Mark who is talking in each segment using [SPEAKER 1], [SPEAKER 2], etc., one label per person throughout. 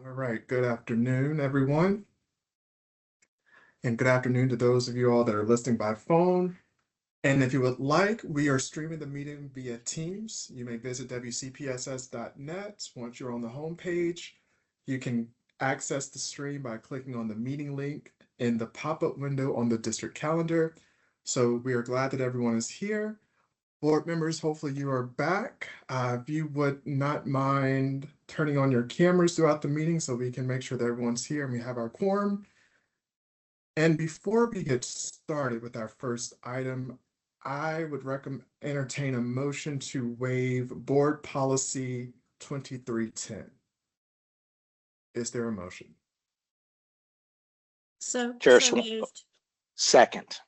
[SPEAKER 1] All right, good afternoon, everyone. And good afternoon to those of you all that are listening by phone. And if you would like, we are streaming the meeting via Teams. You may visit wcpss.net. Once you're on the homepage, you can access the stream by clicking on the meeting link in the pop-up window on the district calendar. So we are glad that everyone is here. Board members, hopefully you are back. If you would not mind turning on your cameras throughout the meeting so we can make sure that everyone's here and we have our quorum. And before we get started with our first item, I would entertain a motion to waive Board Policy 2310. Is there a motion?
[SPEAKER 2] So
[SPEAKER 3] moved. Second.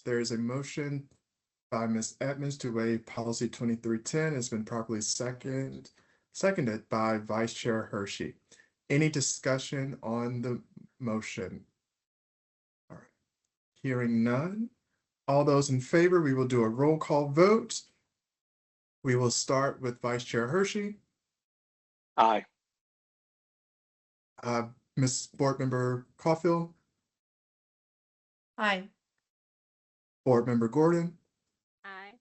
[SPEAKER 1] There is a motion by Ms. Edmonds to waive Policy 2310. It's been properly seconded by Vice Chair Hershey. Any discussion on the motion? All right. Hearing none. All those in favor, we will do a roll call vote. We will start with Vice Chair Hershey.
[SPEAKER 3] Aye.
[SPEAKER 1] Ms. Board Member Caulfield.
[SPEAKER 2] Aye.
[SPEAKER 1] Board Member Gordon.
[SPEAKER 2] Aye.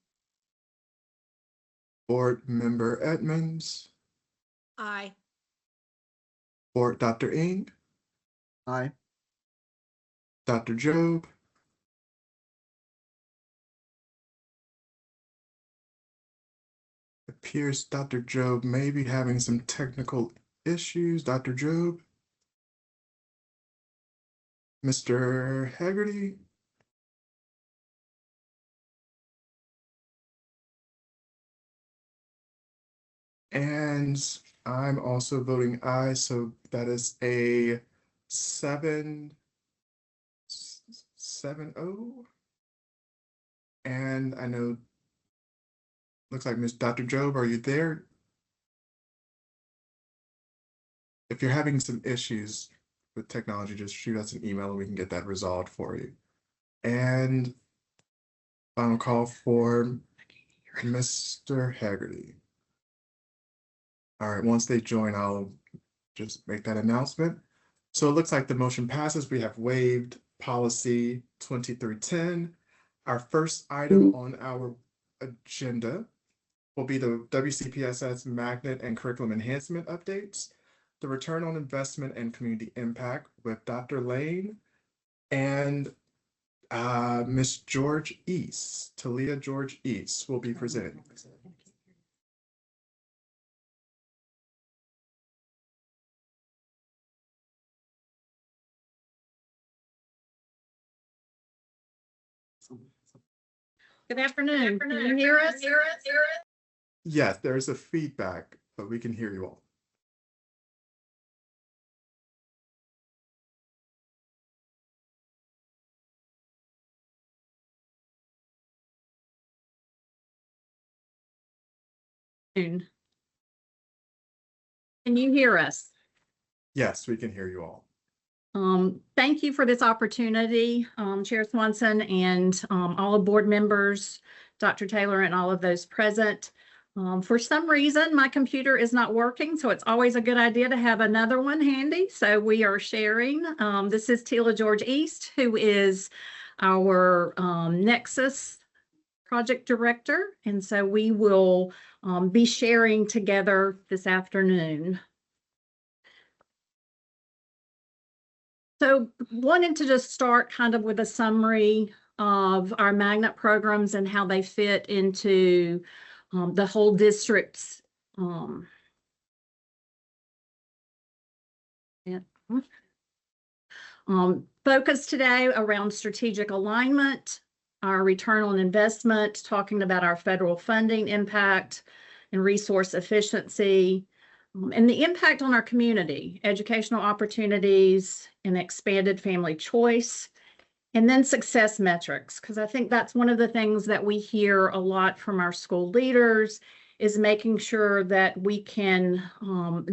[SPEAKER 1] Board Member Edmonds.
[SPEAKER 2] Aye.
[SPEAKER 1] Dr. Ng.
[SPEAKER 4] Aye.
[SPEAKER 1] Dr. Job. Appears Dr. Job may be having some technical issues. Dr. Job. Mr. Haggerty. And I'm also voting aye, so that is a 7-0. And I know, looks like Dr. Job, are you there? If you're having some issues with technology, just shoot us an email and we can get that resolved for you. And final call for Mr. Haggerty. All right, once they join, I'll just make that announcement. So it looks like the motion passes. We have waived Policy 2310. Our first item on our agenda will be the WCPSS Magnet and Curriculum Enhancement Updates, the Return on Investment and Community Impact with Dr. Lane and Ms. George East, Talia George East will be presenting.
[SPEAKER 2] Good afternoon. Can you hear us?
[SPEAKER 1] Yes, there's a feedback, but we can hear you all.
[SPEAKER 2] Can you hear us?
[SPEAKER 1] Yes, we can hear you all.
[SPEAKER 2] Thank you for this opportunity, Chair Swanson and all the board members, Dr. Taylor and all of those present. For some reason, my computer is not working, so it's always a good idea to have another one handy. So we are sharing. This is Talia George East, who is our Nexus project director. And so we will be sharing together this afternoon. So wanted to just start kind of with a summary of our magnet programs and how they fit into the whole district's focus today around strategic alignment, our return on investment, talking about our federal funding impact and resource efficiency, and the impact on our community, educational opportunities and expanded family choice, and then success metrics, because I think that's one of the things that we hear a lot from our school leaders is making sure that we can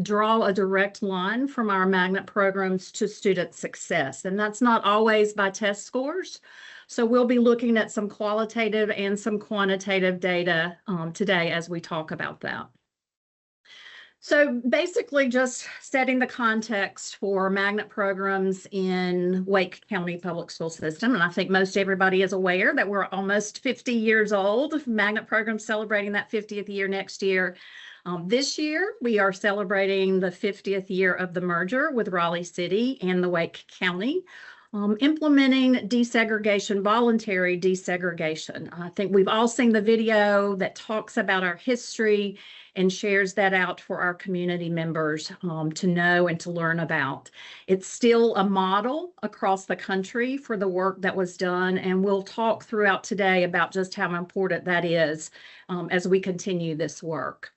[SPEAKER 2] draw a direct line from our magnet programs to student success. And that's not always by test scores. So we'll be looking at some qualitative and some quantitative data today as we talk about that. So basically just setting the context for magnet programs in Wake County Public School System. And I think most everybody is aware that we're almost 50 years old. Magnet program celebrating that 50th year next year. This year, we are celebrating the 50th year of the merger with Raleigh City and the Wake County. Implementing desegregation, voluntary desegregation. I think we've all seen the video that talks about our history and shares that out for our community members to know and to learn about. It's still a model across the country for the work that was done, and we'll talk throughout today about just how important that is as we continue this work.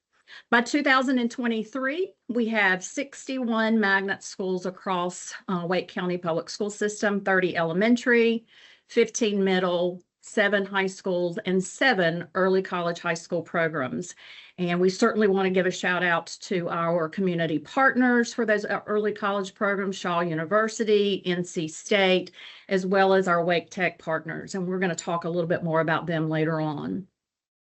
[SPEAKER 2] By 2023, we have 61 magnet schools across Wake County Public School System, 30 elementary, 15 middle, 7 high schools, and 7 early college high school programs. And we certainly want to give a shout out to our community partners for those early college programs, Shaw University, NC State, as well as our Wake Tech partners. And we're going to talk a little bit more about them later on.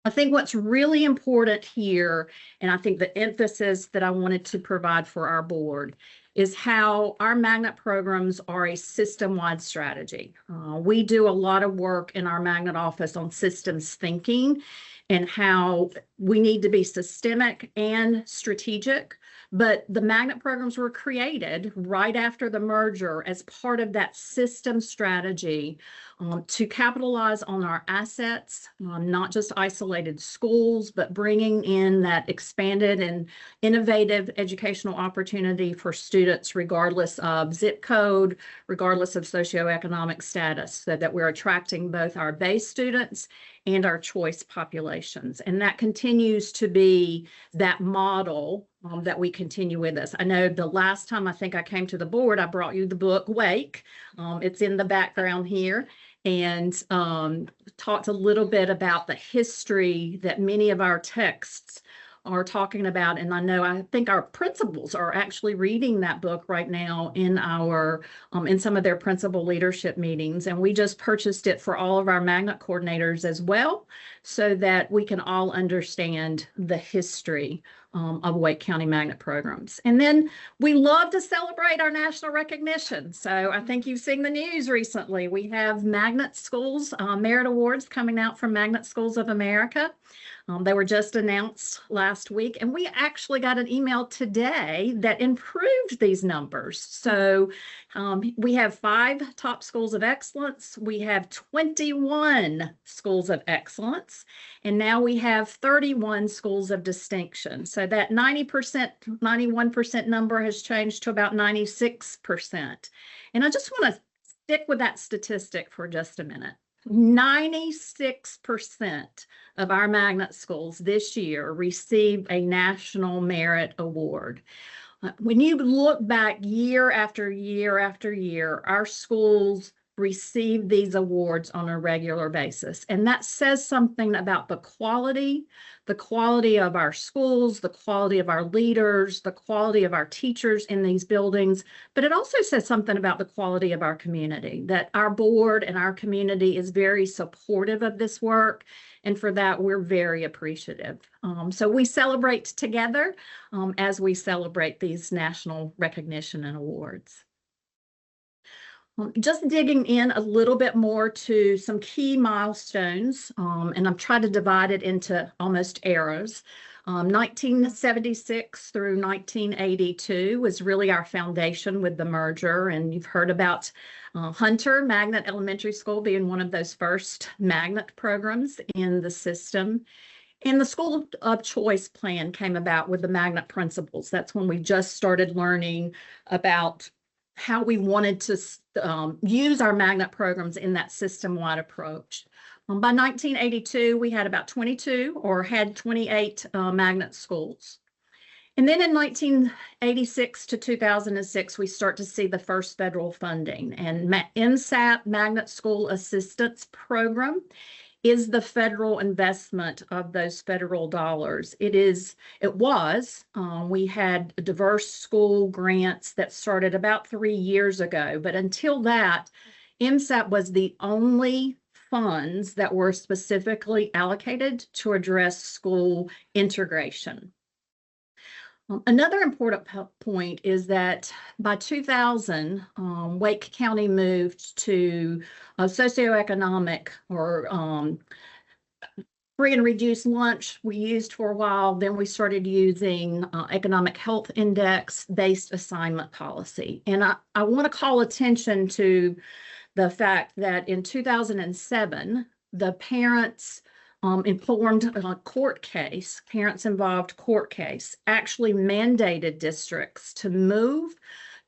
[SPEAKER 2] I think what's really important here, and I think the emphasis that I wanted to provide for our board, is how our magnet programs are a system-wide strategy. We do a lot of work in our magnet office on systems thinking and how we need to be systemic and strategic. But the magnet programs were created right after the merger as part of that system strategy to capitalize on our assets, not just isolated schools, but bringing in that expanded and innovative educational opportunity for students, regardless of zip code, regardless of socioeconomic status, so that we're attracting both our base students and our choice populations. And that continues to be that model that we continue with us. I know the last time I think I came to the board, I brought you the book Wake. It's in the background here, and talked a little bit about the history that many of our texts are talking about. And I think our principals are actually reading that book right now in our in some of their principal leadership meetings. And we just purchased it for all of our magnet coordinators as well, so that we can all understand the history of Wake County magnet programs. And then we love to celebrate our national recognition. So I think you've seen the news recently. We have Magnet Schools Merit Awards coming out from Magnet Schools of America. They were just announced last week, and we actually got an email today that improved these numbers. So we have 5 top schools of excellence. We have 21 schools of excellence, and now we have 31 schools of distinction. So that 90%, 91% number has changed to about 96%. And I just want to stick with that statistic for just a minute. 96% of our magnet schools this year received a National Merit Award. When you look back year after year after year, our schools receive these awards on a regular basis. And that says something about the quality of our schools, the quality of our leaders, the quality of our teachers in these buildings. But it also says something about the quality of our community, that our board and our community is very supportive of this work. And for that, we're very appreciative. So we celebrate together as we celebrate these national recognition and awards. Just digging in a little bit more to some key milestones, and I'm trying to divide it into almost eras. 1976 through 1982 was really our foundation with the merger, and you've heard about Hunter Magnet Elementary School being one of those first magnet programs in the system. And the School of Choice plan came about with the magnet principles. That's when we just started learning about how we wanted to use our magnet programs in that system-wide approach. By 1982, we had about 28 magnet schools. And then in 1986 to 2006, we start to see the first federal funding. And MSAP, Magnet School Assistance Program, is the federal investment of those federal dollars. We had diverse school grants that started about 3 years ago, but until that, MSAP was the only funds that were specifically allocated to address school integration. Another important point is that by 2000, Wake County moved to a socioeconomic or free and reduced lunch we used for a while. Then we started using economic health index based assignment policy. And I want to call attention to the fact that in 2007, the parents informed a court case, parents involved court case, actually mandated districts to move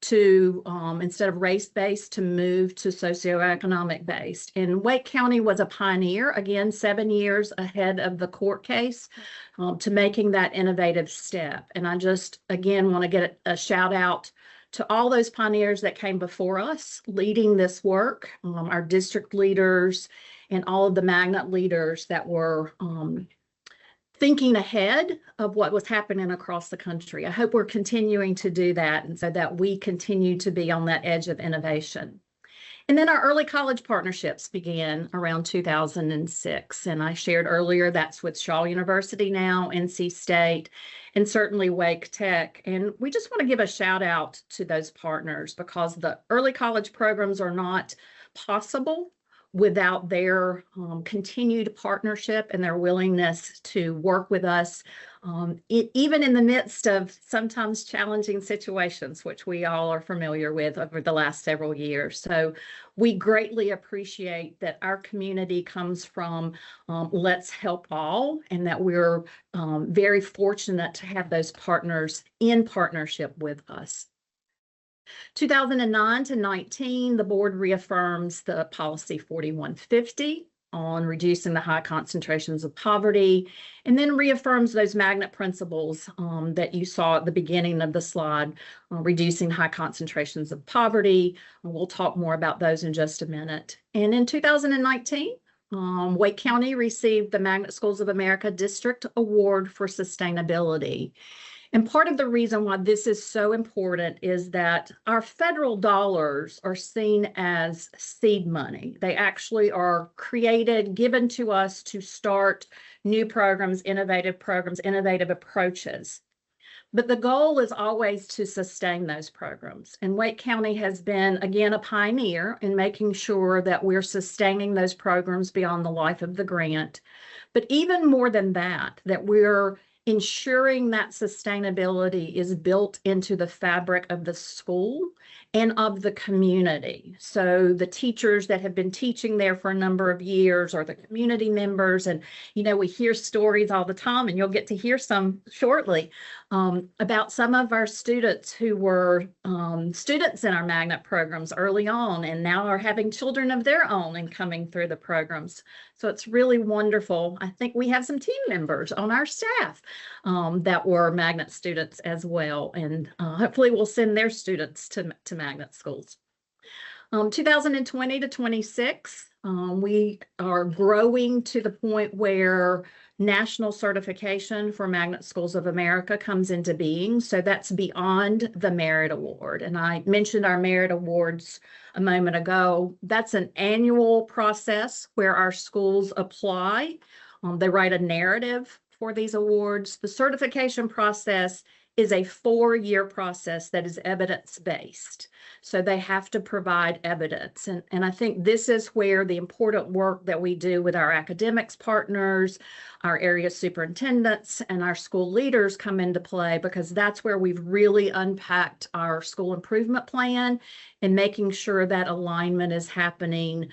[SPEAKER 2] to, instead of race-based, to move to socioeconomic based. And Wake County was a pioneer, again, 7 years ahead of the court case, to making that innovative step. And I just, again, want to get a shout out to all those pioneers that came before us leading this work, our district leaders and all of the magnet leaders that were thinking ahead of what was happening across the country. I hope we're continuing to do that, and so that we continue to be on that edge of innovation. And then our early college partnerships began around 2006. And I shared earlier, that's with Shaw University now, NC State, and certainly Wake Tech. And we just want to give a shout out to those partners, because the early college programs are not possible without their continued partnership and their willingness to work with us, even in the midst of sometimes challenging situations, which we all are familiar with over the last several years. So we greatly appreciate that our community comes from Let's Help All, and that we're very fortunate to have those partners in partnership with us. 2009 to 19, the board reaffirms the policy 4150 on reducing the high concentrations of poverty, and then reaffirms those magnet principles that you saw at the beginning of the slide, reducing high concentrations of poverty. We'll talk more about those in just a minute. And in 2019, Wake County received the Magnet Schools of America District Award for Sustainability. And part of the reason why this is so important is that our federal dollars are seen as seed money. They actually are created, given to us to start new programs, innovative approaches. But the goal is always to sustain those programs. And Wake County has been, again, a pioneer in making sure that we're sustaining those programs beyond the life of the grant. But even more than that, that we're ensuring that sustainability is built into the fabric of the school and of the community. So the teachers that have been teaching there for a number of years, or the community members, and we hear stories all the time, and you'll get to hear some shortly, about some of our students who were students in our magnet programs early on, and now are having children of their own and coming through the programs. So it's really wonderful. I think we have some team members on our staff that were magnet students as well, and hopefully we'll send their students to magnet schools. 2020 to 26, we are growing to the point where national certification for Magnet Schools of America comes into being. So that's beyond the Merit Award. And I mentioned our Merit Awards a moment ago. That's an annual process where our schools apply. They write a narrative for these awards. The certification process is a 4-year process that is evidence-based. So they have to provide evidence. And I think this is where the important work that we do with our academics partners, our area superintendents, and our school leaders come into play, because that's where we've really unpacked our school improvement plan and making sure that alignment is happening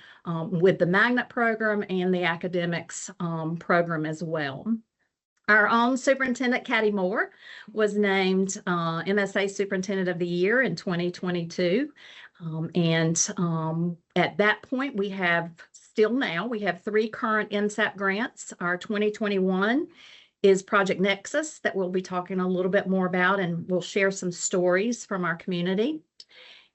[SPEAKER 2] with the magnet program and the academics program as well. Our own superintendent, Katie Moore, was named MSA Superintendent of the Year in 2022. At that point, we have 3 current NSAP grants. Our 2021 is Project Nexus, that we'll be talking a little bit more about, and we'll share some stories from our community.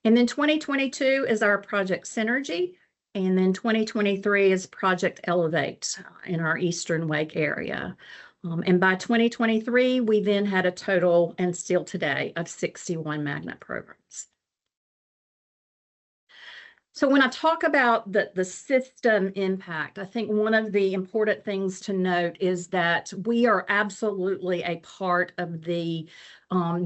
[SPEAKER 2] And then 2022 is our Project Synergy. And then 2023 is Project Elevate in our Eastern Wake area. And by 2023, we then had a total, and still today, of 61 magnet programs. So when I talk about the system impact, I think one of the important things to note is that we are absolutely a part of the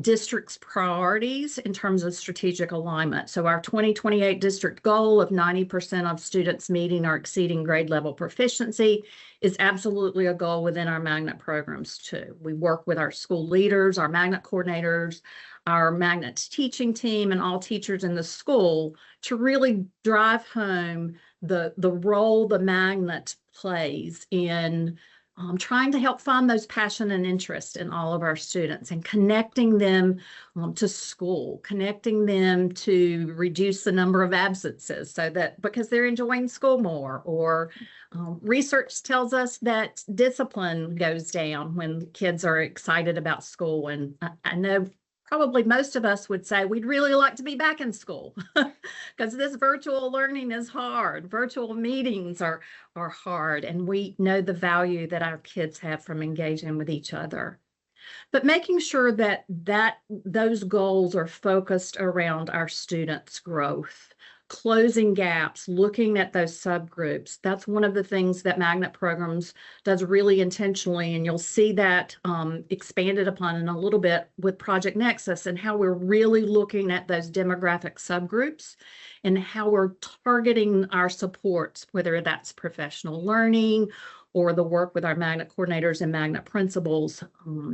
[SPEAKER 2] district's priorities in terms of strategic alignment. So our 2028 district goal of 90% of students meeting or exceeding grade level proficiency is absolutely a goal within our magnet programs too. We work with our school leaders, our magnet coordinators, our magnet teaching team, and all teachers in the school to really drive home the role the magnet plays in trying to help find those passion and interest in all of our students and connecting them to school, connecting them to reduce the number of absences so that because they're enjoying school more, or research tells us that discipline goes down when kids are excited about school. And I know probably most of us would say we'd really like to be back in school because this virtual learning is hard. Virtual meetings are hard, and we know the value that our kids have from engaging with each other. But making sure that those goals are focused around our students' growth, closing gaps, looking at those subgroups. That's one of the things that Magnet Programs does really intentionally, and you'll see that expanded upon in a little bit with Project Nexus and how we're really looking at those demographic subgroups and how we're targeting our supports, whether that's professional learning or the work with our magnet coordinators and magnet principals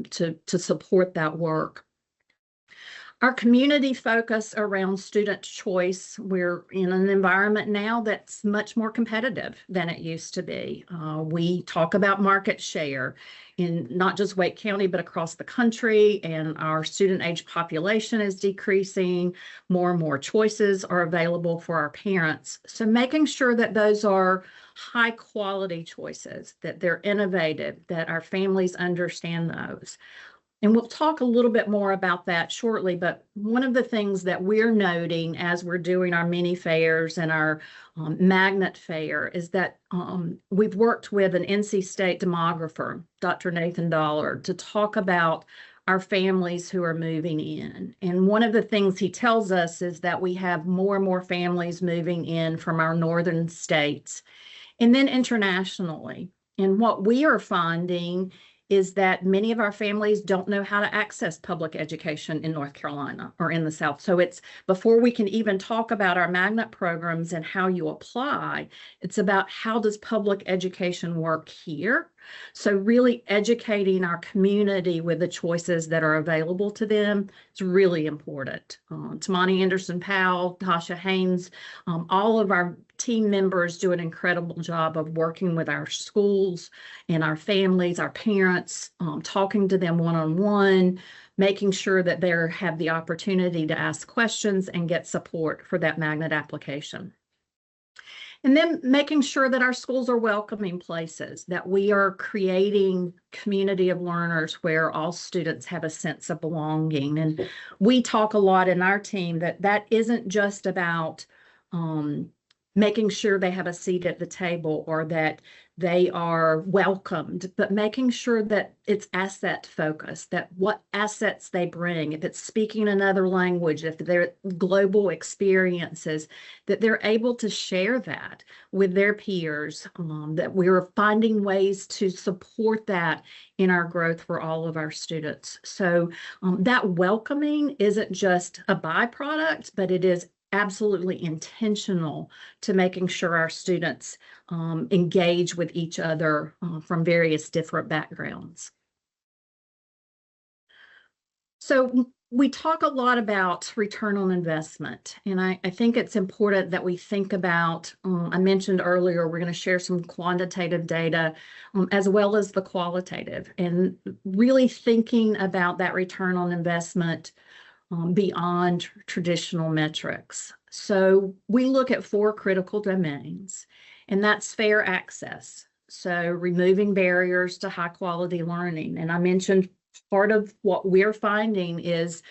[SPEAKER 2] to support that work. Our community focus around student choice, we're in an environment now that's much more competitive than it used to be. We talk about market share in not just Wake County, but across the country, and our student age population is decreasing. More and more choices are available for our parents. So making sure that those are high quality choices, that they're innovative, that our families understand those. And we'll talk a little bit more about that shortly, but one of the things that we're noting as we're doing our mini fairs and our magnet fair is that we've worked with an NC State demographer, Dr. Nathan Dollar, to talk about our families who are moving in. And one of the things he tells us is that we have more and more families moving in from our northern states and then internationally. And what we are finding is that many of our families don't know how to access public education in North Carolina or in the South. So it's before we can even talk about our magnet programs and how you apply, it's about how does public education work here? So really educating our community with the choices that are available to them is really important. Tamani Anderson-Powell, Tasha Haynes, all of our team members do an incredible job of working with our schools and our families, our parents, talking to them one-on-one, making sure that they have the opportunity to ask questions and get support for that magnet application. And then making sure that our schools are welcoming places, that we are creating community of learners where all students have a sense of belonging. And we talk a lot in our team that isn't just about making sure they have a seat at the table or that they are welcomed, but making sure that it's asset focused, that what assets they bring, if it's speaking another language, if they're global experiences, that they're able to share that with their peers, that we're finding ways to support that in our growth for all of our students. So that welcoming isn't just a byproduct, but it is absolutely intentional to making sure our students engage with each other from various different backgrounds. So we talk a lot about return on investment, and I think it's important that we think about, I mentioned earlier, we're going to share some quantitative data as well as the qualitative, and really thinking about that return on investment beyond traditional metrics. So we look at 4 critical domains, and that's fair access. So removing barriers to high quality learning. And I mentioned part of what we're finding is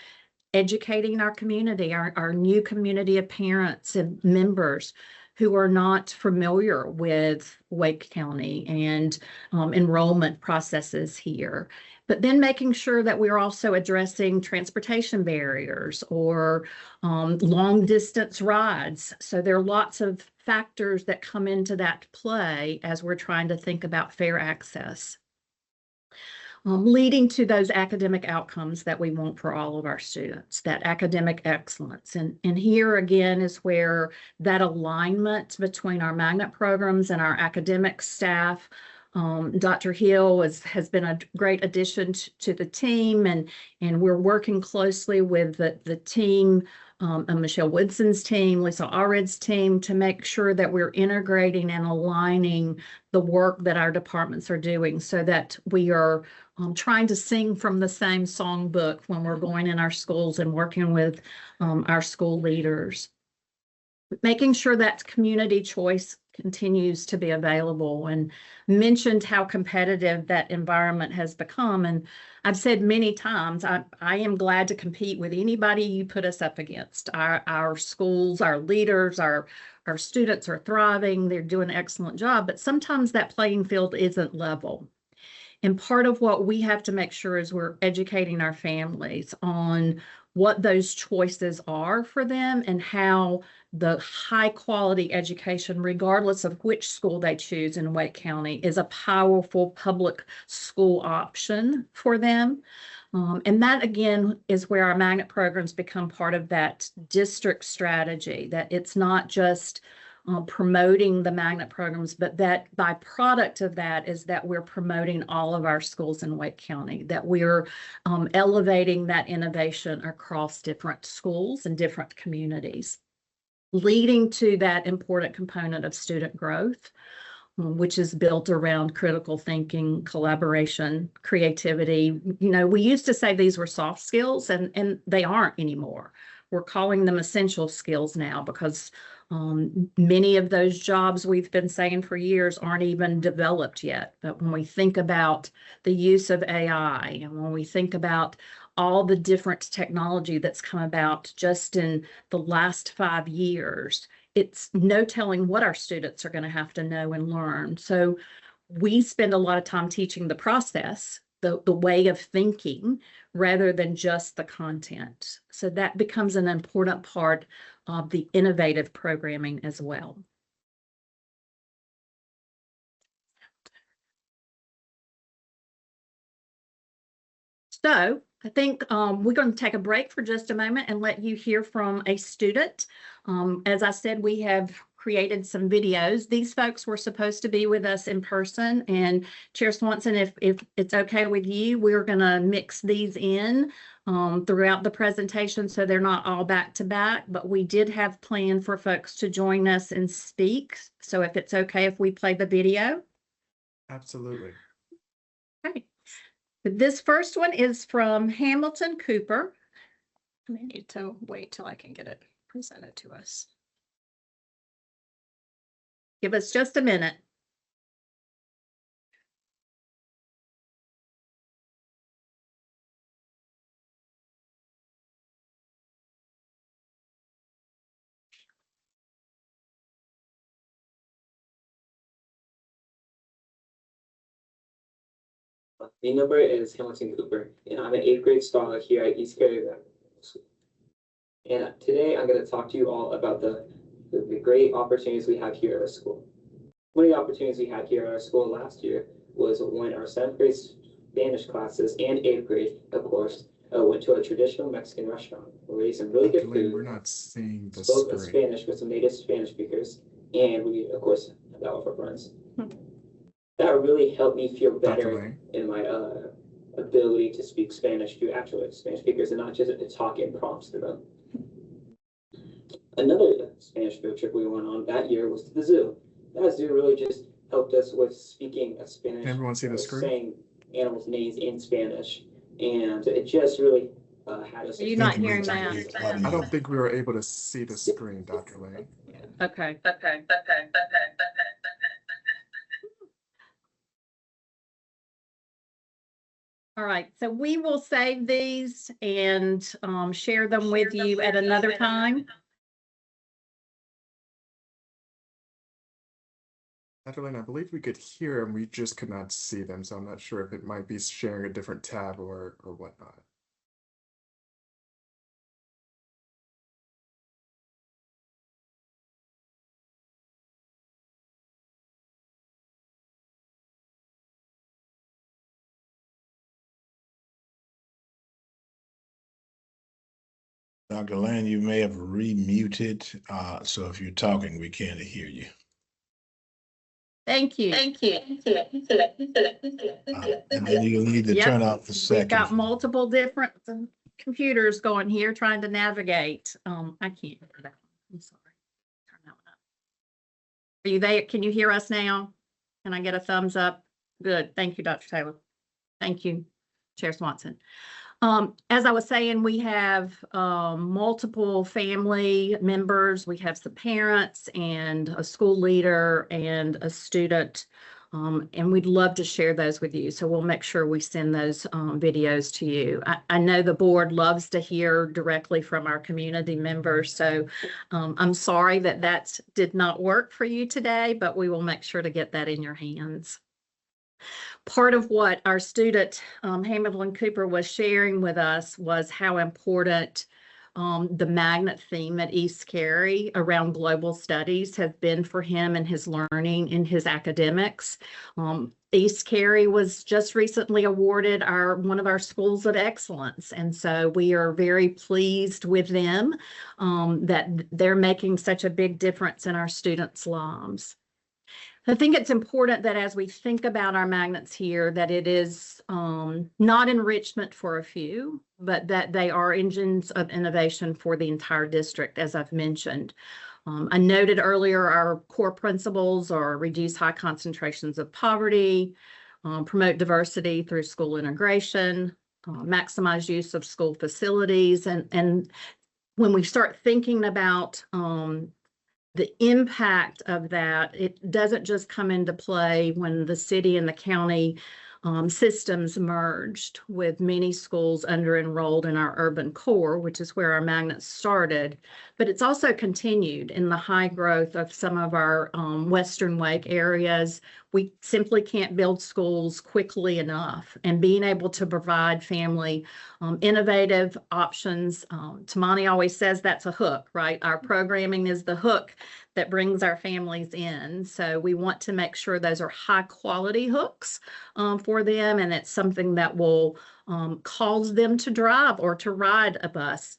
[SPEAKER 2] educating our community, our new community of parents and members who are not familiar with Wake County and enrollment processes here. But then making sure that we're also addressing transportation barriers or long distance rides. So there are lots of factors that come into that play as we're trying to think about fair access. leading to those academic outcomes that we want for all of our students, that academic excellence. And here again is where that alignment between our magnet programs and our academic staff. Dr. Hill has been a great addition to the team, and we're working closely with the team, and Michelle Woodson's team, Lisa Allred's team, to make sure that we're integrating and aligning the work that our departments are doing so that we are trying to sing from the same songbook when we're going in our schools and working with our school leaders. Making sure that community choice continues to be available, and mentioned how competitive that environment has become. And I've said many times, I am glad to compete with anybody you put us up against. Our schools, our leaders, our students are thriving. They're doing an excellent job, but sometimes that playing field isn't level. And part of what we have to make sure is we're educating our families on what those choices are for them and how the high quality education, regardless of which school they choose in Wake County, is a powerful public school option for them. And that again is where our magnet programs become part of that district strategy, that it's not just promoting the magnet programs, but that byproduct of that is that we're promoting all of our schools in Wake County, that we're elevating that innovation across different schools and different communities, leading to that important component of student growth, which is built around critical thinking, collaboration, creativity. You know, we used to say these were soft skills, and they aren't anymore. We're calling them essential skills now because many of those jobs we've been saying for years aren't even developed yet. But when we think about the use of AI, and when we think about all the different technology that's come about just in the last 5 years, it's no telling what our students are going to have to know and learn. So we spend a lot of time teaching the process, the way of thinking, rather than just the content. So that becomes an important part of the innovative programming as well. So I think we're going to take a break for just a moment and let you hear from a student. As I said, we have created some videos. These folks were supposed to be with us in person, and Chair Swanson, if it's okay with you, we're going to mix these in throughout the presentation so they're not all back to back, but we did have planned for folks to join us and speak. So if it's okay if we play the video.
[SPEAKER 1] Absolutely.
[SPEAKER 2] Okay. This first one is from Hamilton Cooper. I may need to wait till I can get it presented to us. Give us just a minute.
[SPEAKER 4] My number is Hamilton Cooper, and I'm an 8th grade scholar here at East Carolina Middle School. And today I'm going to talk to you all about the great opportunities we have here at our school. One of the opportunities we had here at our school last year was when our 7th grade Spanish classes and 8th grade, of course, went to a traditional Mexican restaurant where we ate some really good food.
[SPEAKER 1] We're not seeing the
[SPEAKER 4] spoke
[SPEAKER 1] screen.
[SPEAKER 4] Spanish with some native Spanish speakers, and we, of course, had that with our friends. That really helped me feel better in my ability to speak Spanish to actual Spanish speakers and not just talk in prompts to them. Another Spanish field trip we went on that year was to the zoo. That zoo really just helped us with speaking a Spanish.
[SPEAKER 1] Everyone see the screen?
[SPEAKER 4] Saying animals' names in Spanish, and it just really had us.
[SPEAKER 2] Are you not hearing that?
[SPEAKER 1] I don't think we were able to see the screen, Dr. Lane.
[SPEAKER 2] Okay. All right, so we will save these and share them with you at another time.
[SPEAKER 1] Dr. Lane, I believe we could hear them, we just could not see them, so I'm not sure if it might be sharing a different tab or whatnot.
[SPEAKER 5] Dr. Land, you may have remuted, so if you're talking, we can't hear you.
[SPEAKER 2] Thank you.
[SPEAKER 5] And then you'll need to
[SPEAKER 2] Yep.
[SPEAKER 5] turn off the
[SPEAKER 2] We've
[SPEAKER 5] second.
[SPEAKER 2] got multiple different computers going here trying to navigate. I can't hear that. I'm sorry. Turn that one up. Are you there? Can you hear us now? Can I get a thumbs up? Good. Thank you, Dr. Taylor. Thank you, Chair Swanson. As I was saying, we have multiple family members. We have some parents and a school leader and a student. And we'd love to share those with you. So we'll make sure we send those videos to you. I know the board loves to hear directly from our community members. So I'm sorry that did not work for you today, but we will make sure to get that in your hands. Part of what our student, Hamilton Cooper, was sharing with us was how important the magnet theme at East Carey around global studies has been for him and his learning in his academics. East Carey was just recently awarded one of our schools of excellence. And so we are very pleased with them that they're making such a big difference in our students' lives. I think it's important that as we think about our magnets here, that it is not enrichment for a few, but that they are engines of innovation for the entire district, as I've mentioned. I noted earlier our core principles are reduce high concentrations of poverty, promote diversity through school integration, maximize use of school facilities. And when we start thinking about the impact of that, it doesn't just come into play when the city and the county systems merged, with many schools under-enrolled in our urban core, which is where our magnets started, but it's also continued in the high growth of some of our Western Wake areas. We simply can't build schools quickly enough, and being able to provide family innovative options. Tamani always says that's a hook, right? Our programming is the hook that brings our families in. So we want to make sure those are high quality hooks for them, and it's something that will cause them to drive or to ride a bus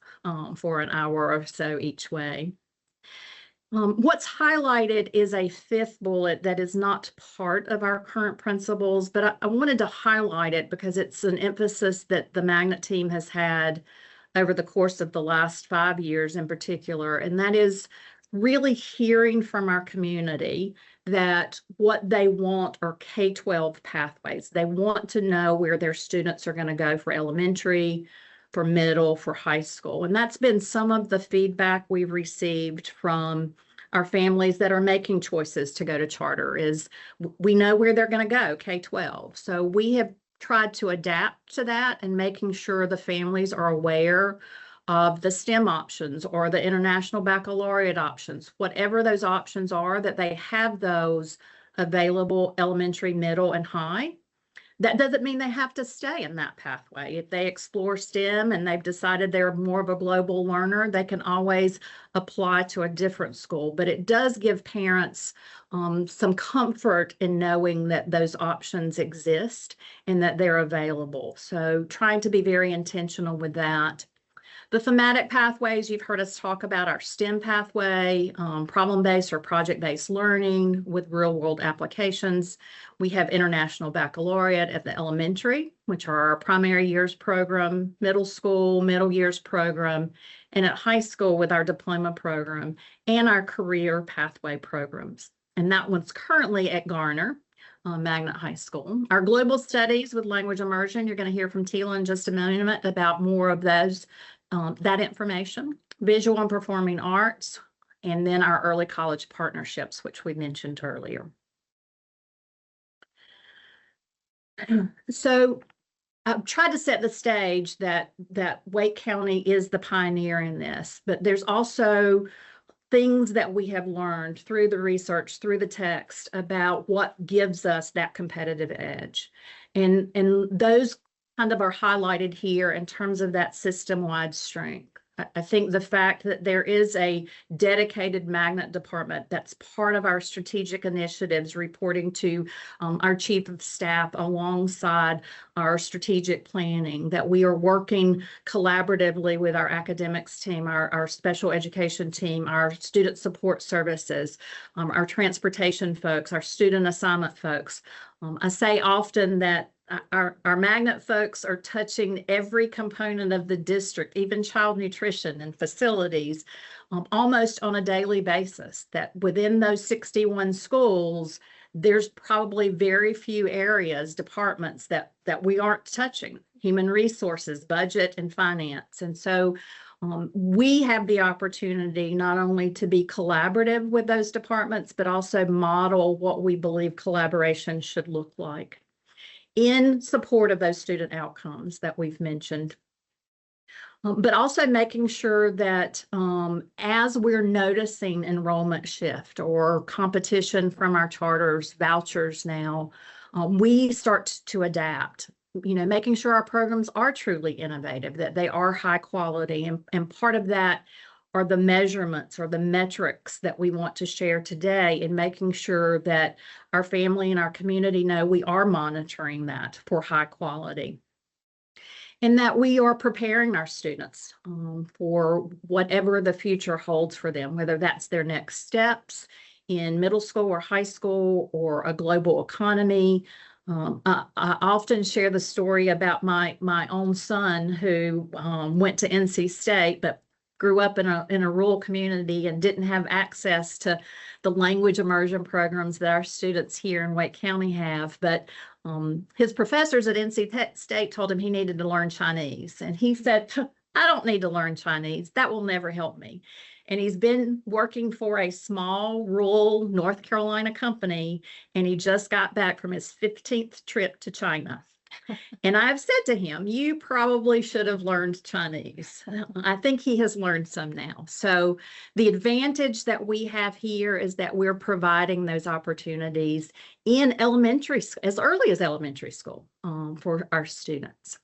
[SPEAKER 2] for an hour or so each way. What's highlighted is a fifth bullet that is not part of our current principles, but I wanted to highlight it because it's an emphasis that the Magnet team has had over the course of the last 5 years in particular, and that is really hearing from our community that what they want are K-12 pathways. They want to know where their students are going to go for elementary, for middle, for high school. And that's been some of the feedback we've received from our families that are making choices to go to charter, is we know where they're going to go, K-12. So we have tried to adapt to that and making sure the families are aware of the STEM options or the International Baccalaureate options, whatever those options are, that they have those available elementary, middle, and high. That doesn't mean they have to stay in that pathway. If they explore STEM and they've decided they're more of a global learner, they can always apply to a different school. But it does give parents some comfort in knowing that those options exist and that they're available. So trying to be very intentional with that. The thematic pathways, you've heard us talk about our STEM pathway, problem-based or project-based learning with real-world applications. We have International Baccalaureate at the elementary, which are our primary years program, middle school, middle years program, and at high school with our diploma program and our career pathway programs. And that one's currently at Garner. Magnet High School. Our global studies with language immersion, you're going to hear from Tila in just a minute about more of those, that information. Visual and performing arts, and then our early college partnerships, which we mentioned earlier. So I've tried to set the stage that Wake County is the pioneer in this, but there's also things that we have learned through the research, through the text, about what gives us that competitive edge. And those kind of are highlighted here in terms of that system-wide strength. I think the fact that there is a dedicated magnet department that's part of our strategic initiatives reporting to our chief of staff alongside our strategic planning, that we are working collaboratively with our academics team, our special education team, our student support services, our transportation folks, our student assignment folks. I say often that our magnet folks are touching every component of the district, even child nutrition and facilities, almost on a daily basis. That within those 61 schools, there's probably very few areas, departments that we aren't touching: human resources, budget, and finance. And so we have the opportunity not only to be collaborative with those departments, but also model what we believe collaboration should look like in support of those student outcomes that we've mentioned. But also making sure that as we're noticing enrollment shift or competition from our charters, vouchers now, we start to adapt, making sure our programs are truly innovative, that they are high quality. And part of that are the measurements or the metrics that we want to share today, in making sure that our family and our community know we are monitoring that for high quality, and that we are preparing our students for whatever the future holds for them, whether that's their next steps in middle school or high school or a global economy. I often share the story about my own son who went to NC State, but grew up in a rural community and didn't have access to the language immersion programs that our students here in Wake County have. But his professors at NC State told him he needed to learn Chinese. And he said, I don't need to learn Chinese. That will never help me. And he's been working for a small rural North Carolina company, and he just got back from his 15th trip to China. And I've said to him, you probably should have learned Chinese. I think he has learned some now. So the advantage that we have here is that we're providing those opportunities in elementary, as early as elementary school, for our students.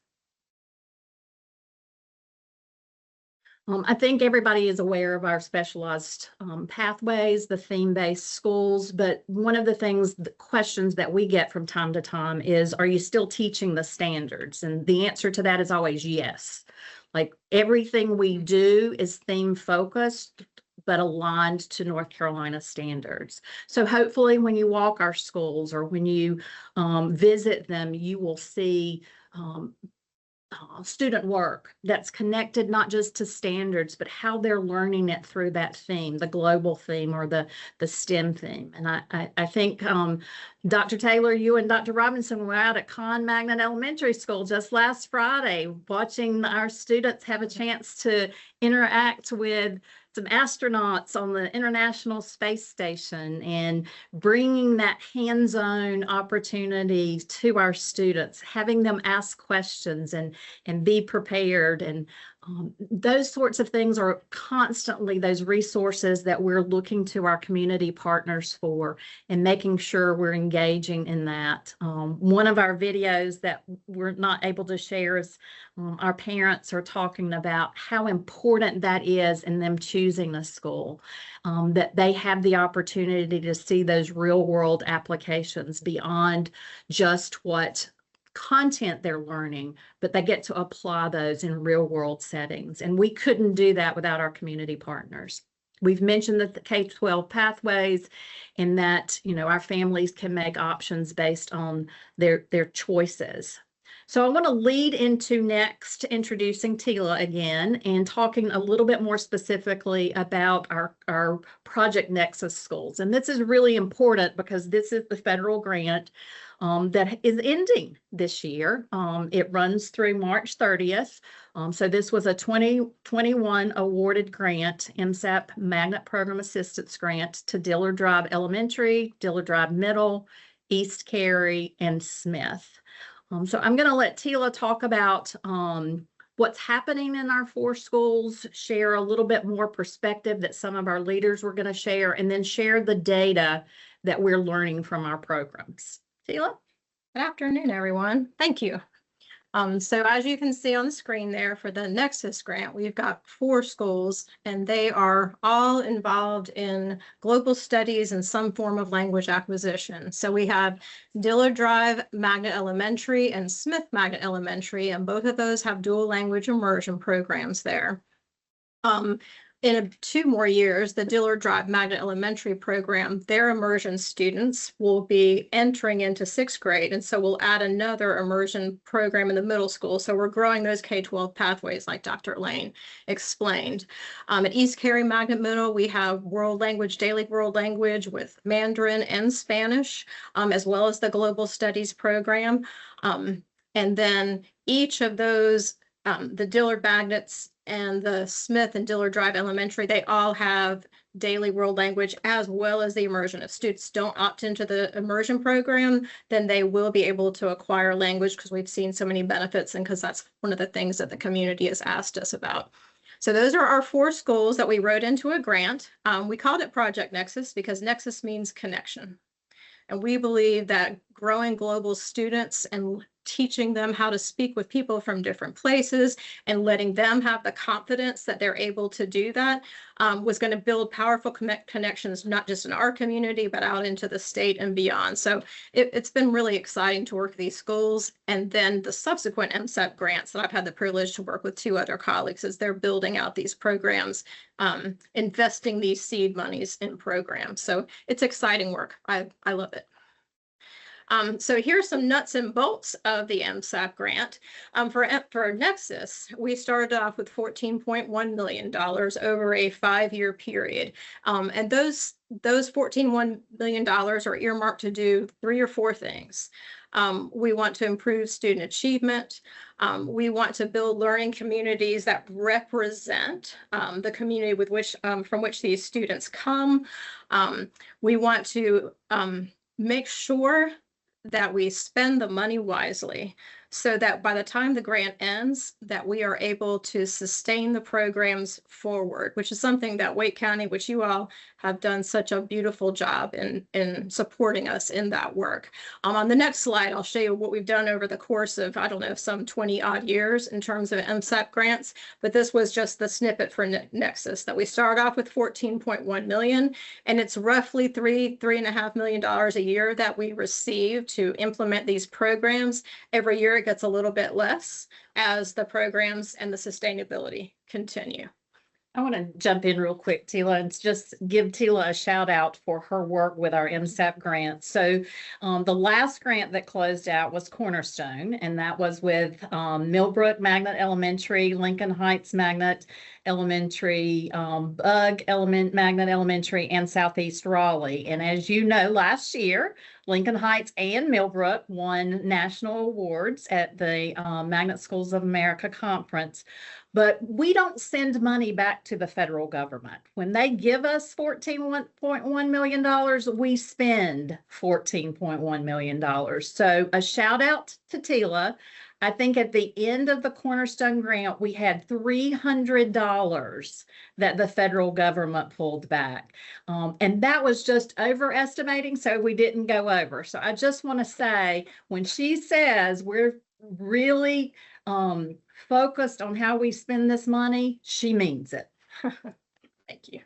[SPEAKER 2] I think everybody is aware of our specialized pathways, the theme-based schools, but one of the questions that we get from time to time is, are you still teaching the standards? And the answer to that is always yes. Like, everything we do is theme focused, but aligned to North Carolina standards. So hopefully when you walk our schools or when you visit them, you will see student work that's connected not just to standards, but how they're learning it through that theme, the global theme or the STEM theme. And I think Dr. Taylor, you and Dr. Robinson were out at Conn Magnet Elementary School just last Friday, watching our students have a chance to interact with some astronauts on the International Space Station, and bringing that hands-on opportunity to our students, having them ask questions and be prepared. And those sorts of things are constantly those resources that we're looking to our community partners for, and making sure we're engaging in that. One of our videos that we're not able to share is our parents are talking about how important that is in them choosing a school, that they have the opportunity to see those real world applications beyond just what content they're learning, but they get to apply those in real world settings. And we couldn't do that without our community partners. We've mentioned that the K-12 pathways, and that, our families can make options based on their choices. So I want to lead into next introducing Tila again and talking a little bit more specifically about our Project Nexus schools. And this is really important because this is the federal grant that is ending this year. It runs through March 30th. So this was a 2021 awarded grant, MSAP Magnet Program Assistance Grant, to Dillard Drive Elementary, Dillard Drive Middle, East Cary, and Smith. So I'm going to let Tila talk about what's happening in our 4 schools, share a little bit more perspective that some of our leaders were going to share, and then share the data that we're learning from our programs. Tila?
[SPEAKER 6] Good afternoon, everyone. Thank you. So as you can see on the screen there for the Nexus grant, we've got 4 schools and they are all involved in global studies and some form of language acquisition. So we have Dillard Drive Magnet Elementary and Smith Magnet Elementary, and both of those have dual language immersion programs there. In 2 more years, the Dillard Drive Magnet Elementary program, their immersion students will be entering into 6th grade. And so we'll add another immersion program in the middle school. So we're growing those K-12 pathways like Dr. Lane explained. At East Cary Magnet Middle, we have daily world language with Mandarin and Spanish, as well as the Global Studies program. And then each of those, the Dillard Magnets and the Smith and Dillard Drive Elementary, they all have daily world language as well as the immersion. If students don't opt into the immersion program, then they will be able to acquire language because we've seen so many benefits and because that's one of the things that the community has asked us about. So those are our 4 schools that we wrote into a grant. We called it Project Nexus because Nexus means connection. And we believe that growing global students and teaching them how to speak with people from different places and letting them have the confidence that they're able to do that was going to build powerful connections, not just in our community, but out into the state and beyond. So it's been really exciting to work with these schools. And then the subsequent MSEP grants that I've had the privilege to work with 2 other colleagues as they're building out these programs, investing these seed monies in programs. So it's exciting work. I love it. So here's some nuts and bolts of the MSAP grant. For Nexus, we started off with $14.1 million over a 5-year period. And those $14.1 million are earmarked to do 3 or 4 things. We want to improve student achievement. We want to build learning communities that represent the community with which from which these students come. We want to make sure that we spend the money wisely so that by the time the grant ends, that we are able to sustain the programs forward, which is something that Wake County, which you all have done such a beautiful job in supporting us in that work. On the next slide, I'll show you what we've done over the course of, I don't know, some 20 odd years in terms of MSAP grants, but this was just the snippet for Nexus that we started off with $14.1 million, and it's roughly $3.5 million a year that we receive to implement these programs. Every year it gets a little bit less as the programs and the sustainability continue.
[SPEAKER 2] I want to jump in real quick, Tila, and just give Tila a shout out for her work with our MSAP grant. So the last grant that closed out was Cornerstone, and that was with Millbrook Magnet Elementary, Lincoln Heights Magnet Elementary, Bug Magnet Elementary, and Southeast Raleigh. And as you know, last year, Lincoln Heights and Millbrook won national awards at the Magnet Schools of America Conference. But we don't send money back to the federal government. When they give us $14.1 million, we spend $14.1 million. So a shout out to Tila. I think at the end of the Cornerstone grant, we had $300 that the federal government pulled back. And that was just overestimating, so we didn't go over. So I just want to say, when she says we're really focused on how we spend this money, she means it.
[SPEAKER 6] Thank you.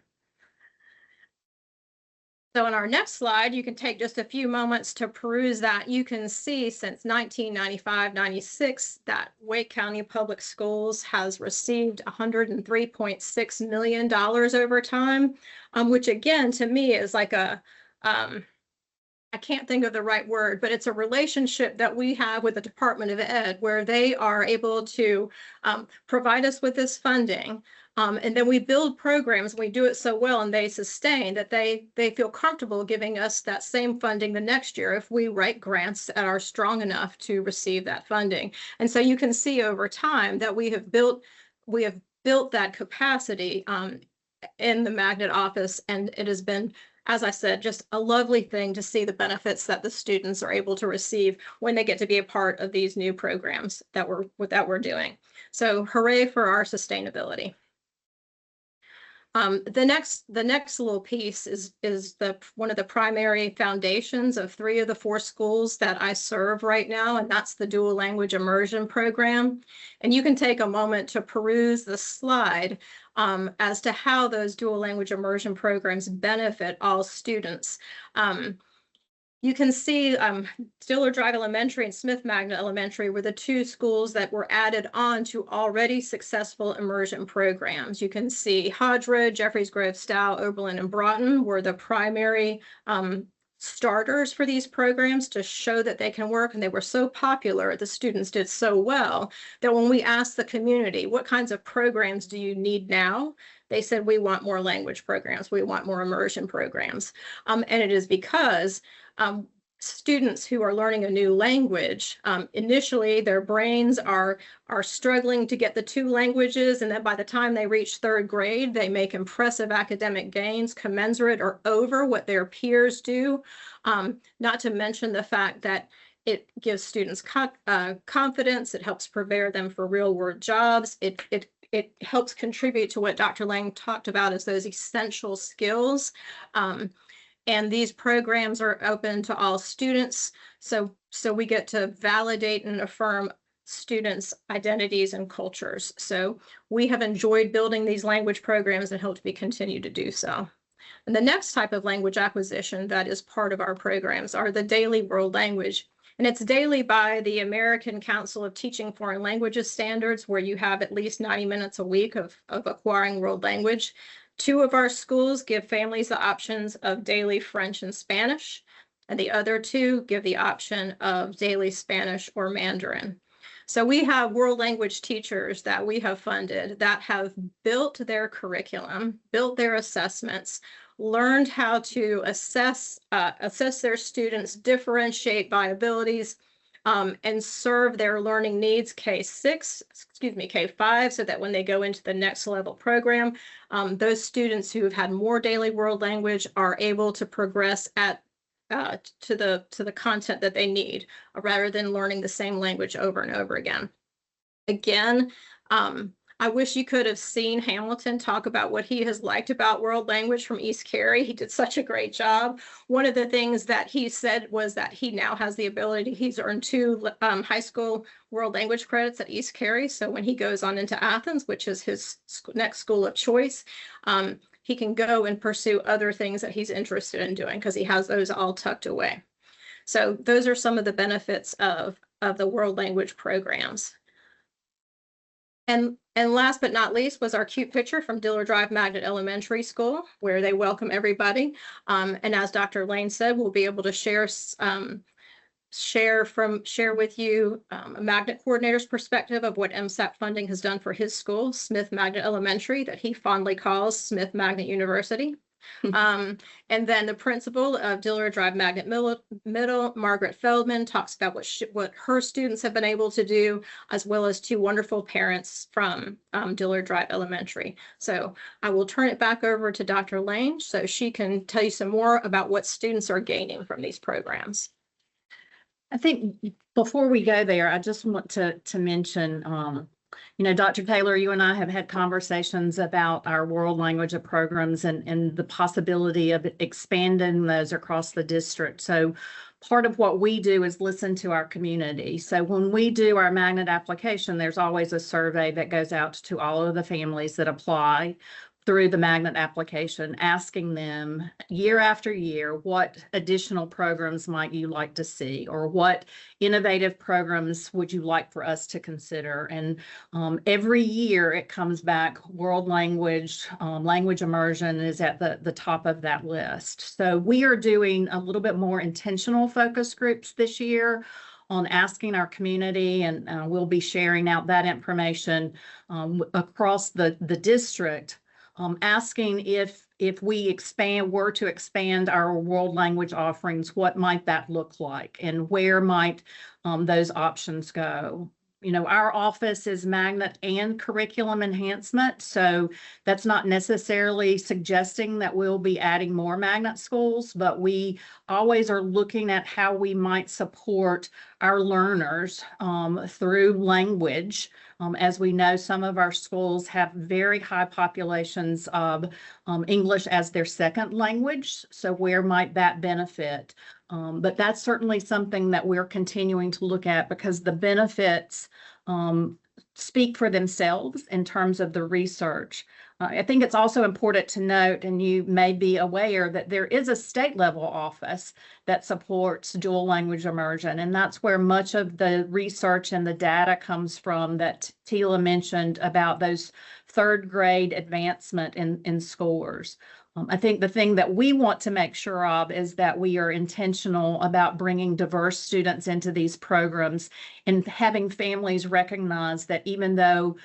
[SPEAKER 6] So in our next slide, you can take just a few moments to peruse that. You can see since 1995-96 that Wake County Public Schools has received $103.6 million over time, which again, to me is like a, I can't think of the right word, but it's a relationship that we have with the Department of Ed where they are able to provide us with this funding. And then we build programs, and we do it so well and they sustain that they feel comfortable giving us that same funding the next year if we write grants that are strong enough to receive that funding. And so you can see over time that we have built that capacity in the Magnet office, and it has been, as I said, just a lovely thing to see the benefits that the students are able to receive when they get to be a part of these new programs that we're doing. So hooray for our sustainability. The next little piece is one of the primary foundations of 3 of the 4 schools that I serve right now, and that's the dual language immersion program. And you can take a moment to peruse the slide as to how those dual language immersion programs benefit all students. You can see Diller Drive Elementary and Smith Magnet Elementary were the 2 schools that were added on to already successful immersion programs. You can see Hodge Road, Jeffreys Grove, Stow, Oberlin, and Broughton were the primary starters for these programs to show that they can work, and they were so popular, the students did so well, that when we asked the community, what kinds of programs do you need now? They said, we want more language programs, we want more immersion programs. And it is because students who are learning a new language, initially their brains are struggling to get the 2 languages, and then by the time they reach 3rd grade, they make impressive academic gains commensurate or over what their peers do. Not to mention the fact that it gives students confidence, it helps prepare them for real-world jobs, it helps contribute to what Dr. Lang talked about as those essential skills. And these programs are open to all students. So we get to validate and affirm students' identities and cultures. So we have enjoyed building these language programs and hope to continue to do so. And the next type of language acquisition that is part of our programs are the daily world language. And it's daily by the American Council of Teaching Foreign Languages standards, where you have at least 90 minutes a week of acquiring world language. 2 of our schools give families the options of daily French and Spanish, and the other 2 give the option of daily Spanish or Mandarin. So we have world language teachers that we have funded that have built their curriculum, built their assessments, learned how to assess their students, differentiate by abilities, and serve their learning needs K5, so that when they go into the next level program, those students who have had more daily world language are able to progress to the content that they need, rather than learning the same language over and over again. Again, I wish you could have seen Hamilton talk about what he has liked about world language from East Carey. He did such a great job. One of the things that he said was that he now has the ability, he's earned 2 high school world language credits at East Carey. So when he goes on into Athens, which is his next school of choice, he can go and pursue other things that he's interested in doing because he has those all tucked away. So those are some of the benefits of the world language programs. And last but not least was our cute picture from Diller Drive Magnet Elementary School, where they welcome everybody. And as Dr. Lane said, we'll be able to share with you a magnet coordinator's perspective of what MSAP funding has done for his school, Smith Magnet Elementary, that he fondly calls Smith Magnet University. And then the principal of Diller Drive Magnet Middle, Margaret Feldman, talks about what her students have been able to do, as well as 2 wonderful parents from Diller Drive Elementary. So I will turn it back over to Dr. Lane so she can tell you some more about what students are gaining from these programs.
[SPEAKER 2] I think before we go there, I just want to mention, Dr. Taylor, you and I have had conversations about our world language of programs and the possibility of expanding those across the district. So part of what we do is listen to our community. So when we do our magnet application, there's always a survey that goes out to all of the families that apply through the magnet application, asking them year after year, what additional programs might you like to see, or what innovative programs would you like for us to consider? And every year it comes back, world language, language immersion is at the top of that list. So we are doing a little bit more intentional focus groups this year on asking our community, and we'll be sharing out that information across the district. Asking if we were to expand our world language offerings, what might that look like, and where might those options go? our office is magnet and curriculum enhancement. So that's not necessarily suggesting that we'll be adding more magnet schools, but we always are looking at how we might support our learners through language. As we know, some of our schools have very high populations of English as their second language. So where might that benefit? But that's certainly something that we're continuing to look at because the benefits speak for themselves in terms of the research. I think it's also important to note, and you may be aware, that there is a state level office that supports dual language immersion. And that's where much of the research and the data comes from that Tila mentioned about those third grade advancement in scores. I think the thing that we want to make sure of is that we are intentional about bringing diverse students into these programs and having families recognize that even though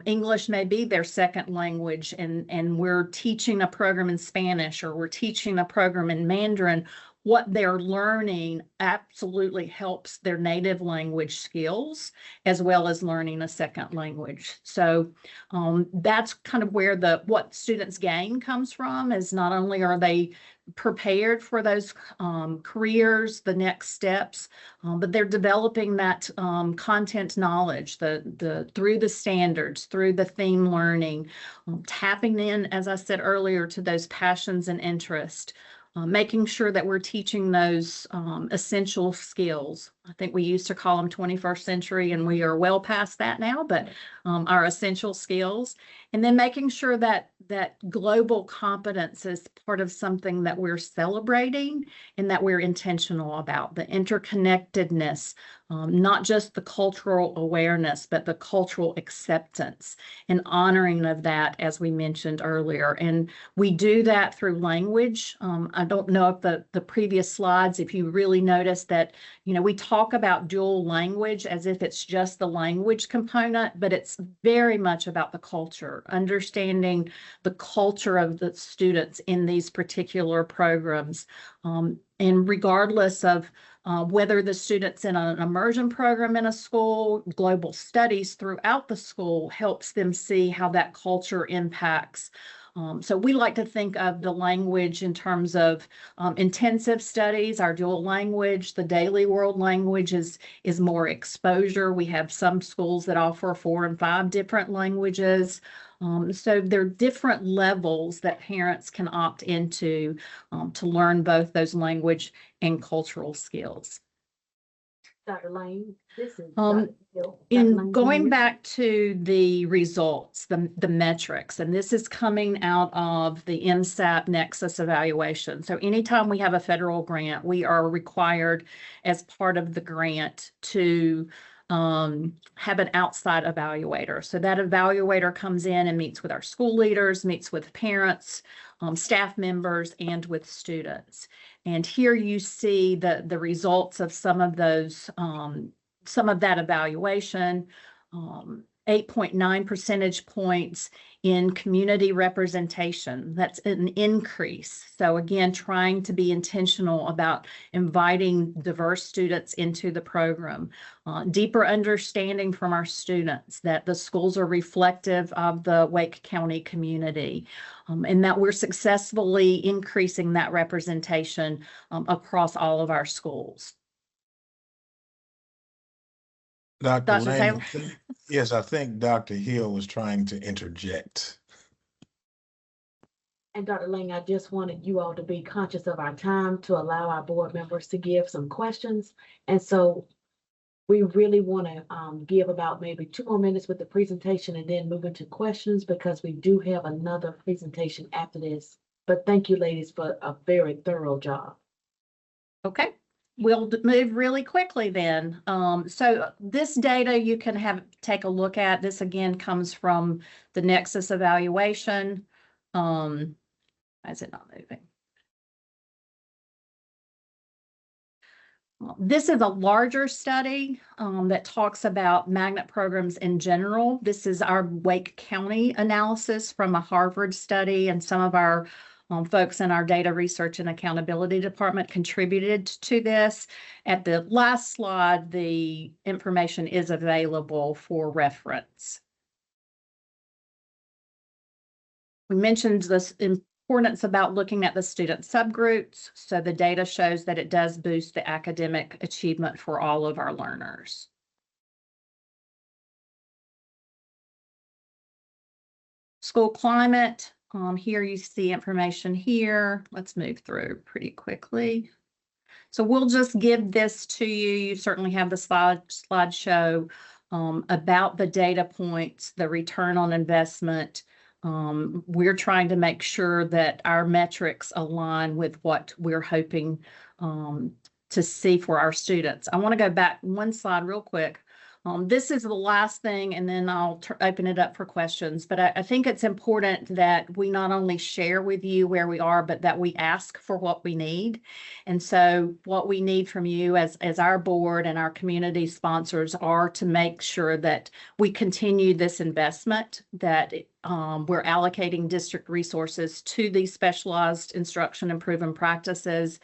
[SPEAKER 2] English may be their second language and we're teaching a program in Spanish or we're teaching a program in Mandarin, what they're learning absolutely helps their native language skills as well as learning a second language. So that's kind of where what students gain comes from, is not only are they prepared for those careers, the next steps, but they're developing that content knowledge, through the standards, through the theme learning, tapping in, as I said earlier, to those passions and interests. Making sure that we're teaching those essential skills. I think we used to call them 21st century, and we are well past that now, but our essential skills. And then making sure that global competence is part of something that we're celebrating and that we're intentional about, the interconnectedness, not just the cultural awareness, but the cultural acceptance and honoring of that, as we mentioned earlier. And we do that through language. I don't know if the previous slides, if you really noticed that, we talk about dual language as if it's just the language component, but it's very much about the culture, understanding the culture of the students in these particular programs. And regardless of whether the student's in an immersion program in a school, global studies throughout the school helps them see how that culture impacts. So we like to think of the language in terms of intensive studies, our dual language. The daily world language is more exposure. We have some schools that offer 4 and 5 different languages. So there are different levels that parents can opt into to learn both those language and cultural skills.
[SPEAKER 7] Dr. Lane, this is
[SPEAKER 2] in going back to the results, the metrics, and this is coming out of the MSAP Nexus evaluation. So anytime we have a federal grant, we are required as part of the grant to have an outside evaluator. So that evaluator comes in and meets with our school leaders, meets with parents, staff members, and with students. And here you see the results of some of those, some of that evaluation, 8.9 percentage points in community representation. That's an increase. So again, trying to be intentional about inviting diverse students into the program. Deeper understanding from our students that the schools are reflective of the Wake County community, and that we're successfully increasing that representation across all of our schools.
[SPEAKER 5] Dr.
[SPEAKER 2] Dr.
[SPEAKER 5] Lane,
[SPEAKER 2] Taylor?
[SPEAKER 5] yes, I think Dr. Hill was trying to interject.
[SPEAKER 7] And Dr. Lang, I just wanted you all to be conscious of our time to allow our board members to give some questions. And so we really want to give about maybe 2 more minutes with the presentation and then move into questions, because we do have another presentation after this. But thank you, ladies, for a very thorough job.
[SPEAKER 2] Okay. We'll move really quickly then. So this data you can take a look at. This again comes from the Nexus evaluation. Why is it not moving? This is a larger study that talks about magnet programs in general. This is our Wake County analysis from a Harvard study and some of our Folks in our data research and accountability department contributed to this. At the last slide, the information is available for reference. We mentioned this importance about looking at the student subgroups. So the data shows that it does boost the academic achievement for all of our learners. School climate, here you see information here. Let's move through pretty quickly. So we'll just give this to you. You certainly have the slideshow about the data points, the return on investment. We're trying to make sure that our metrics align with what we're hoping to see for our students. I want to go back one slide real quick. This is the last thing, and then I'll open it up for questions. But I think it's important that we not only share with you where we are, but that we ask for what we need. And so what we need from you as our board and our community sponsors are to make sure that we continue this investment, that we're allocating district resources to these specialized instruction and proven practices.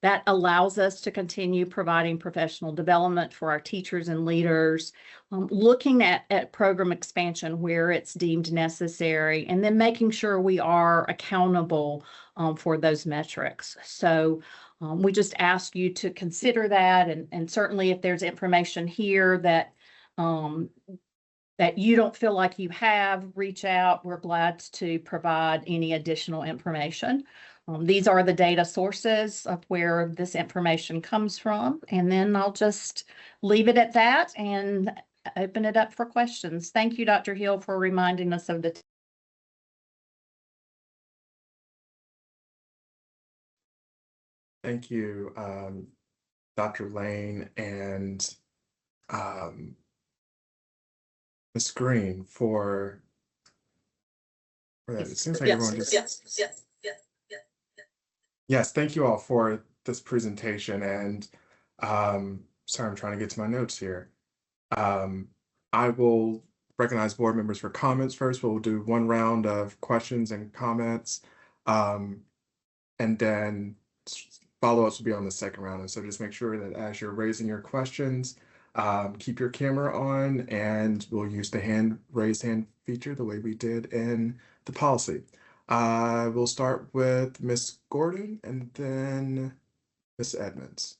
[SPEAKER 2] That allows us to continue providing professional development for our teachers and leaders, looking at program expansion where it's deemed necessary, and then making sure we are accountable for those metrics. So we just ask you to consider that, and certainly if there's information here that you don't feel like you have, reach out. We're glad to provide any additional information. These are the data sources of where this information comes from. And then I'll just leave it at that and open it up for questions. Thank you, Dr. Hill, for reminding us of the
[SPEAKER 1] Thank you, Dr. Lane and Ms. Green for that. It seems like everyone just Yes, thank you all for this presentation. And sorry, I'm trying to get to my notes here. I will recognize board members for comments first. We'll do one round of questions and comments, and then follow-ups will be on the second round. And so just make sure that as you're raising your questions, keep your camera on, and we'll use the raised hand feature the way we did in the policy. We'll start with Ms. Gordon and then Ms. Edmonds.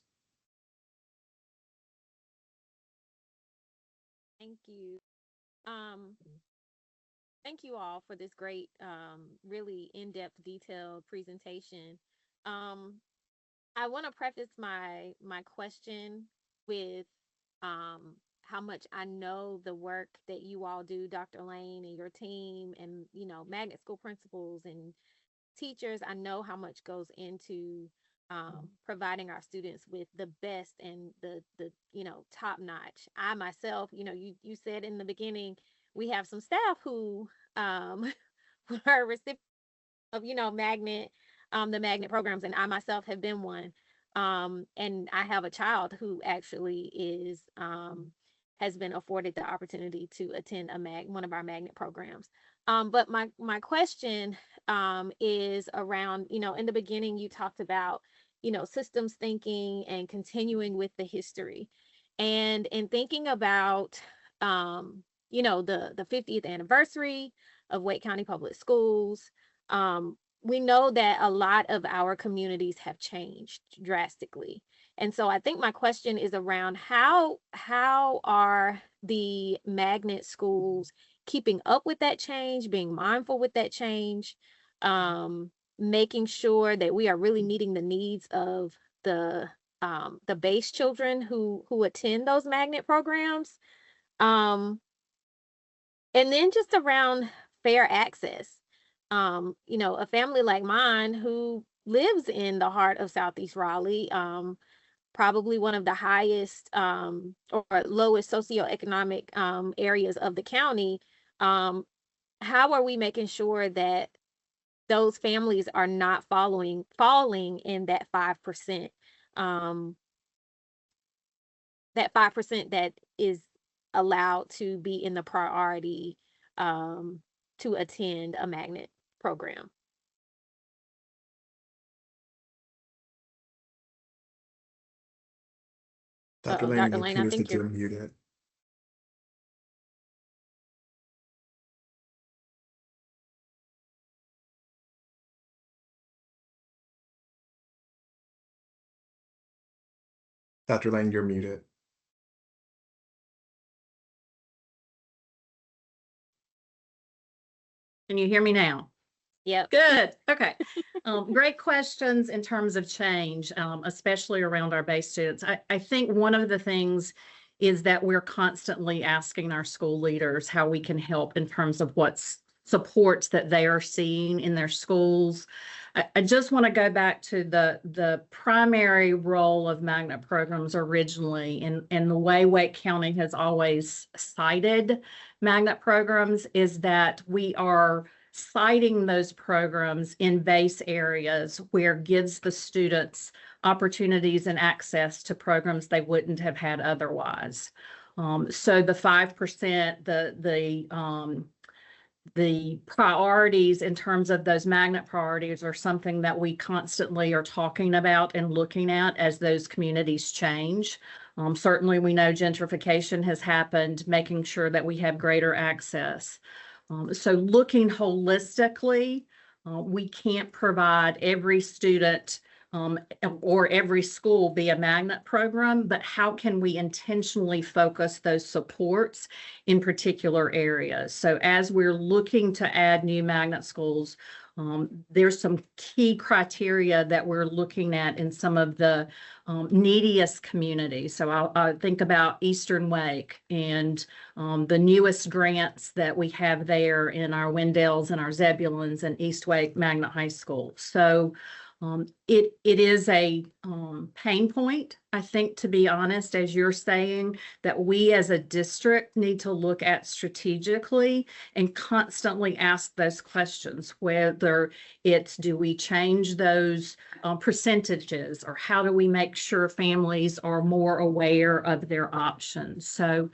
[SPEAKER 8] Thank you. Thank you all for this great, really in-depth, detailed presentation. I want to preface my question with how much I know the work that you all do, Dr. Lane and your team, and magnet school principals and teachers. I know how much goes into providing our students with the best and the top notch. I myself, you said in the beginning, we have some staff who were recipients of magnet the magnet programs, and I myself have been one. And I have a child who actually is has been afforded the opportunity to attend one of our magnet programs. But my question is around, in the beginning you talked about, systems thinking and continuing with the history. And in thinking about, the 50th anniversary of Wake County Public Schools, we know that a lot of our communities have changed drastically. And so I think my question is around how are the magnet schools keeping up with that change, being mindful with that change, making sure that we are really meeting the needs of the base children who attend those magnet programs. And then just around fair access. A family like mine who lives in the heart of Southeast Raleigh, probably one of the highest or lowest socioeconomic areas of the county. How are we making sure that those families are not falling in that 5%, that 5% that is allowed to be in the priority to attend a magnet program?
[SPEAKER 1] Dr.
[SPEAKER 8] Uh-oh,
[SPEAKER 1] Lane,
[SPEAKER 8] Dr.
[SPEAKER 1] it
[SPEAKER 8] Lane, I
[SPEAKER 1] appears
[SPEAKER 8] think
[SPEAKER 1] that you're
[SPEAKER 8] you're,
[SPEAKER 1] muted. Dr. Lane, you're muted.
[SPEAKER 2] Can you hear me now?
[SPEAKER 8] yep.
[SPEAKER 2] Good. Okay. Great questions in terms of change, especially around our base students. I think one of the things is that we're constantly asking our school leaders how we can help in terms of what's supports that they are seeing in their schools. I just want to go back to the primary role of magnet programs originally, and the way Wake County has always cited magnet programs is that we are citing those programs in base areas where it gives the students opportunities and access to programs they wouldn't have had otherwise. So the 5%, the priorities in terms of those magnet priorities are something that we constantly are talking about and looking at as those communities change. Certainly, we know gentrification has happened, making sure that we have greater access. So looking holistically, we can't provide every student or every school be a magnet program, but how can we intentionally focus those supports in particular areas? So as we're looking to add new magnet schools, there's some key criteria that we're looking at in some of the neediest communities. So I'll think about Eastern Wake and the newest grants that we have there in our Wendells and our Zebulons and East Wake Magnet High School. So it is a pain point, I think, to be honest, as you're saying, that we as a district need to look at strategically and constantly ask those questions, whether it's do we change those percentages, or how do we make sure families are more aware of their options? So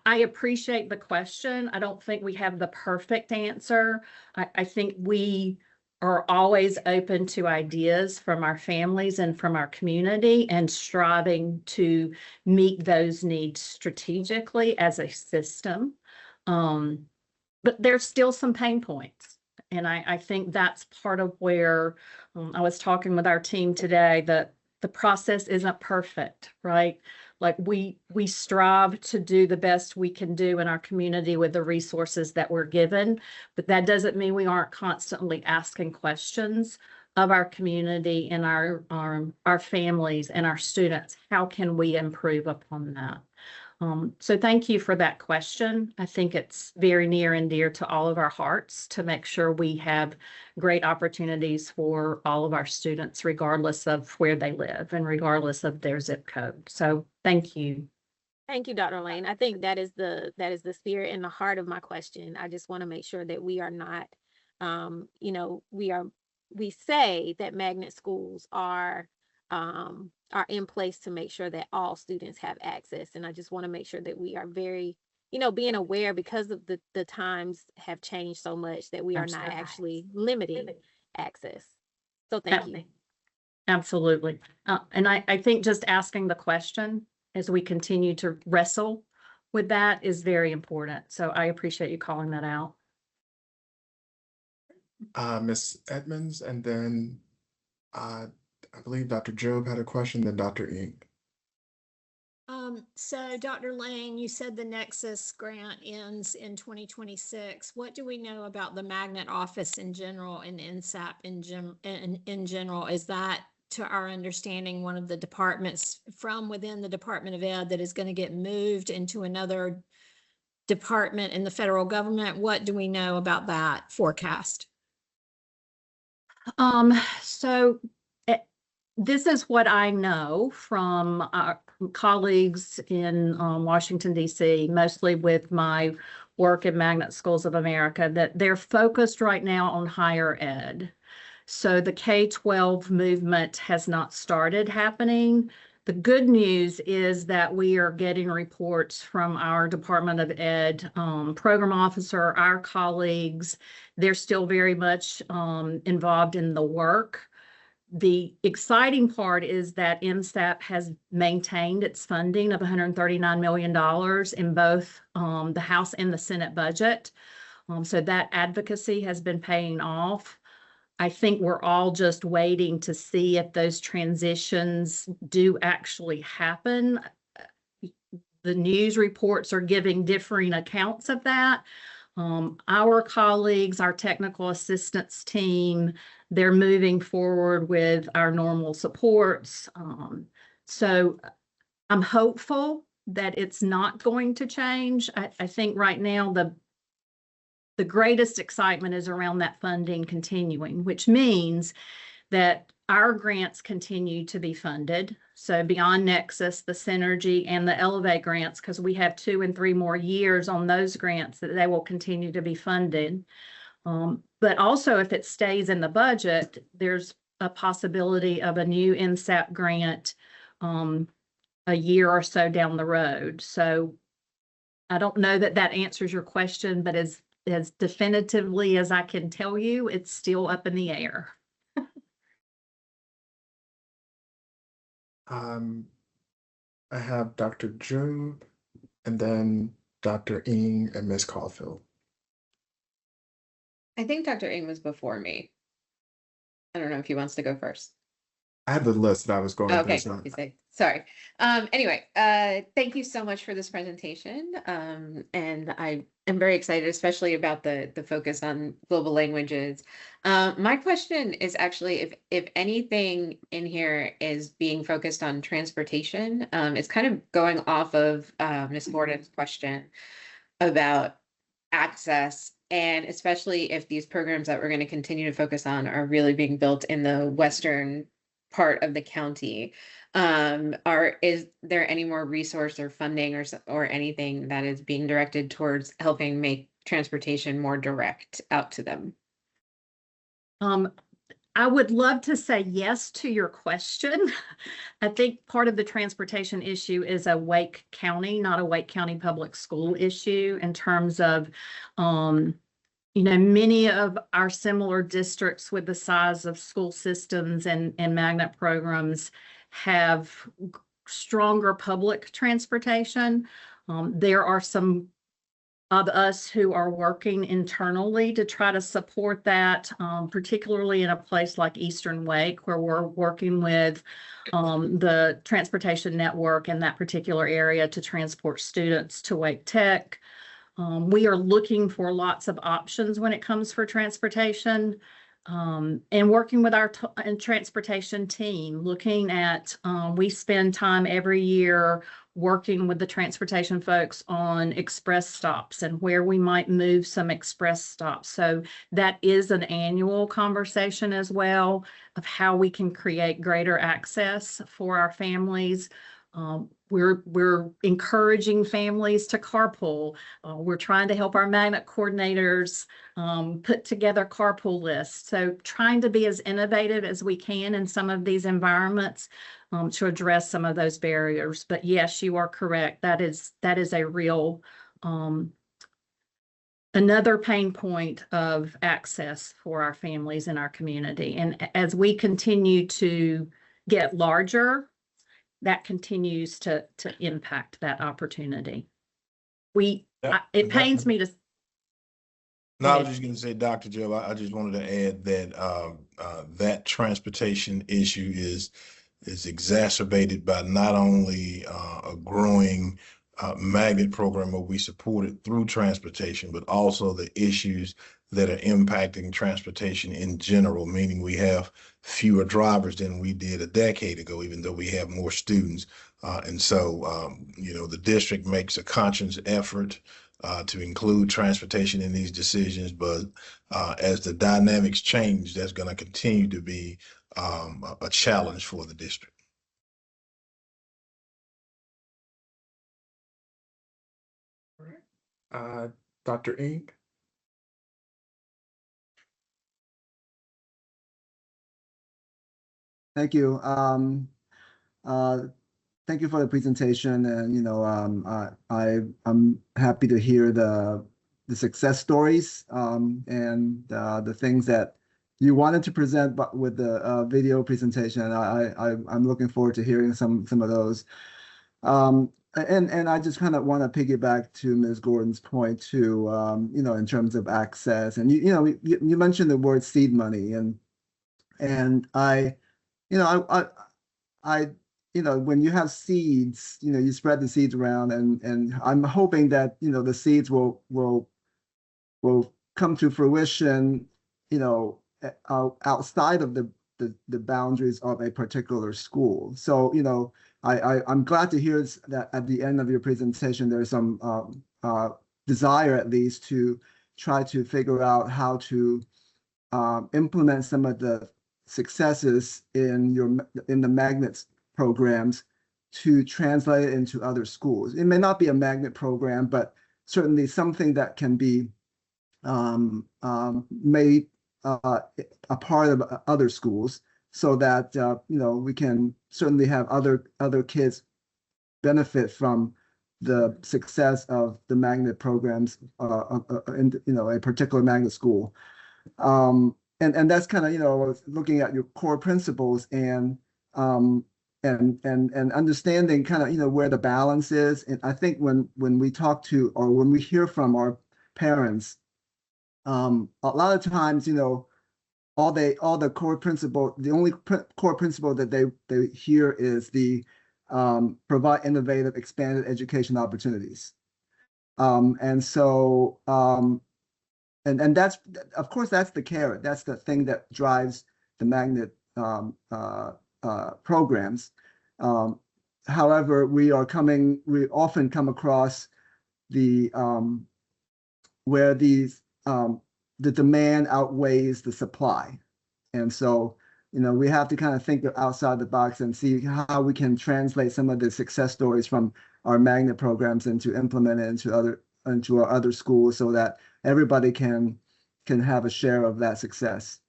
[SPEAKER 2] I appreciate the question. I don't think we have the perfect answer. I think we are always open to ideas from our families and from our community and striving to meet those needs strategically as a system. But there's still some pain points. And I think that's part of where I was talking with our team today, that the process isn't perfect, right? Like we strive to do the best we can do in our community with the resources that we're given, but that doesn't mean we aren't constantly asking questions of our community and our families and our students. How can we improve upon that? So thank you for that question. I think it's very near and dear to all of our hearts to make sure we have great opportunities for all of our students, regardless of where they live and regardless of their zip code. So thank you.
[SPEAKER 8] Thank you, Dr. Lane. I think that is the spirit and the heart of my question. I just want to make sure that we are not, we say that magnet schools are in place to make sure that all students have access. And I just want to make sure that we are very, being aware, because of the times have changed so much, that we are not actually limiting access. So thank you.
[SPEAKER 2] Absolutely. And I think just asking the question as we continue to wrestle with that is very important. So I appreciate you calling that out.
[SPEAKER 1] Ms. Edmonds, and then I believe Dr. Job had a question, then Dr. Ing.
[SPEAKER 9] So Dr. Lane, you said the Nexus grant ends in 2026. What do we know about the magnet office in general and NSAP in general? Is that, to our understanding, one of the departments from within the Department of Ed that is going to get moved into another department in the federal government? What do we know about that forecast?
[SPEAKER 2] So this is what I know from our colleagues in Washington, D.C., mostly with my work in Magnet Schools of America, that they're focused right now on higher ed. So the K-12 movement has not started happening. The good news is that we are getting reports from our Department of Ed program officer, our colleagues. They're still very much involved in the work. The exciting part is that MSAP has maintained its funding of $139 million in both the House and the Senate budget. So that advocacy has been paying off. I think we're all just waiting to see if those transitions do actually happen. The news reports are giving differing accounts of that. Our colleagues, our technical assistance team, they're moving forward with our normal supports. So I'm hopeful that it's not going to change. I think right now the greatest excitement is around that funding continuing, which means that our grants continue to be funded. So beyond Nexus, the Synergy, and the Elevate grants, because we have 2 and 3 more years on those grants that they will continue to be funded. But also, if it stays in the budget, there's a possibility of a new MSAP grant a year or so down the road. So I don't know that that answers your question, but as definitively as I can tell you, it's still up in the air.
[SPEAKER 1] I have Dr. Job and then Dr. Ng and Ms. Caulfield.
[SPEAKER 10] I think Dr. Ng was before me. I don't know if he wants to go first.
[SPEAKER 1] I had the list that I was going
[SPEAKER 10] Okay,
[SPEAKER 1] through. So
[SPEAKER 10] sorry. Anyway, thank you so much for this presentation. And I am very excited, especially about the focus on global languages. My question is actually if anything in here is being focused on transportation, it's kind of going off of Ms. Gordon's question about access, and especially if these programs that we're going to continue to focus on are really being built in the western part of the county. Is there any more resource or funding or anything that is being directed towards helping make transportation more direct out to them?
[SPEAKER 2] I would love to say yes to your question. I think part of the transportation issue is a Wake County, not a Wake County Public School issue in terms of, many of our similar districts with the size of school systems and magnet programs have stronger public transportation. There are some of us who are working internally to try to support that, particularly in a place like Eastern Wake, where we're working with the transportation network in that particular area to transport students to Wake Tech. We are looking for lots of options when it comes for transportation, and working with our transportation team, looking at, we spend time every year working with the transportation folks on express stops and where we might move some express stops. So that is an annual conversation as well of how we can create greater access for our families. We're encouraging families to carpool. We're trying to help our magnet coordinators put together carpool lists. So trying to be as innovative as we can in some of these environments to address some of those barriers. But yes, you are correct. That is a real another pain point of access for our families in our community. And as we continue to get larger, that continues to impact that opportunity. It pains me to.
[SPEAKER 5] No, I was just going to say, Dr. Joe, I just wanted to add that that transportation issue is exacerbated by not only a growing magnet program where we support it through transportation, but also the issues that are impacting transportation in general, meaning we have fewer drivers than we did a decade ago, even though we have more students. And so, the district makes a conscious effort to include transportation in these decisions. But as the dynamics change, that's going to continue to be a challenge for the district.
[SPEAKER 1] Dr. Ng.
[SPEAKER 11] Thank you. Thank you for the presentation, and I'm happy to hear the success stories and the things that you wanted to present but with the video presentation. I'm looking forward to hearing some of those. And I just kind of want to piggyback to Ms. Gordon's point too, in terms of access. And you mentioned the word seed money, and I when you have seeds, you spread the seeds around, and I'm hoping that the seeds will come to fruition, outside of the boundaries of a particular school. So I'm glad to hear that at the end of your presentation, there's some desire at least to try to figure out how to implement some of the successes in the magnet programs to translate it into other schools. It may not be a magnet program, but certainly something that can be made a part of other schools, so that we can certainly have other kids benefit from the success of the magnet programs in a particular magnet school. And that's kind of looking at your core principles and understanding kind of where the balance is. And I think when we talk to, or when we hear from our parents, a lot of times all the core principle, the only core principle that they hear is the provide innovative, expanded education opportunities. And so and that's, of course, that's the carrot. That's the thing that drives the magnet programs. However, we often come across where the demand outweighs the supply. And so, we have to kind of think outside the box and see how we can translate some of the success stories from our magnet programs and to implement it into our other schools, so that everybody can have a share of that success.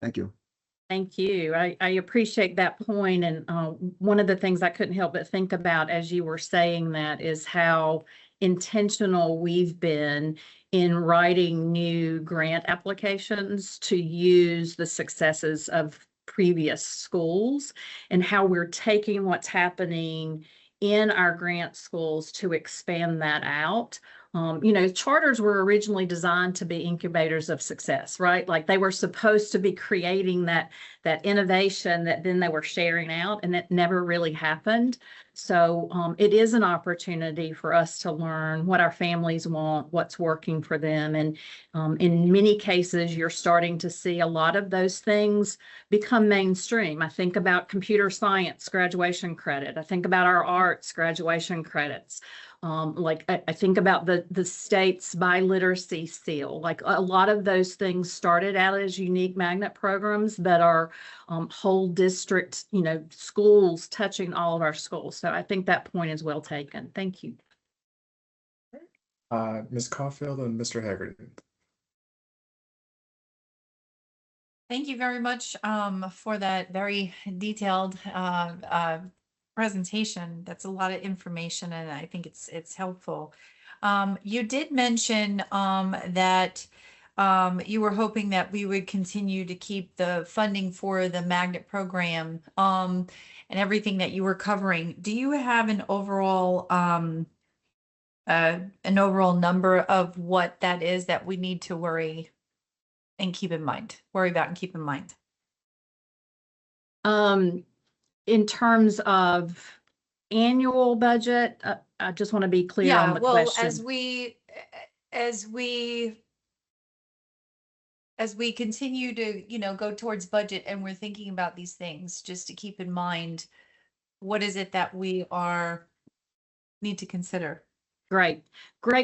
[SPEAKER 11] Thank you.
[SPEAKER 2] Thank you. I appreciate that point. And one of the things I couldn't help but think about as you were saying that is how intentional we've been in writing new grant applications to use the successes of previous schools, and how we're taking what's happening in our grant schools to expand that out. Charters were originally designed to be incubators of success, right? Like they were supposed to be creating that innovation that then they were sharing out, and that never really happened. So it is an opportunity for us to learn what our families want, what's working for them. And in many cases, you're starting to see a lot of those things become mainstream. I think about computer science graduation credit. I think about our arts graduation credits. I think about the state's biliteracy seal. Like a lot of those things started out as unique magnet programs that are whole district, schools touching all of our schools. So I think that point is well taken. Thank you.
[SPEAKER 1] Ms. Caulfield and Mr. Haggerty.
[SPEAKER 12] Thank you very much for that very detailed presentation. That's a lot of information, and I think it's helpful. You did mention that you were hoping that we would continue to keep the funding for the magnet program and everything that you were covering. Do you have an overall number of what that is that we need to worry about and keep in mind?
[SPEAKER 2] In terms of annual budget, I just want to be clear on the question.
[SPEAKER 12] As we continue to, go towards budget and we're thinking about these things, just to keep in mind, what is it that we need to consider?
[SPEAKER 2] Great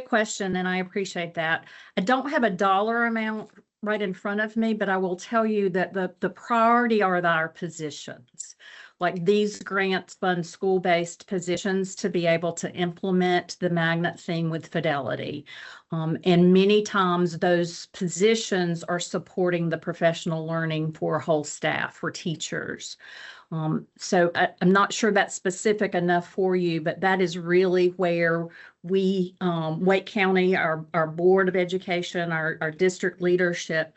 [SPEAKER 2] question, and I appreciate that. I don't have a dollar amount right in front of me, but I will tell you that the priority are our positions. Like these grants fund school-based positions to be able to implement the magnet theme with fidelity. And many times those positions are supporting the professional learning for whole staff, for teachers. So I'm not sure that's specific enough for you, but that is really where we, Wake County, our Board of Education, our district leadership,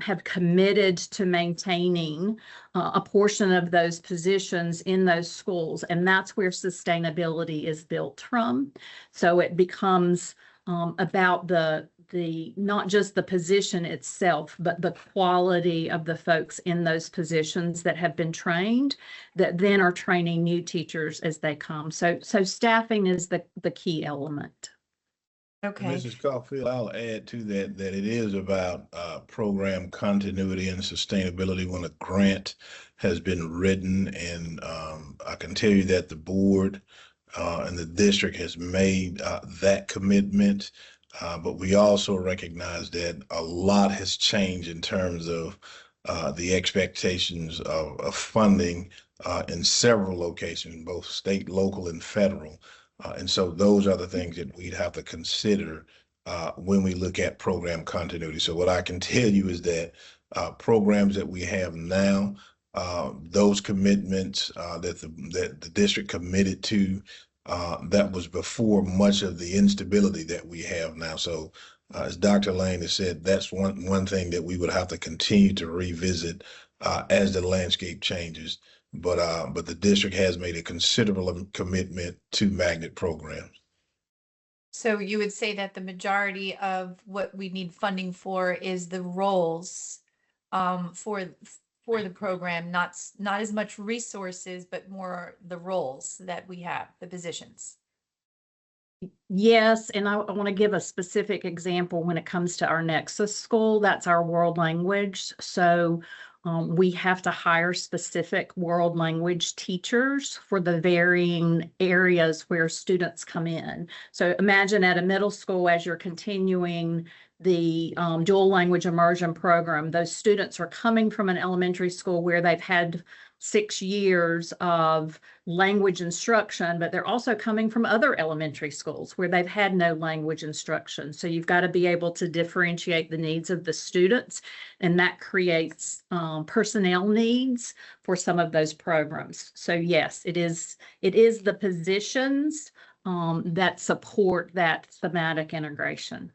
[SPEAKER 2] have committed to maintaining a portion of those positions in those schools. And that's where sustainability is built from. So it becomes about the not just the position itself, but the quality of the folks in those positions that have been trained, that then are training new teachers as they come. So staffing is the key element.
[SPEAKER 12] Okay.
[SPEAKER 5] Mrs. Caulfield, I'll add to that, that it is about program continuity and sustainability when a grant has been written. And I can tell you that the board and the district has made that commitment. But we also recognize that a lot has changed in terms of the expectations of funding in several locations, both state, local, and federal. And so those are the things that we'd have to consider when we look at program continuity. So what I can tell you is that programs that we have now, those commitments that the district committed to, that was before much of the instability that we have now. So as Dr. Lane has said, that's one thing that we would have to continue to revisit as the landscape changes. But the district has made a considerable commitment to magnet programs.
[SPEAKER 12] So you would say that the majority of what we need funding for is the roles for the program, not as much resources, but more the roles that we have, the positions.
[SPEAKER 2] Yes, and I want to give a specific example when it comes to our Nexus school. That's our world language. So we have to hire specific world language teachers for the varying areas where students come in. So imagine at a middle school, as you're continuing the dual language immersion program, those students are coming from an elementary school where they've had 6 years of language instruction, but they're also coming from other elementary schools where they've had no language instruction. So you've got to be able to differentiate the needs of the students, and that creates personnel needs for some of those programs. So yes, it is the positions that support that thematic integration.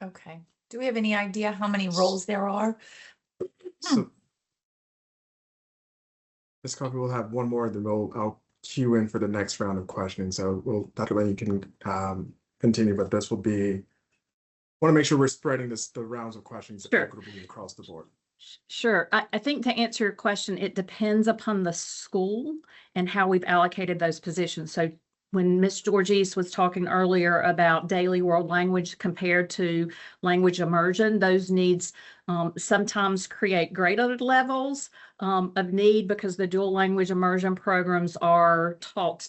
[SPEAKER 12] Okay. Do we have any idea how many roles there are?
[SPEAKER 1] So, Ms. Coffey, we'll have one more, then I'll queue in for the next round of questioning. So Dr. Lane, you can continue, but this will be, want to make sure we're spreading the rounds of questions equitably across the board.
[SPEAKER 2] Sure. I think to answer your question, it depends upon the school and how we've allocated those positions. So when Ms. Georgese was talking earlier about daily world language compared to language immersion, those needs sometimes create greater levels of need because the dual language immersion programs are taught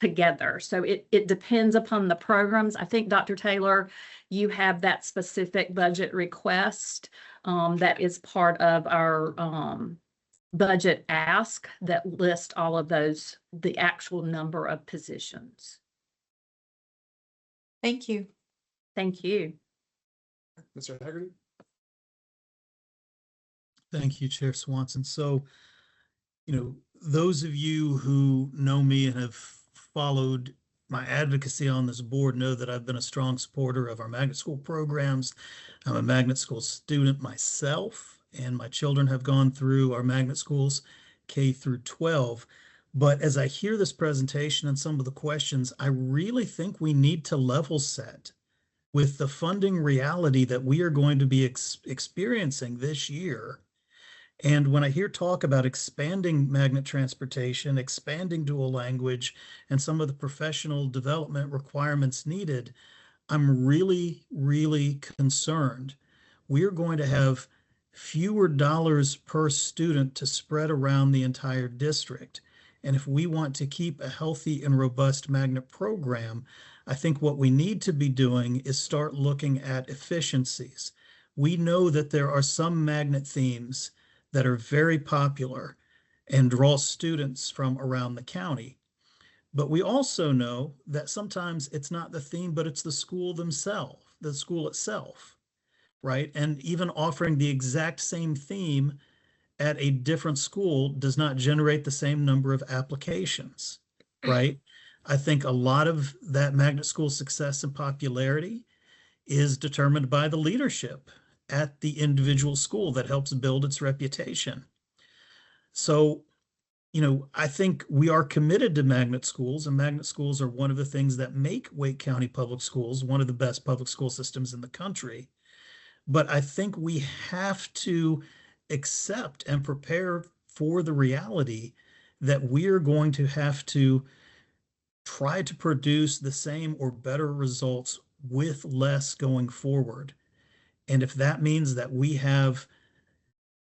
[SPEAKER 2] together. So it depends upon the programs. I think, Dr. Taylor, you have that specific budget request that is part of our budget ask that list all of those, the actual number of positions.
[SPEAKER 12] Thank you.
[SPEAKER 2] Thank you.
[SPEAKER 1] Mr. Hegarty?
[SPEAKER 13] Thank you, Chair Swanson. So, those of you who know me and have followed my advocacy on this board know that I've been a strong supporter of our magnet school programs. I'm a magnet school student myself, and my children have gone through our magnet schools K through 12. But as I hear this presentation and some of the questions, I really think we need to level set with the funding reality that we are going to be experiencing this year. And when I hear talk about expanding magnet transportation, expanding dual language, and some of the professional development requirements needed, I'm really, really concerned. We're going to have fewer dollars per student to spread around the entire district. And if we want to keep a healthy and robust magnet program, I think what we need to be doing is start looking at efficiencies. We know that there are some magnet themes that are very popular and draw students from around the county. But we also know that sometimes it's not the theme, but it's the school themselves, the school itself, right? And even offering the exact same theme at a different school does not generate the same number of applications, right? I think a lot of that magnet school success and popularity is determined by the leadership at the individual school that helps build its reputation. So, I think we are committed to magnet schools, and magnet schools are one of the things that make Wake County Public Schools one of the best public school systems in the country. But I think we have to accept and prepare for the reality that we are going to have to try to produce the same or better results with less going forward. And if that means that we have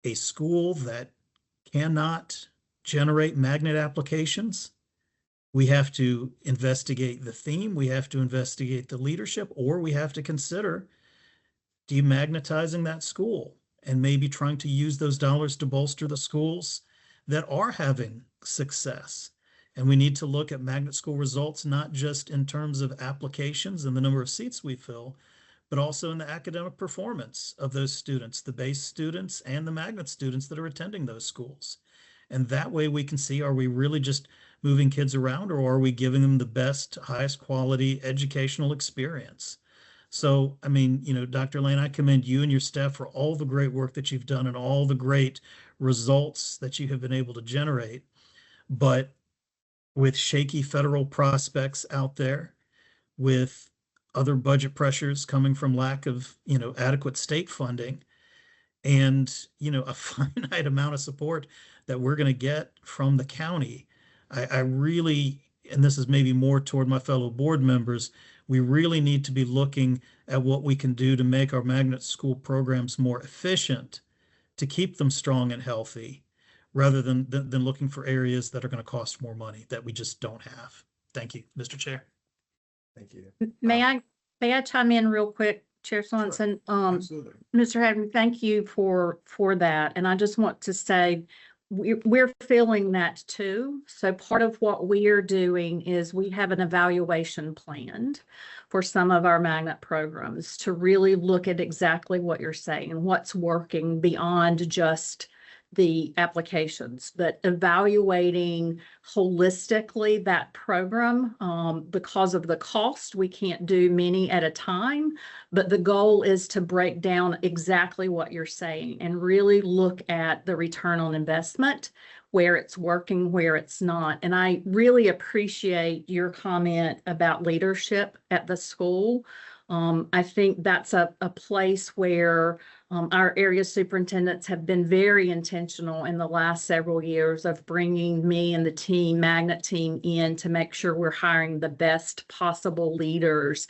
[SPEAKER 13] a school that cannot generate magnet applications, we have to investigate the theme, we have to investigate the leadership, or we have to consider demagnetizing that school and maybe trying to use those dollars to bolster the schools that are having success. And we need to look at magnet school results, not just in terms of applications and the number of seats we fill, but also in the academic performance of those students, the base students and the magnet students that are attending those schools. And that way we can see, are we really just moving kids around, or are we giving them the best, highest quality educational experience? So, I mean, Dr. Lane, I commend you and your staff for all the great work that you've done and all the great results that you have been able to generate. But with shaky federal prospects out there, with other budget pressures coming from lack of, adequate state funding, and, a finite amount of support that we're going to get from the county, I really, and this is maybe more toward my fellow board members, we really need to be looking at what we can do to make our magnet school programs more efficient, to keep them strong and healthy, rather than looking for areas that are going to cost more money that we just don't have. Thank you, Mr. Chair.
[SPEAKER 1] Thank you.
[SPEAKER 2] May I chime in real quick, Chair Swanson?
[SPEAKER 1] Absolutely.
[SPEAKER 2] Mr. Haddon, thank you for that. And I just want to say, we're feeling that too. So part of what we are doing is we have an evaluation planned for some of our magnet programs to really look at exactly what you're saying and what's working beyond just the applications, but evaluating holistically that program. Because of the cost, we can't do many at a time, but the goal is to break down exactly what you're saying and really look at the return on investment, where it's working, where it's not. And I really appreciate your comment about leadership at the school. I think that's a place where our area superintendents have been very intentional in the last several years of bringing me and the magnet team in to make sure we're hiring the best possible leaders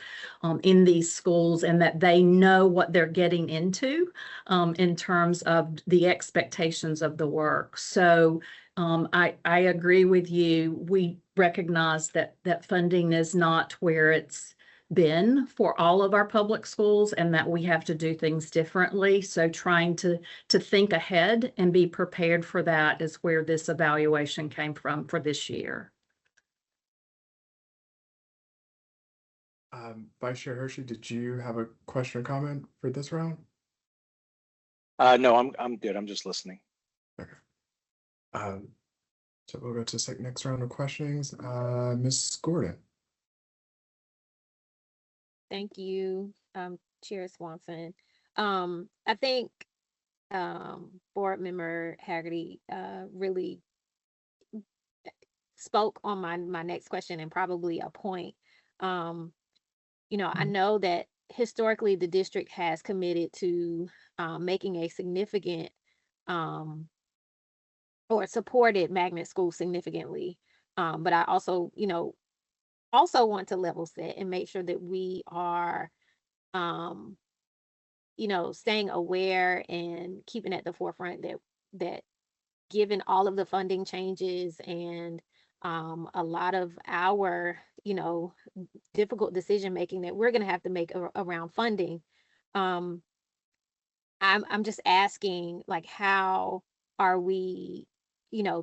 [SPEAKER 2] in these schools, and that they know what they're getting into in terms of the expectations of the work. So I agree with you. We recognize that funding is not where it's been for all of our public schools, and that we have to do things differently. So trying to think ahead and be prepared for that is where this evaluation came from for this year.
[SPEAKER 1] Vice Chair Hershey, did you have a question or comment for this round?
[SPEAKER 3] No, I'm good. I'm just listening.
[SPEAKER 1] Okay. So we'll go to the next round of questions. Ms. Gordon.
[SPEAKER 8] Thank you, Chair Swanson. I think Board Member Haggerty really spoke on my next question, and probably a point. I know that historically the district has committed to making a significant or supported magnet schools significantly. But I also, want to level set and make sure that we are, staying aware and keeping at the forefront that given all of the funding changes and a lot of our, difficult decision making that we're going to have to make around funding, I'm just asking, like, how are we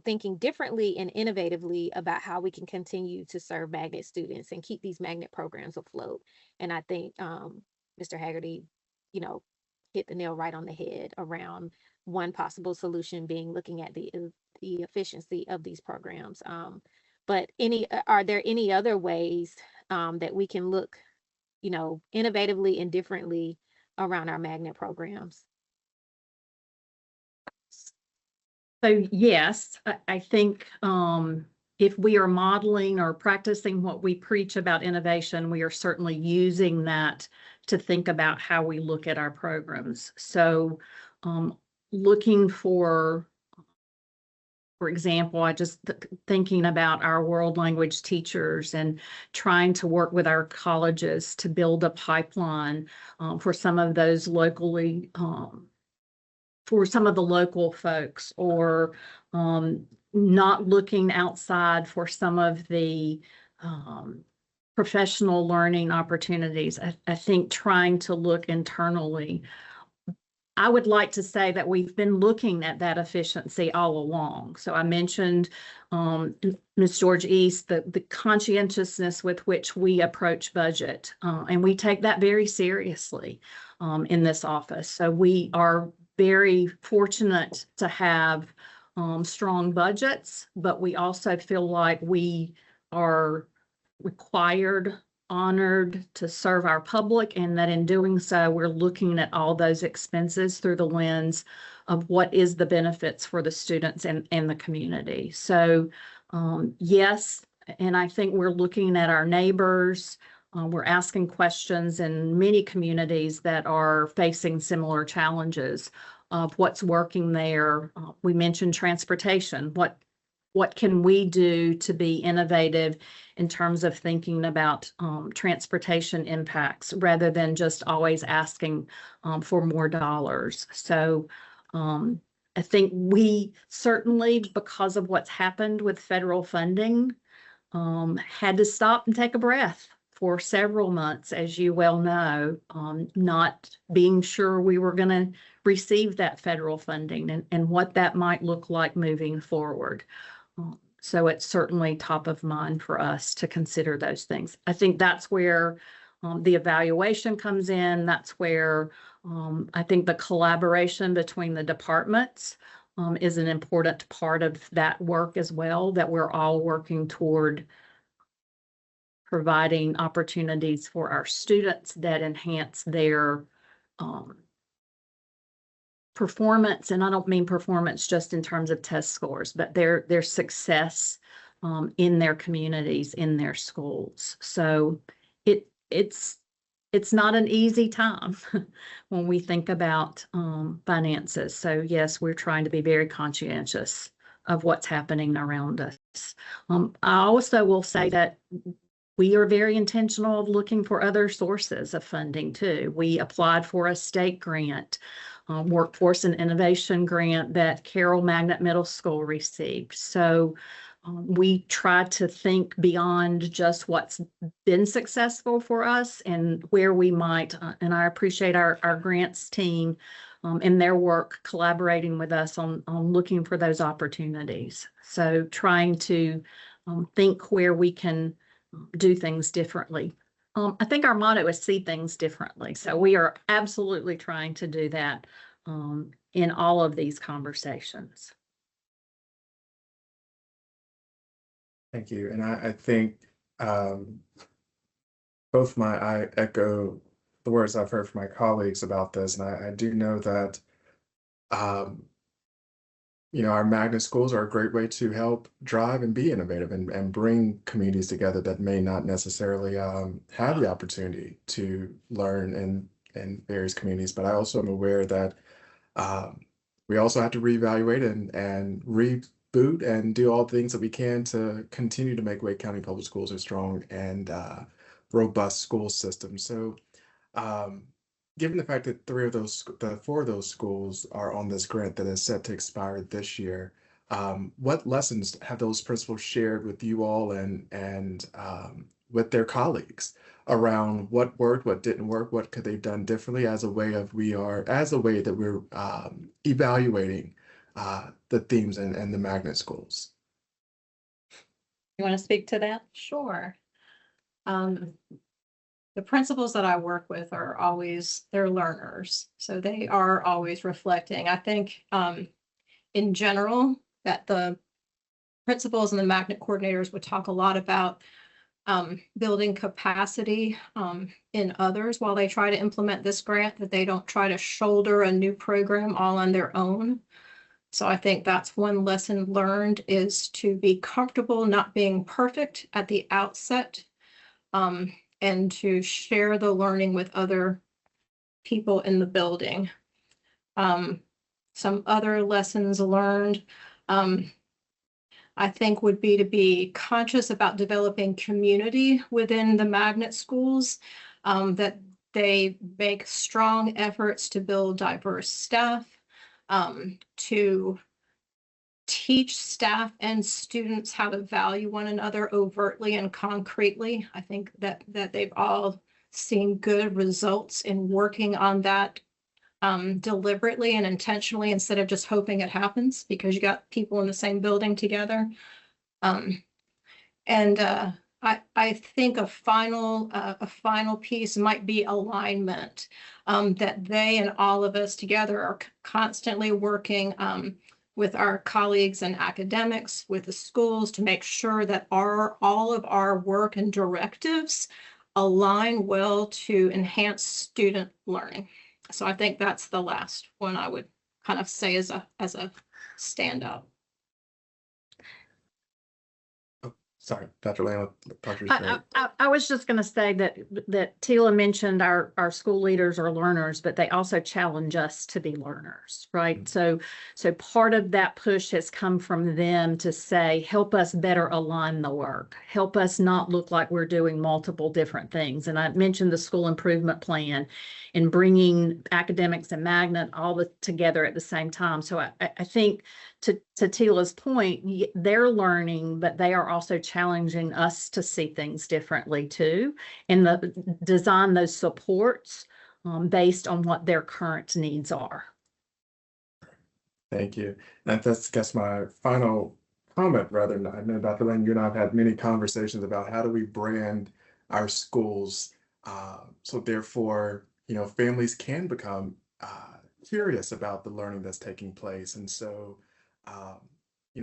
[SPEAKER 8] thinking differently and innovatively about how we can continue to serve magnet students and keep these magnet programs afloat. And I think Mr. Haggerty, hit the nail right on the head around one possible solution being looking at the efficiency of these programs. But are there any other ways that we can look, innovatively and differently around our magnet programs?
[SPEAKER 2] So yes, I think if we are modeling or practicing what we preach about innovation, we are certainly using that to think about how we look at our programs. So looking for example, thinking about our world language teachers and trying to work with our colleges to build a pipeline for some of those locally for some of the local folks, or not looking outside for some of the professional learning opportunities. I think trying to look internally. I would like to say that we've been looking at that efficiency all along. So I mentioned Ms. George East, the conscientiousness with which we approach budget, and we take that very seriously in this office. So we are very fortunate to have strong budgets, but we also feel like we are required, honored to serve our public, and that in doing so, we're looking at all those expenses through the lens of what is the benefits for the students and the community. So yes, and I think we're looking at our neighbors. We're asking questions in many communities that are facing similar challenges of what's working there. We mentioned transportation. What can we do to be innovative in terms of thinking about transportation impacts rather than just always asking for more dollars? So I think we certainly, because of what's happened with federal funding, had to stop and take a breath for several months, as you well know, not being sure we were going to receive that federal funding and what that might look like moving forward. So it's certainly top of mind for us to consider those things. I think that's where the evaluation comes in. That's where I think the collaboration between the departments is an important part of that work as well, that we're all working toward providing opportunities for our students that enhance their performance. And I don't mean performance just in terms of test scores, but their success in their communities, in their schools. So it's not an easy time when we think about finances. So yes, we're trying to be very conscientious of what's happening around us. I also will say that we are very intentional of looking for other sources of funding too. We applied for a state grant, workforce and innovation grant that Carroll Magnet Middle School received. So we try to think beyond just what's been successful for us and where we might, and I appreciate our grants team in their work collaborating with us on looking for those opportunities. So trying to think where we can do things differently. I think our motto is see things differently. So we are absolutely trying to do that in all of these conversations.
[SPEAKER 1] Thank you. And I think I echo the words I've heard from my colleagues about this. And I do know that our magnet schools are a great way to help drive and be innovative and bring communities together that may not necessarily have the opportunity to learn in various communities. But I also am aware that we also have to reevaluate and reboot and do all the things that we can to continue to make Wake County Public Schools a strong and robust school system. So given the fact that the four of those schools are on this grant that is set to expire this year, what lessons have those principals shared with you all and with their colleagues around what worked, what didn't work, what could they've done differently as a way that we're evaluating the themes and the magnet schools?
[SPEAKER 2] You want to speak to that?
[SPEAKER 9] Sure.
[SPEAKER 6] the principals that I work with are always, they're learners. So they are always reflecting. I think in general that the principals and the magnet coordinators would talk a lot about building capacity in others while they try to implement this grant, that they don't try to shoulder a new program all on their own. So I think that's one lesson learned, is to be comfortable not being perfect at the outset, and to share the learning with other people in the building. Some other lessons learned, I think, would be to be conscious about developing community within the magnet schools, that they make strong efforts to build diverse staff, to teach staff and students how to value one another overtly and concretely. I think that they've all seen good results in working on that deliberately and intentionally, instead of just hoping it happens, because you got people in the same building together. I think a final piece might be alignment, that they and all of us together are constantly working with our colleagues and academics, with the schools, to make sure that all of our work and directives align well to enhance student learning. So I think that's the last one I would kind of say as a standout.
[SPEAKER 1] Sorry, Dr. Lamb.
[SPEAKER 2] I was just going to say that Tila mentioned our school leaders are learners, but they also challenge us to be learners, right? So part of that push has come from them to say, help us better align the work, help us not look like we're doing multiple different things. And I mentioned the school improvement plan and bringing academics and magnet all together at the same time. So I think to Tila's point, they're learning, but they are also challenging us to see things differently too, and design those supports based on what their current needs are.
[SPEAKER 1] Thank you. And that's, I guess, my final comment, rather. I know, Dr. Lane, you and I have had many conversations about how do we brand our schools, so therefore, families can become curious about the learning that's taking place. And so,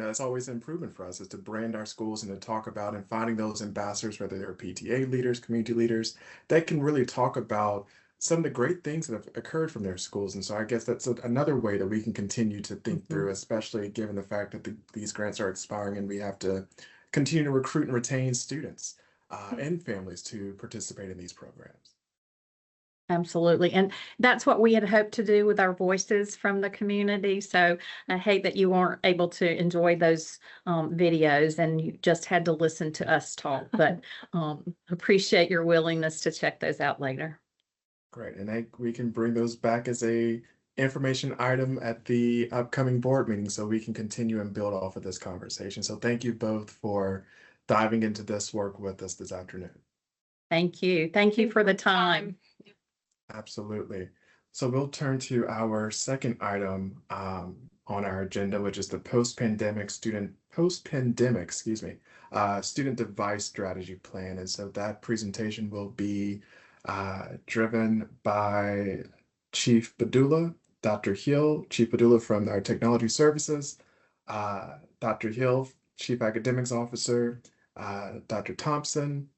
[SPEAKER 1] it's always an improvement for us, is to brand our schools and to talk about and finding those ambassadors, whether they're PTA leaders, community leaders, that can really talk about some of the great things that have occurred from their schools. And so I guess that's another way that we can continue to think through, especially given the fact that these grants are expiring and we have to continue to recruit and retain students and families to participate in these programs.
[SPEAKER 2] Absolutely. And that's what we had hoped to do with our voices from the community. So I hate that you weren't able to enjoy those videos and you just had to listen to us talk, but appreciate your willingness to check those out later.
[SPEAKER 1] Great. And we can bring those back as a information item at the upcoming board meeting, so we can continue and build off of this conversation. So thank you both for diving into this work with us this afternoon.
[SPEAKER 2] Thank you. Thank you for the time.
[SPEAKER 1] Absolutely. So we'll turn to our second item on our agenda, which is the post-pandemic student device strategy plan. And so that presentation will be driven by Chief Badula, Dr. Hill, Chief Badula from our Technology Services, Dr. Hill, Chief Academics Officer, Dr. Thompson,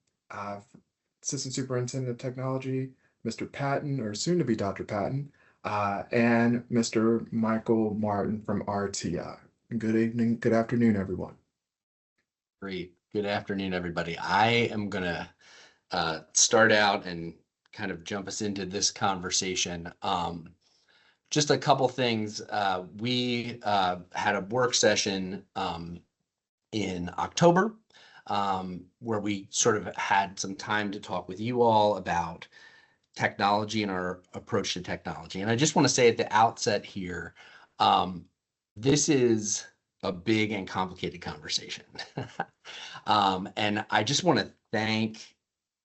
[SPEAKER 1] Assistant Superintendent of Technology, Mr. Patton, or soon to be Dr. Patton, and Mr. Michael Martin from RTI. Good evening, good afternoon, everyone.
[SPEAKER 14] Great. Good afternoon, everybody. I am going to start out and kind of jump us into this conversation. Just a couple things. We had a work session in October where we sort of had some time to talk with you all about technology and our approach to technology. And I just want to say at the outset here, this is a big and complicated conversation. And I just want to thank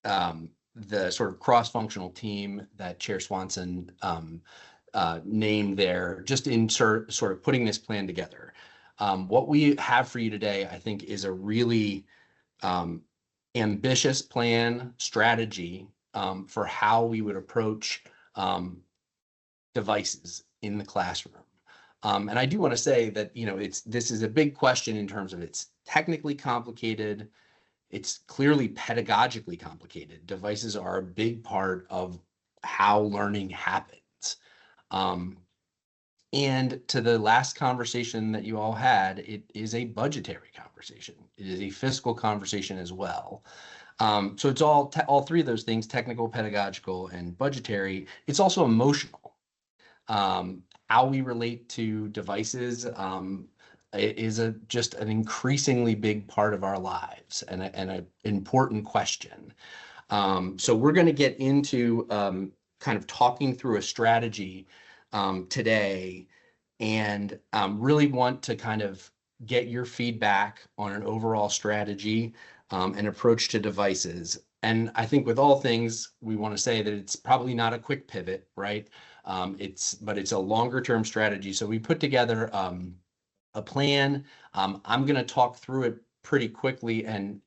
[SPEAKER 14] the sort of cross-functional team that Chair Swanson named there, just in sort of putting this plan together. What we have for you today, I think, is a really ambitious plan, strategy for how we would approach devices in the classroom. And I do want to say that, this is a big question in terms of it's technically complicated. It's clearly pedagogically complicated. Devices are a big part of how learning happens. And to the last conversation that you all had, it is a budgetary conversation. It is a fiscal conversation as well. So it's all three of those things: technical, pedagogical, and budgetary. It's also emotional. How we relate to devices is just an increasingly big part of our lives, and an important question. So we're going to get into kind of talking through a strategy today, and really want to kind of get your feedback on an overall strategy and approach to devices. And I think with all things, we want to say that it's probably not a quick pivot, right? But it's a longer term strategy. So we put together a plan. I'm going to talk through it pretty quickly. And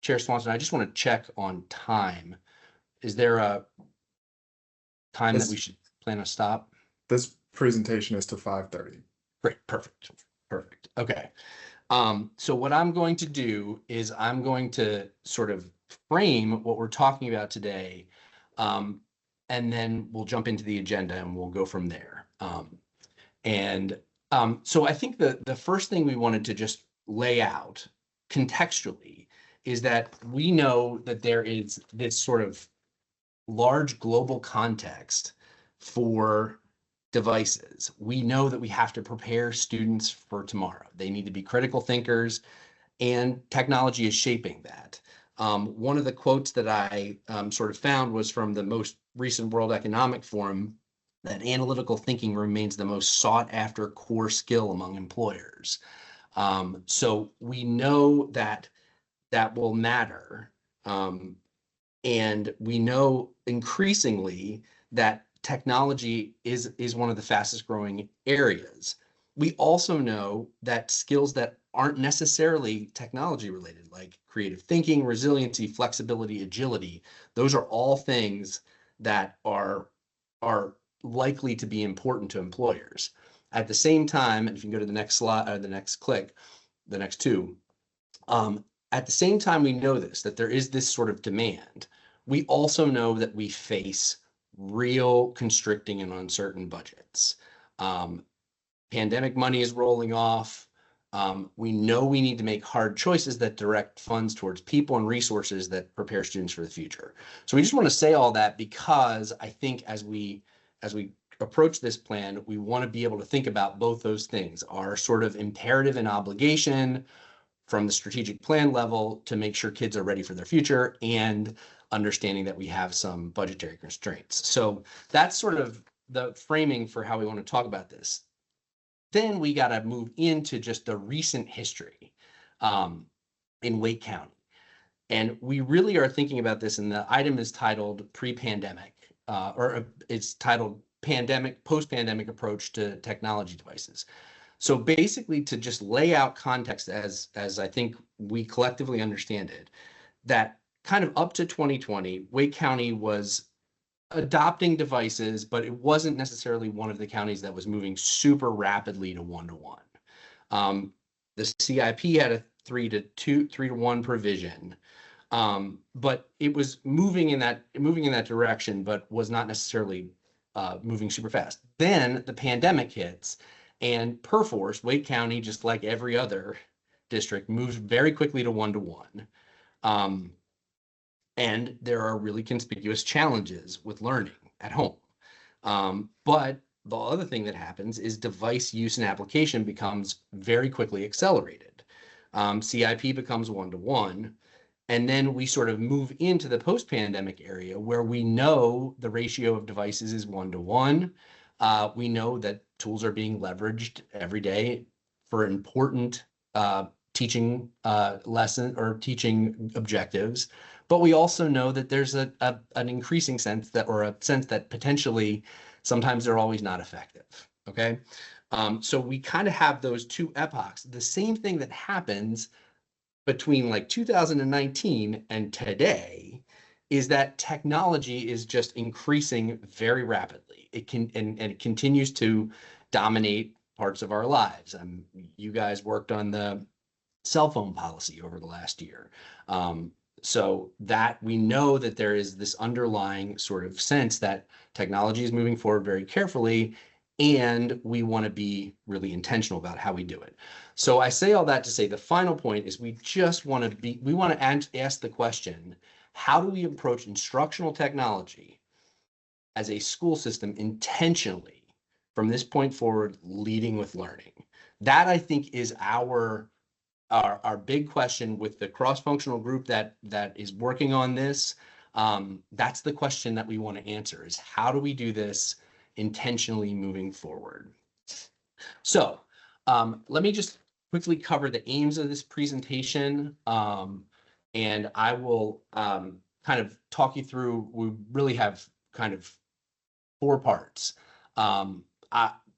[SPEAKER 14] Chair Swanson, I just want to check on time. Is there a time that we should plan to stop?
[SPEAKER 1] This presentation is to 5:30.
[SPEAKER 14] Great, perfect. Okay. So what I'm going to do is I'm going to sort of frame what we're talking about today, and then we'll jump into the agenda and we'll go from there. So I think the first thing we wanted to just lay out contextually is that we know that there is this sort of large global context for devices. We know that we have to prepare students for tomorrow. They need to be critical thinkers, and technology is shaping that. One of the quotes that I sort of found was from the most recent World Economic Forum, that analytical thinking remains the most sought after core skill among employers. So we know that that will matter. And we know increasingly that technology is one of the fastest growing areas. We also know that skills that aren't necessarily technology related, like creative thinking, resiliency, flexibility, agility, those are all things that are likely to be important to employers. At the same time, and if you can go to the next slide, or the next click, the next two, at the same time we know that there is this sort of demand, we also know that we face real constricting and uncertain budgets. Pandemic money is rolling off. We know we need to make hard choices that direct funds towards people and resources that prepare students for the future. So we just want to say all that because I think as we approach this plan, we want to be able to think about both those things, our sort of imperative and obligation from the strategic plan level to make sure kids are ready for their future, and understanding that we have some budgetary constraints. So that's sort of the framing for how we want to talk about this. Then we got to move into just the recent history in Wake County. And we really are thinking about this, and the item is titled pre-pandemic, or it's titled post-pandemic approach to technology devices. So basically, to just lay out context as I think we collectively understand it, that kind of up to 2020, Wake County was adopting devices, but it wasn't necessarily one of the counties that was moving super rapidly to one-to-one. The CIP had a 3-to-1 provision, but it was moving in that direction, but was not necessarily moving super fast. Then the pandemic hits, and perforce, Wake County, just like every other district, moves very quickly to one-to-one. And there are really conspicuous challenges with learning at home. But the other thing that happens is device use and application becomes very quickly accelerated. CIP becomes one-to-one. And then we sort of move into the post-pandemic area where we know the ratio of devices is one-to-one. We know that tools are being leveraged every day for important teaching lesson or teaching objectives. But we also know that there's an increasing sense that, or a sense that potentially sometimes they're always not effective. Okay. So we kind of have those two epochs. The same thing that happens between like 2019 and today is that technology is just increasing very rapidly. It can, and it continues to dominate parts of our lives. You guys worked on the cell phone policy over the last year. So that we know that there is this underlying sort of sense that technology is moving forward very carefully, and we want to be really intentional about how we do it. So I say all that to say the final point is we just want to ask the question, how do we approach instructional technology as a school system intentionally from this point forward, leading with learning? That, I think, is our big question with the cross-functional group that is working on this. That's the question that we want to answer, is how do we do this intentionally moving forward? So let me just quickly cover the aims of this presentation, and I will kind of talk you through. We really have kind of 4 parts.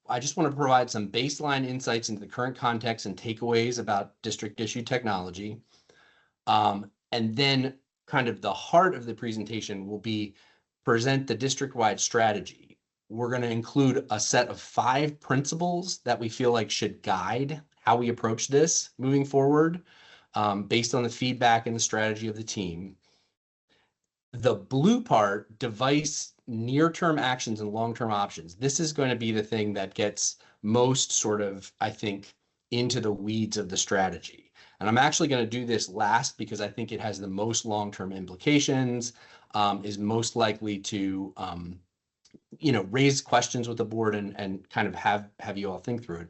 [SPEAKER 14] I just want to provide some baseline insights into the current context and takeaways about district issued technology. And then kind of the heart of the presentation will be present the district-wide strategy. We're going to include a set of 5 principles that we feel like should guide how we approach this moving forward, based on the feedback and the strategy of the team. The blue part, device near-term actions and long-term options. This is going to be the thing that gets most sort of, I think, into the weeds of the strategy. And I'm actually going to do this last because I think it has the most long-term implications, is most likely to, raise questions with the board and kind of have you all think through it.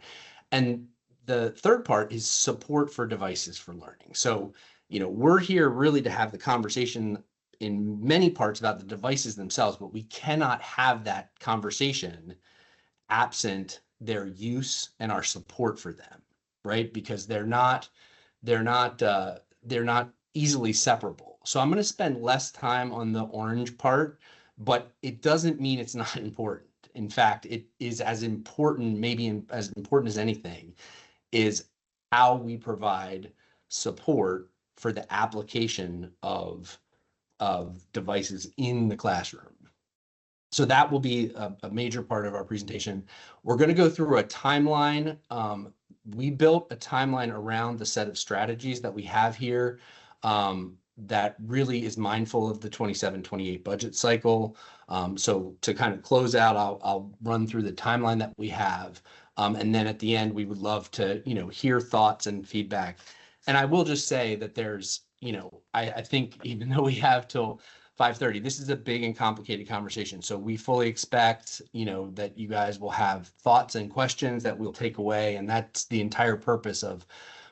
[SPEAKER 14] And the third part is support for devices for learning. So, we're here really to have the conversation in many parts about the devices themselves, but we cannot have that conversation absent their use and our support for them, right? Because they're not easily separable. So I'm going to spend less time on the orange part, but it doesn't mean it's not important. In fact, it is as important, maybe as important as anything, is how we provide support for the application of devices in the classroom. So that will be a major part of our presentation. We're going to go through a timeline. We built a timeline around the set of strategies that we have here, that really is mindful of the 27-28 budget cycle. So to kind of close out, I'll run through the timeline that we have. And then at the end, we would love to, hear thoughts and feedback. And I will just say that there's, I think even though we have till 5:30, this is a big and complicated conversation. So we fully expect, that you guys will have thoughts and questions that we'll take away. And that's the entire purpose of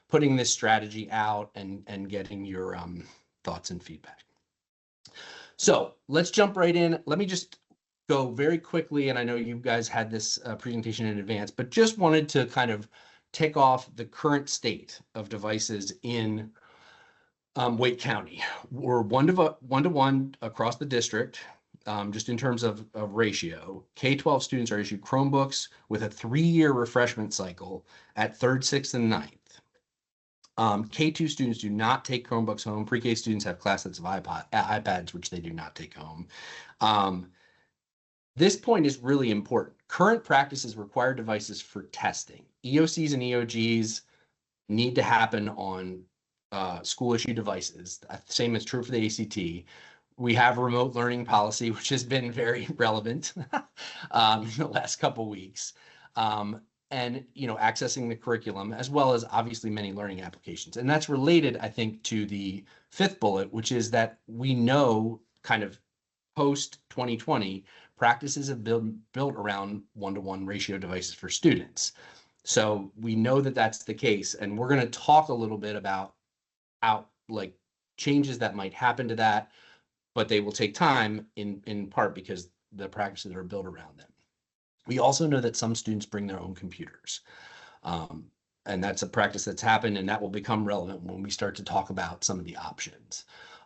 [SPEAKER 14] putting this strategy out and getting your thoughts and feedback. So let's jump right in. Let me just go very quickly. And I know you guys had this presentation in advance, but just wanted to kind of take off the current state of devices in Wake County. We're one to one across the district, just in terms of ratio. K-12 students are issued Chromebooks with a 3-year refreshment cycle at 3rd, 6th, and 9th. K-2 students do not take Chromebooks home. Pre-K students have class sets of iPads, which they do not take home. This point is really important. Current practices require devices for testing. EOCs and EOGs need to happen on school issue devices. The same is true for the ACT. We have a remote learning policy, which has been very relevant in the last couple of weeks. And, accessing the curriculum, as well as obviously many learning applications. And that's related, I think, to the 5th bullet, which is that we know kind of post 2020, practices have built around 1-to-1 ratio devices for students. So we know that that's the case. And we're going to talk a little bit about changes that might happen to that, but they will take time in part because the practices are built around them. We also know that some students bring their own computers. And that's a practice that's happened, and that will become relevant when we start to talk about some of the options.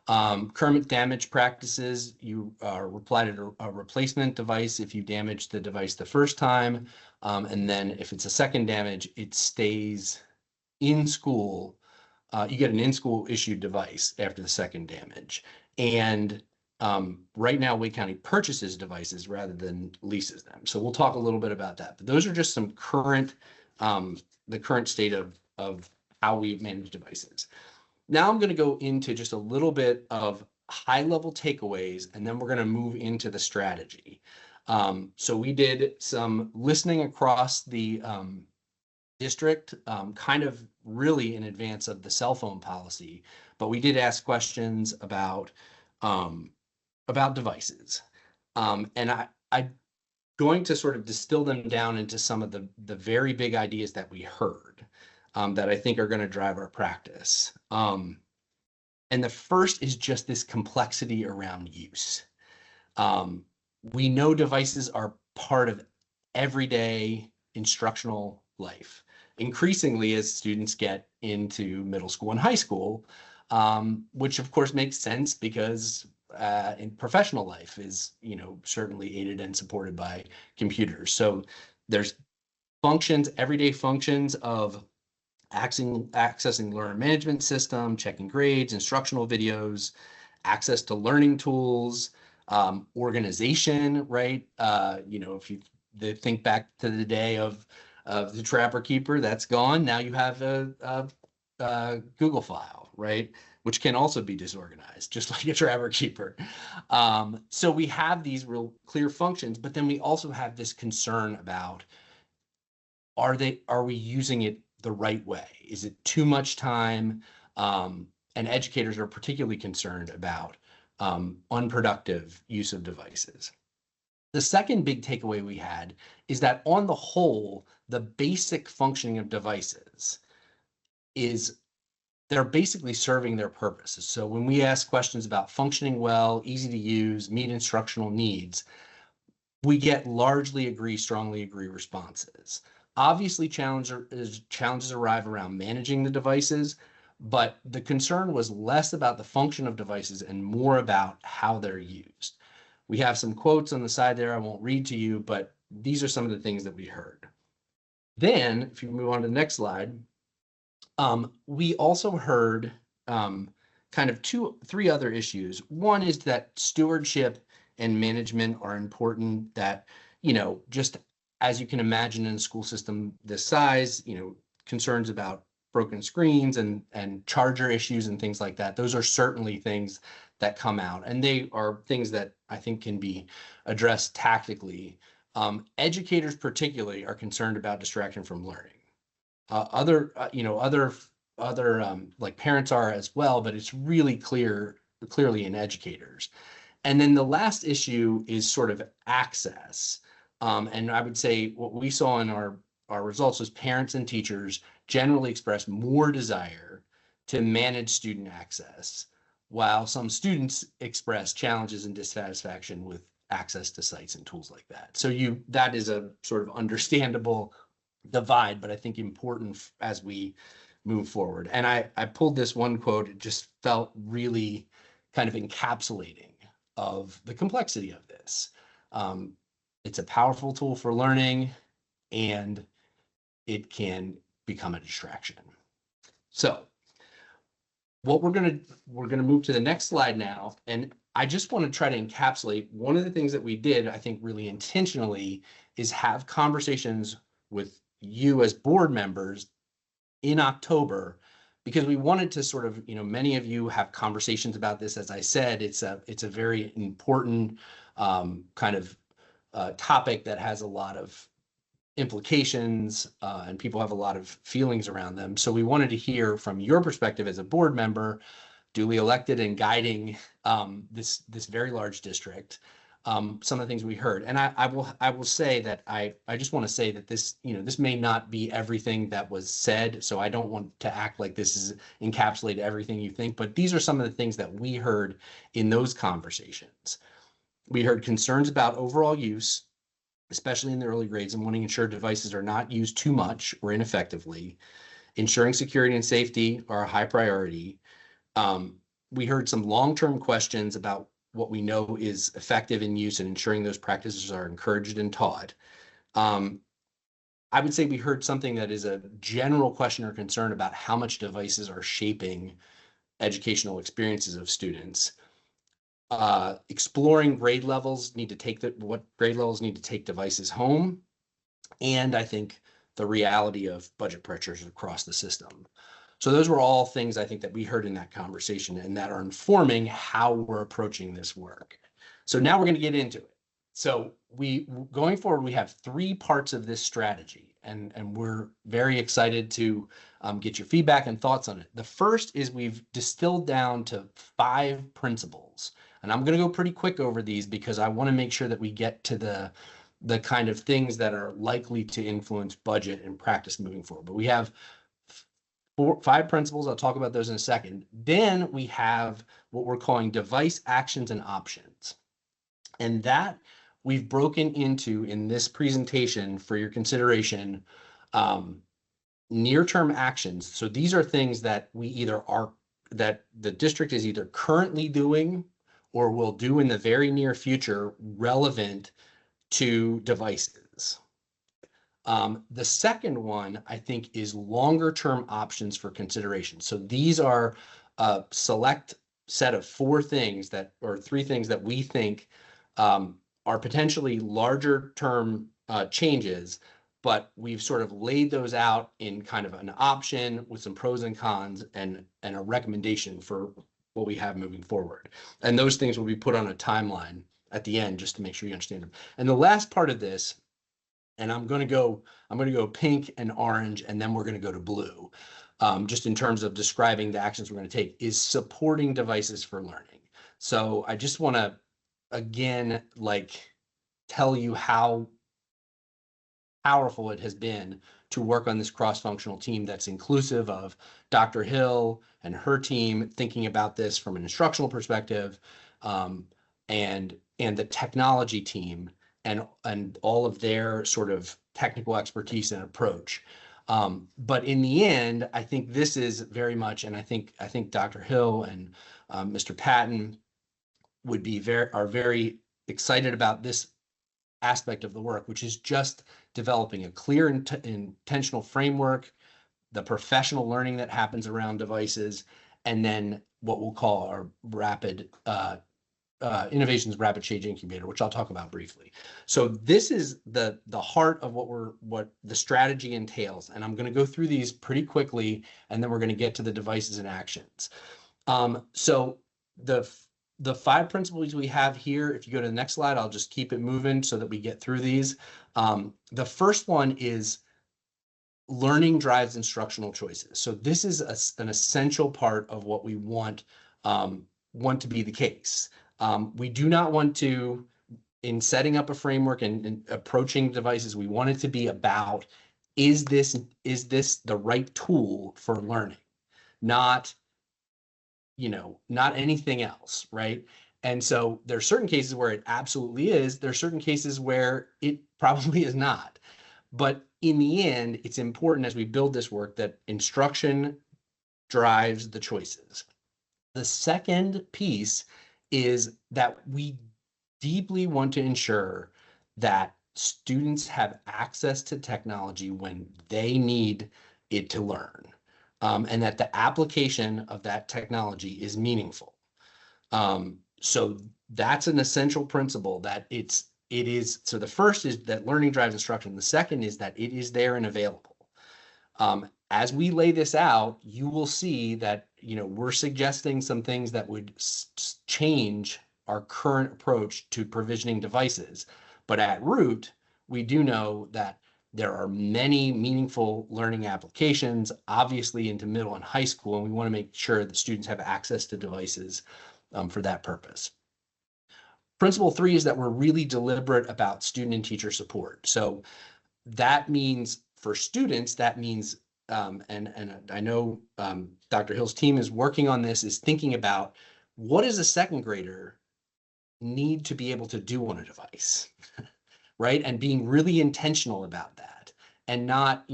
[SPEAKER 14] Current damage practices, you reply to a replacement device if you damage the device the first time. And then if it's a second damage, it stays in school. You get an in-school issued device after the second damage. And Right now, Wake County purchases devices rather than leases them. So we'll talk a little bit about that. But those are just some current, the current state of how we manage devices. Now I'm going to go into just a little bit of high-level takeaways, and then we're going to move into the strategy. So we did some listening across the district, kind of really in advance of the cell phone policy, but we did ask questions about devices. And I'm going to sort of distill them down into some of the very big ideas that we heard that I think are going to drive our practice. And the first is just this complexity around use. We know devices are part of everyday instructional life. Increasingly, as students get into middle school and high school, which of course makes sense because in professional life is, certainly aided and supported by computers. So there's functions, everyday functions of accessing learner management system, checking grades, instructional videos, access to learning tools, organization, right? If you think back to the day of the Trapper Keeper, that's gone. Now you have a Google file, right? Which can also be disorganized, just like a Trapper Keeper. So we have these real clear functions, but then we also have this concern about, are we using it the right way? Is it too much time? And educators are particularly concerned about unproductive use of devices. The second big takeaway we had is that on the whole, the basic functioning of devices is they're basically serving their purposes. So when we ask questions about functioning well, easy to use, meet instructional needs, we get strongly agree responses. Obviously, challenges arrive around managing the devices, but the concern was less about the function of devices and more about how they're used. We have some quotes on the side there I won't read to you, but these are some of the things that we heard. Then, if you move on to the next slide, we also heard kind of three other issues. One is that stewardship and management are important, that, just as you can imagine in a school system this size, concerns about broken screens and charger issues and things like that. Those are certainly things that come out, and they are things that I think can be addressed tactically. Educators particularly are concerned about distraction from learning. Other like parents are as well, but it's really clearly in educators. And then the last issue is sort of access. And I would say what we saw in our results was parents and teachers generally express more desire to manage student access, while some students express challenges and dissatisfaction with access to sites and tools like that. So that is a sort of understandable divide, but I think important as we move forward. And I pulled this one quote. It just felt really kind of encapsulating of the complexity of this. It's a powerful tool for learning, and it can become a distraction. So what we're gonna move to the next slide now, and I just want to try to encapsulate one of the things that we did, I think really intentionally, is have conversations with you as board members in October, because we wanted to sort of, many of you have conversations about this. As I said, it's a very important kind of topic that has a lot of implications and people have a lot of feelings around them. So we wanted to hear from your perspective as a board member, duly elected and guiding this very large district, some of the things we heard. And I will say that I just want to say that this may not be everything that was said. So I don't want to act like this is encapsulate everything you think, but these are some of the things that we heard in those conversations. We heard concerns about overall use, especially in the early grades, and wanting to ensure devices are not used too much or ineffectively. Ensuring security and safety are a high priority. We heard some long-term questions about what we know is effective in use and ensuring those practices are encouraged and taught. I would say we heard something that is a general question or concern about how much devices are shaping educational experiences of students. exploring grade levels need to take what grade levels need to take devices home. And I think the reality of budget pressures across the system. So those were all things I think that we heard in that conversation and that are informing how we're approaching this work. So now we're going to get into it. So going forward, we have 3 parts of this strategy, and we're very excited to get your feedback and thoughts on it. The first is we've distilled down to 5 principles, and I'm going to go pretty quick over these because I want to make sure that we get to the kind of things that are likely to influence budget and practice moving forward. But we have 5 principles. I'll talk about those in a second. Then we have what we're calling device actions and options. And that we've broken into in this presentation for your consideration, near-term actions. So these are things that that the district is either currently doing or will do in the very near future relevant to devices. The second one, I think, is longer term options for consideration. So these are a select set of 4 things or 3 things that we think are potentially larger term changes, but we've sort of laid those out in kind of an option with some pros and cons and a recommendation for what we have moving forward. And those things will be put on a timeline at the end just to make sure you understand them. And the last part of this, and I'm going to go pink and orange, and then we're going to go to blue, just in terms of describing the actions we're going to take, is supporting devices for learning. So I just want to, again, tell you how powerful it has been to work on this cross-functional team that's inclusive of Dr. Hill and her team thinking about this from an instructional perspective, and the technology team and all of their sort of technical expertise and approach. But in the end, I think this is very much, and I think Dr. Hill and Mr. Patton are very excited about this aspect of the work, which is just developing a clear intentional framework, the professional learning that happens around devices, and then what we'll call our rapid innovations rapid change incubator, which I'll talk about briefly. So this is the heart of what the strategy entails, and I'm going to go through these pretty quickly, and then we're going to get to the devices and actions. So the 5 principles we have here, if you go to the next slide, I'll just keep it moving so that we get through these. The first one is learning drives instructional choices. So this is an essential part of what we want to be the case. We do not want to, in setting up a framework and approaching devices, we want it to be about, is this the right tool for learning? Not anything else, right? And so there are certain cases where it absolutely is. There are certain cases where it probably is not. But in the end, it's important as we build this work that instruction drives the choices. The second piece is that we deeply want to ensure that students have access to technology when they need it to learn. And that the application of that technology is meaningful. So that's an essential principle that it is. So the first is that learning drives instruction. The second is that it is there and available. As we lay this out, you will see that, we're suggesting some things that would change our current approach to provisioning devices. But at root, we do know that there are many meaningful learning applications, obviously into middle and high school, and we want to make sure that students have access to devices for that purpose. Principle 3 is that we're really deliberate about student and teacher support. So that means for students, that means, and I know Dr. Hill's team is working on this, is thinking about what does a 2nd grader need to be able to do on a device, right? And being really intentional about that. And not,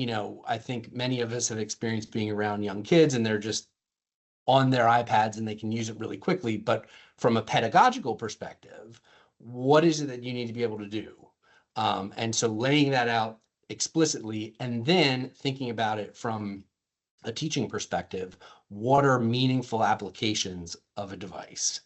[SPEAKER 14] I think many of us have experienced being around young kids and they're just on their iPads and they can use it really quickly. But from a pedagogical perspective, what is it that you need to be able to do? And so laying that out explicitly and then thinking about it from a teaching perspective, what are meaningful applications of a device?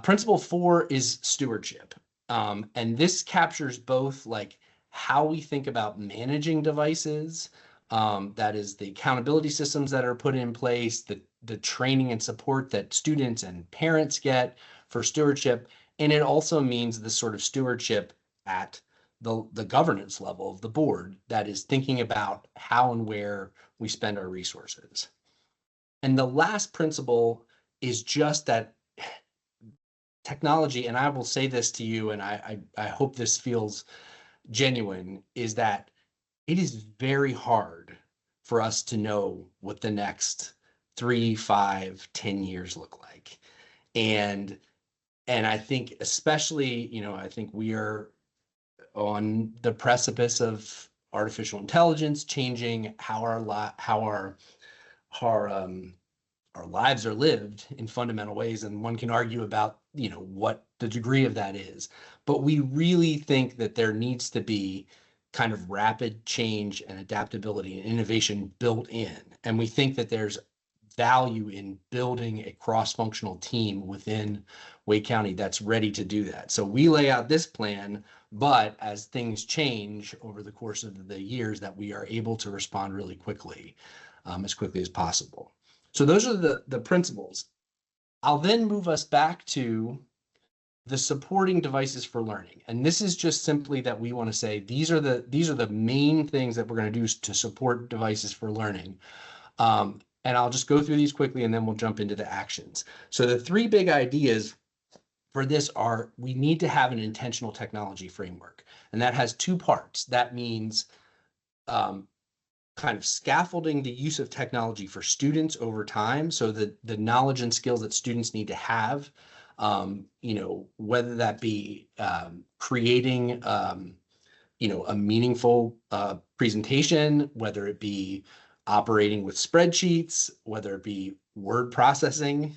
[SPEAKER 14] Principle 4 is stewardship. And this captures both like how we think about managing devices, that is the accountability systems that are put in place, the training and support that students and parents get for stewardship. And it also means the sort of stewardship at the governance level of the board that is thinking about how and where we spend our resources. And the last principle is just that technology, and I will say this to you, and I hope this feels genuine, is that it is very hard for us to know what the next 3, 5, 10 years look like. And I think especially, you know, I think we are on the precipice of artificial intelligence changing how our lives are lived in fundamental ways. And one can argue about, you know, what the degree of that is. But we really think that there needs to be kind of rapid change and adaptability and innovation built in. And we think that there's value in building a cross-functional team within Wake County that's ready to do that. So we lay out this plan, but as things change over the course of the years, that we are able to respond really quickly, as quickly as possible. So those are the principles. I'll then move us back to the supporting devices for learning. And this is just simply that we want to say, these are the main things that we're going to do to support devices for learning. And I'll just go through these quickly and then we'll jump into the actions. So the 3 big ideas for this are, we need to have an intentional technology framework. And that has 2 parts. That means kind of scaffolding the use of technology for students over time. So the knowledge and skills that students need to have, you know, whether that be creating, you know, a meaningful presentation, whether it be operating with spreadsheets, whether it be word processing.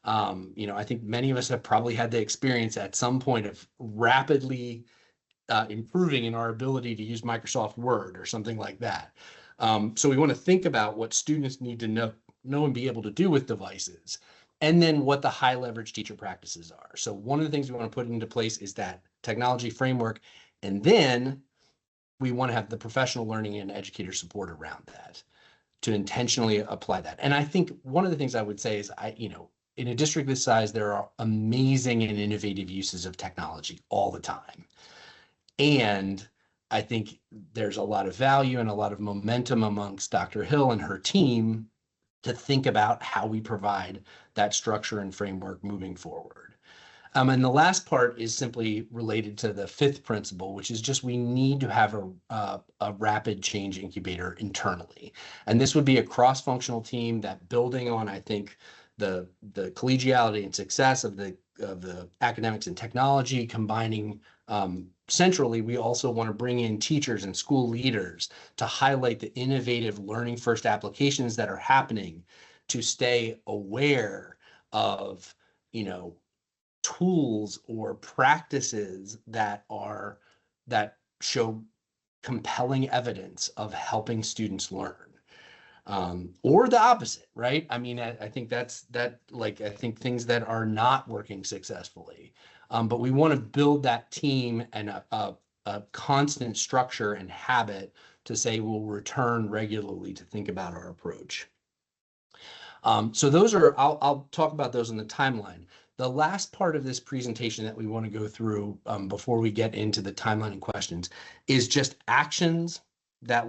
[SPEAKER 14] You know, I think many of us have probably had the experience at some point of rapidly improving in our ability to use Microsoft Word or something like that. So we want to think about what students need to know and be able to do with devices, and then what the high leverage teacher practices are. So one of the things we want to put into place is that technology framework, and then we want to have the professional learning and educator support around that to intentionally apply that. And I think one of the things I would say is, you know, in a district this size, there are amazing and innovative uses of technology all the time. And I think there's a lot of value and a lot of momentum amongst Dr. Hill and her team to think about how we provide that structure and framework moving forward. And the last part is simply related to the 5th principle, which is just, we need to have a rapid change incubator internally. And this would be a cross-functional team that, building on, I think, the collegiality and success of the academics and technology, combining centrally, we also want to bring in teachers and school leaders to highlight the innovative learning first applications that are happening, to stay aware of, you know, tools or practices that show compelling evidence of helping students learn. Or the opposite, right? I mean, I think I think things that are not working successfully. But we want to build that team and a constant structure and habit to say we'll return regularly to think about our approach. So those are, I'll talk about those in the timeline. The last part of this presentation that we want to go through before we get into the timeline and questions is just actions that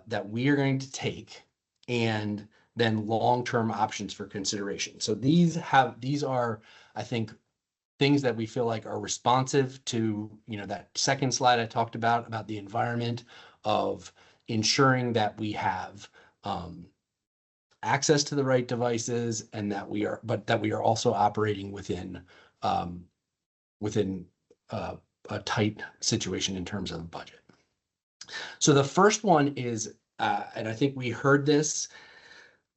[SPEAKER 14] that we are going to take, and then long-term options for consideration. So these are, I think, things that we feel like are responsive to, you know, that second slide I talked about the environment of ensuring that we have access to the right devices, and that we are also operating within a tight situation in terms of budget. So the first one is, and I think we heard this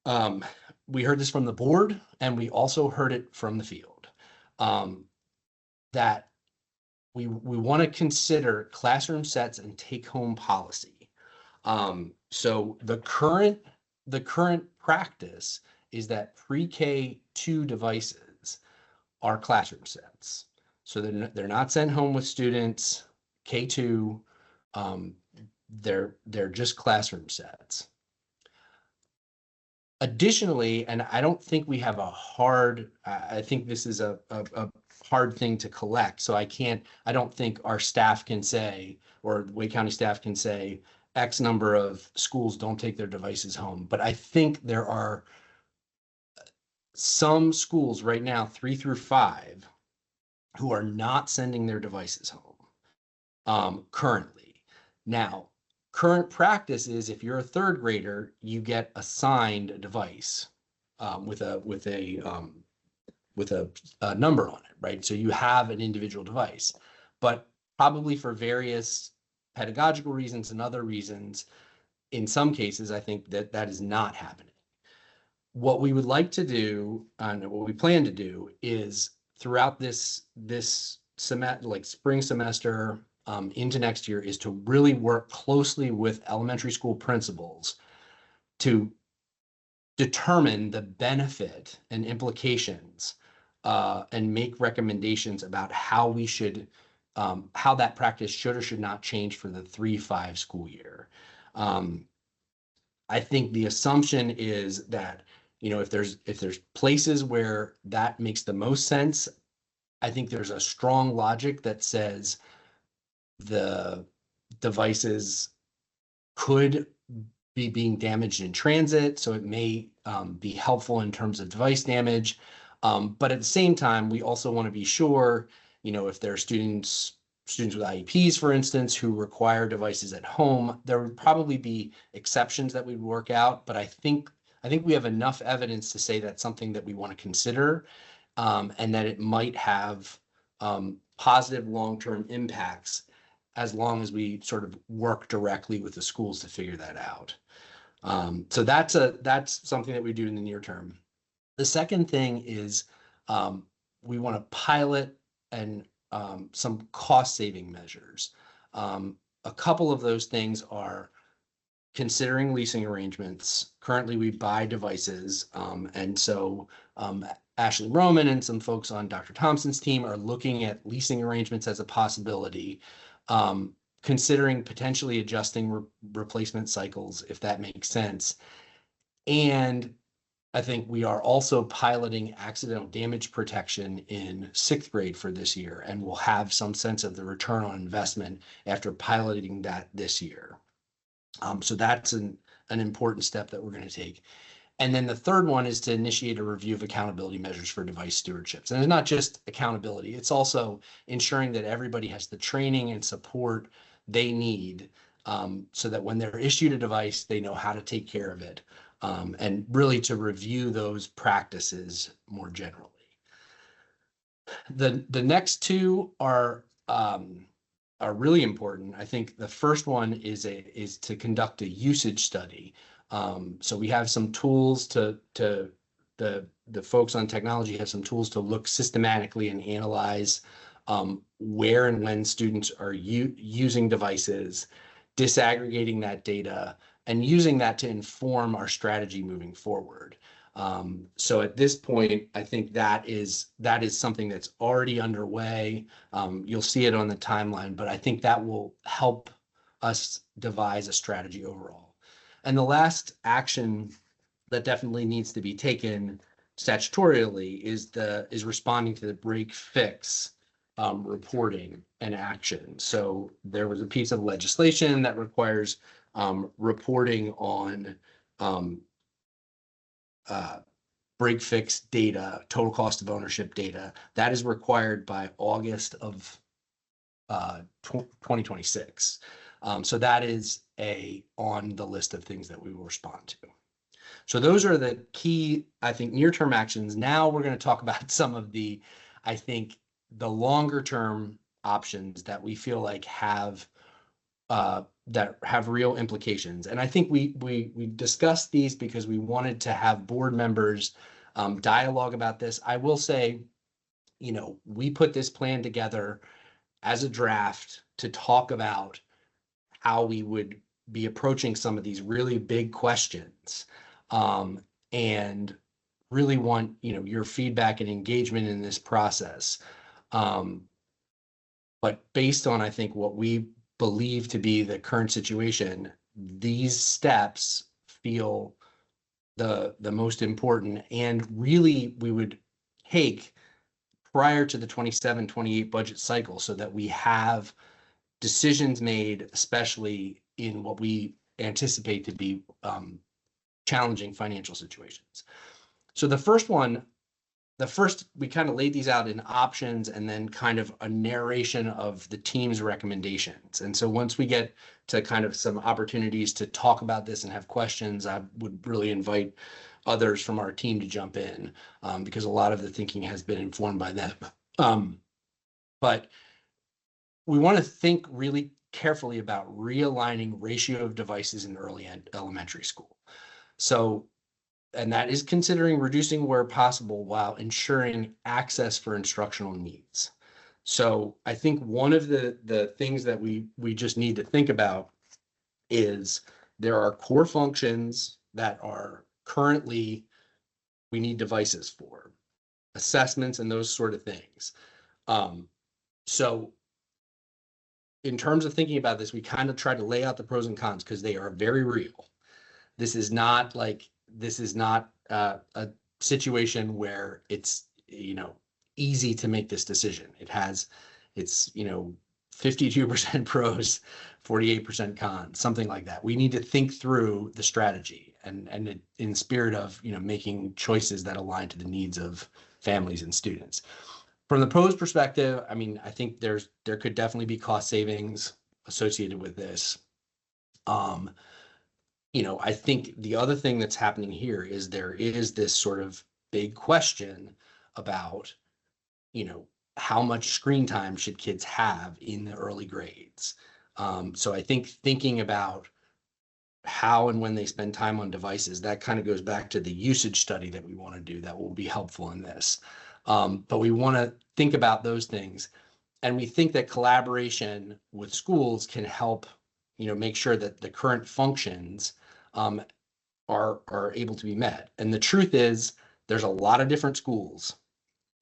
[SPEAKER 14] from the board, and we also heard it from the field, that we want to consider classroom sets and take-home policy. So the current practice is that pre-K2 devices are classroom sets. So they're not sent home with students, K2, they're just classroom sets. Additionally, and I don't think we have I think this is a hard thing to collect. So I don't think our staff can say, or Wake County staff can say, X number of schools don't take their devices home. But I think there are some schools right now, 3 through 5, who are not sending their devices home currently. Now, current practice is if you're a 3rd grader, you get assigned a device with a number on it, right? So you have an individual device, but probably for various pedagogical reasons and other reasons, in some cases, I think that is not happening. What we would like to do, and what we plan to do, is throughout this semester, like spring semester into next year, is to really work closely with elementary school principals to determine the benefit and implications and make recommendations about how we should, how that practice should or should not change for the 3-5 school year. I think the assumption is that, you know, if there's places where that makes the most sense, I think there's a strong logic that says the devices could be being damaged in transit, so it may be helpful in terms of device damage. But at the same time, we also want to be sure, you know, if there are students with IEPs, for instance, who require devices at home, there would probably be exceptions that we'd work out. But I think we have enough evidence to say that's something that we want to consider, and that it might have positive long-term impacts as long as we sort of work directly with the schools to figure that out. So that's something that we do in the near term. The second thing is we want to pilot and some cost-saving measures. A couple of those things are considering leasing arrangements. Currently, we buy devices, and so Ashley Roman and some folks on Dr. Thompson's team are looking at leasing arrangements as a possibility, considering potentially adjusting replacement cycles, if that makes sense. And I think we are also piloting accidental damage protection in 6th grade for this year, and we'll have some sense of the return on investment after piloting that this year. So that's an important step that we're going to take. And then the third one is to initiate a review of accountability measures for device stewardships. And it's not just accountability, it's also ensuring that everybody has the training and support they need so that when they're issued a device, they know how to take care of it, and really to review those practices more generally. The next two are really important. I think the first one is to conduct a usage study. So we have some tools the folks on technology have some tools to look systematically and analyze where and when students are using devices, disaggregating that data, and using that to inform our strategy moving forward. So at this point, I think that is something that's already underway. You'll see it on the timeline, but I think that will help us devise a strategy overall. And the last action that definitely needs to be taken statutorily is responding to the break fix reporting and action. So there was a piece of legislation that requires reporting on break fix data, total cost of ownership data. That is required by August of 2026. So that is on the list of things that we will respond to. So those are the key, I think, near-term actions. Now we're going to talk about some of the, I think, the longer-term options that we feel like have real implications. And I think we discussed these because we wanted to have board members dialogue about this. I will say, you know, we put this plan together as a draft to talk about how we would be approaching some of these really big questions. And really want, your feedback and engagement in this process. But based on, I think, what we believe to be the current situation, these steps feel the most important, and really we would take prior to the 27-28 budget cycle so that we have decisions made, especially in what we anticipate to be challenging financial situations. So we kind of laid these out in options and then kind of a narration of the team's recommendations. And so once we get to kind of some opportunities to talk about this and have questions, I would really invite others from our team to jump in, because a lot of the thinking has been informed by them. But we want to think really carefully about realigning ratio of devices in early elementary school. So, and that is considering reducing where possible while ensuring access for instructional needs. So I think one of the things that we just need to think about is there are core functions that are currently we need devices for, assessments and those sort of things. So in terms of thinking about this, we kind of try to lay out the pros and cons because they are very real. This is not a situation where it's, easy to make this decision. It's 52% pros, 48% cons, something like that. We need to think through the strategy and in spirit of, making choices that align to the needs of families and students. From the pros perspective, I mean, I think there could definitely be cost savings associated with this. I think the other thing that's happening here is there is this sort of big question about, how much screen time should kids have in the early grades? So I think thinking about how and when they spend time on devices, that kind of goes back to the usage study that we want to do that will be helpful in this. But we want to think about those things. And we think that collaboration with schools can help, make sure that the current functions are able to be met. And the truth is, there's a lot of different schools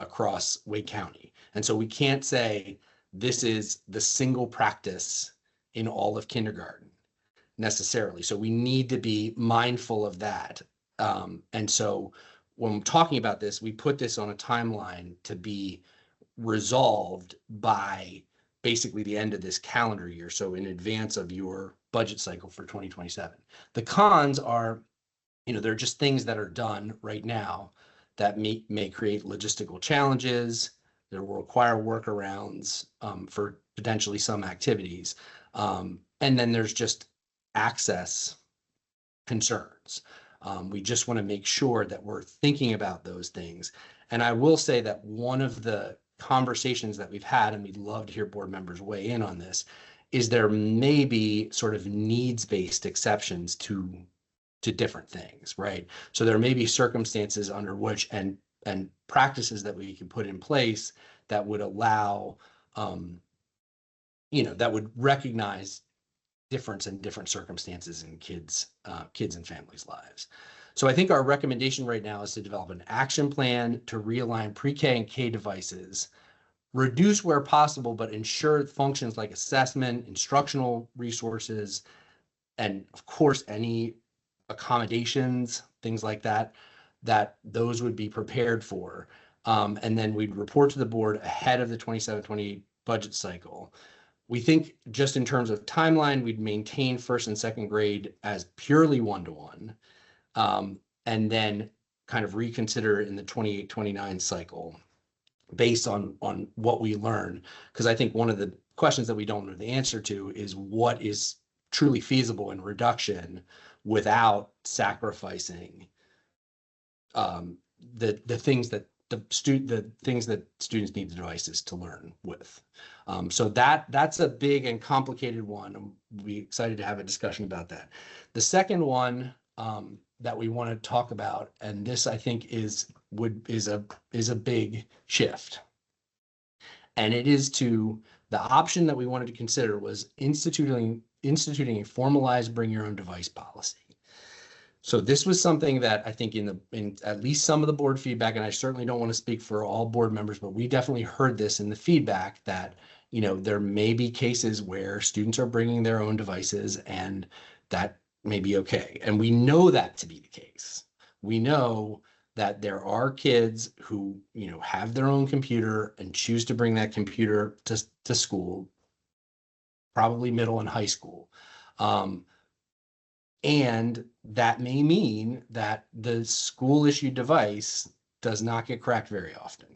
[SPEAKER 14] across Wake County. And so we can't say this is the single practice in all of kindergarten necessarily. So we need to be mindful of that. And so when I'm talking about this, we put this on a timeline to be resolved by basically the end of this calendar year. So in advance of your budget cycle for 2027. The cons are, they're just things that are done right now that may create logistical challenges. There will require workarounds for potentially some activities. And then there's just access concerns. We just want to make sure that we're thinking about those things. And I will say that one of the conversations that we've had, and we'd love to hear board members weigh in on this, is there may be sort of needs-based exceptions to different things, right? So there may be circumstances under which and practices that we can put in place that would allow, that would recognize difference in different circumstances in kids and families' lives. So I think our recommendation right now is to develop an action plan to realign pre-K and K devices, reduce where possible, but ensure functions like assessment, instructional resources, and of course, any accommodations, things like that, that those would be prepared for. And then we'd report to the board ahead of the 27-28 budget cycle. We think just in terms of timeline, we'd maintain first and second grade as purely one-to-one, and then kind of reconsider in the 28-29 cycle based on what we learn. Because I think one of the questions that we don't know the answer to is what is truly feasible in reduction without sacrificing the things that students need the devices to learn with. So that's a big and complicated one. We'll be excited to have a discussion about that. The second one that we want to talk about, and this I think is a big shift, and it is to the option that we wanted to consider was instituting a formalized bring your own device policy. So this was something that I think in at least some of the board feedback, and I certainly don't want to speak for all board members, but we definitely heard this in the feedback that, you know, there may be cases where students are bringing their own devices and that may be okay. And we know that to be the case. We know that there are kids who, you know, have their own computer and choose to bring that computer to school, probably middle and high school. And that may mean that the school issued device does not get cracked very often.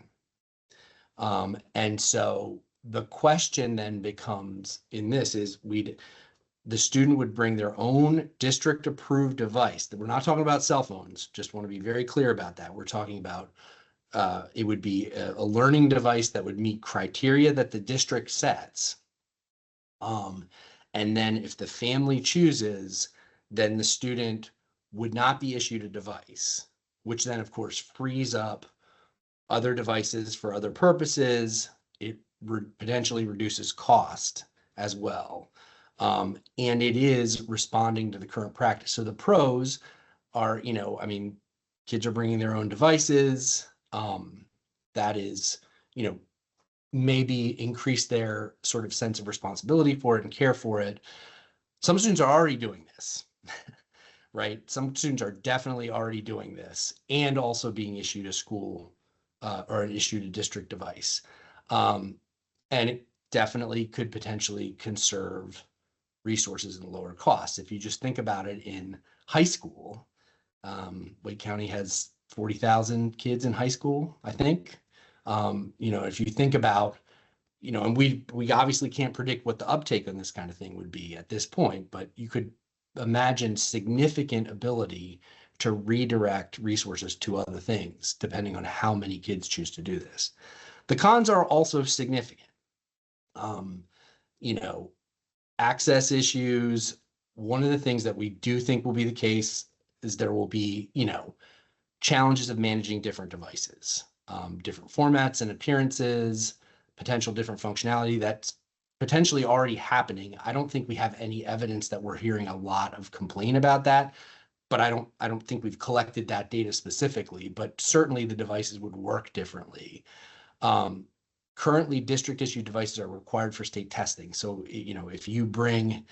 [SPEAKER 14] And so the question then becomes in this is the student would bring their own district approved device. We're not talking about cell phones. Just want to be very clear about that. We're talking about it would be a learning device that would meet criteria that the district sets. And then if the family chooses, then the student would not be issued a device, which then of course frees up other devices for other purposes. It potentially reduces cost as well. And it is responding to the current practice. So the pros are, you know, I mean, kids are bringing their own devices. That is, you know, maybe increase their sort of sense of responsibility for it and care for it. Some students are already doing this, right? Some students are definitely already doing this and also being issued a school or issued a district device. And it definitely could potentially conserve resources and lower costs. If you just think about it in high school, Wake County has 40,000 kids in high school, I think. You know, if you think about, you know, and we obviously can't predict what the uptake on this kind of thing would be at this point, but you could imagine significant ability to redirect resources to other things, depending on how many kids choose to do this. The cons are also significant. You know, access issues. One of the things that we do think will be the case is there will be, you know, challenges of managing different devices, different formats and appearances, potential different functionality that's potentially already happening. I don't think we have any evidence that we're hearing a lot of complaint about that, but I don't think we've collected that data specifically, but certainly the devices would work differently. Currently, district issued devices are required for state testing. So, you know, if you bring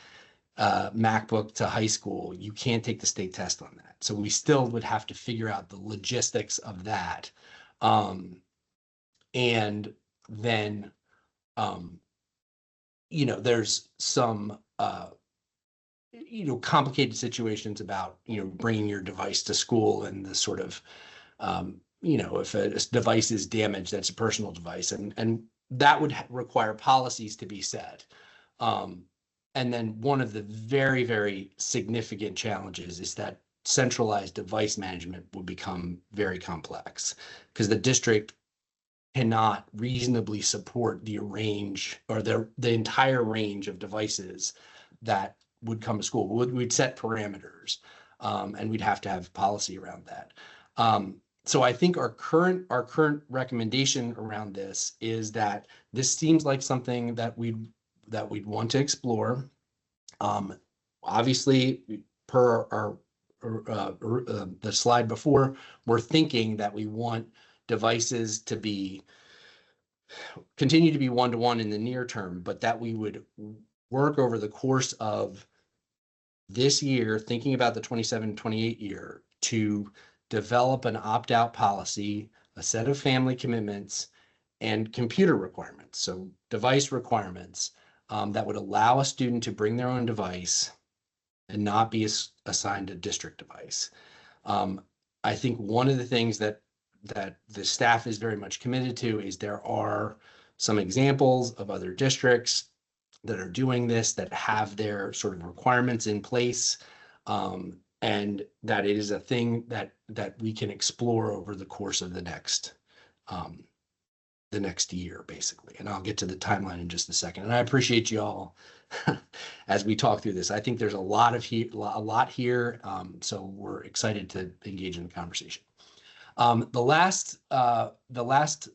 [SPEAKER 14] MacBook to high school, you can't take the state test on that. So we still would have to figure out the logistics of that. And then, you know, there's some, you know, complicated situations about, you know, bringing your device to school and the sort of, you know, if a device is damaged, that's a personal device, and that would require policies to be set. And then one of the very, very significant challenges is that centralized device management will become very complex because the district cannot reasonably support the range or the entire range of devices that would come to school. We'd set parameters, and we'd have to have policy around that. So I think our current recommendation around this is that this seems like something that we'd want to explore. Obviously, per our the slide before, we're thinking that we want devices to continue to be one-to-one in the near term, but that we would work over the course of this year, thinking about the 27-28 year, to develop an opt-out policy, a set of family commitments, and computer requirements. So device requirements that would allow a student to bring their own device and not be assigned a district device. I think one of the things that the staff is very much committed to is there are some examples of other districts that are doing this, that have their sort of requirements in place, and that it is a thing that we can explore over the course of the next year, basically. And I'll get to the timeline in just a second. And I appreciate you all as we talk through this. I think there's a lot here, so we're excited to engage in the conversation. The last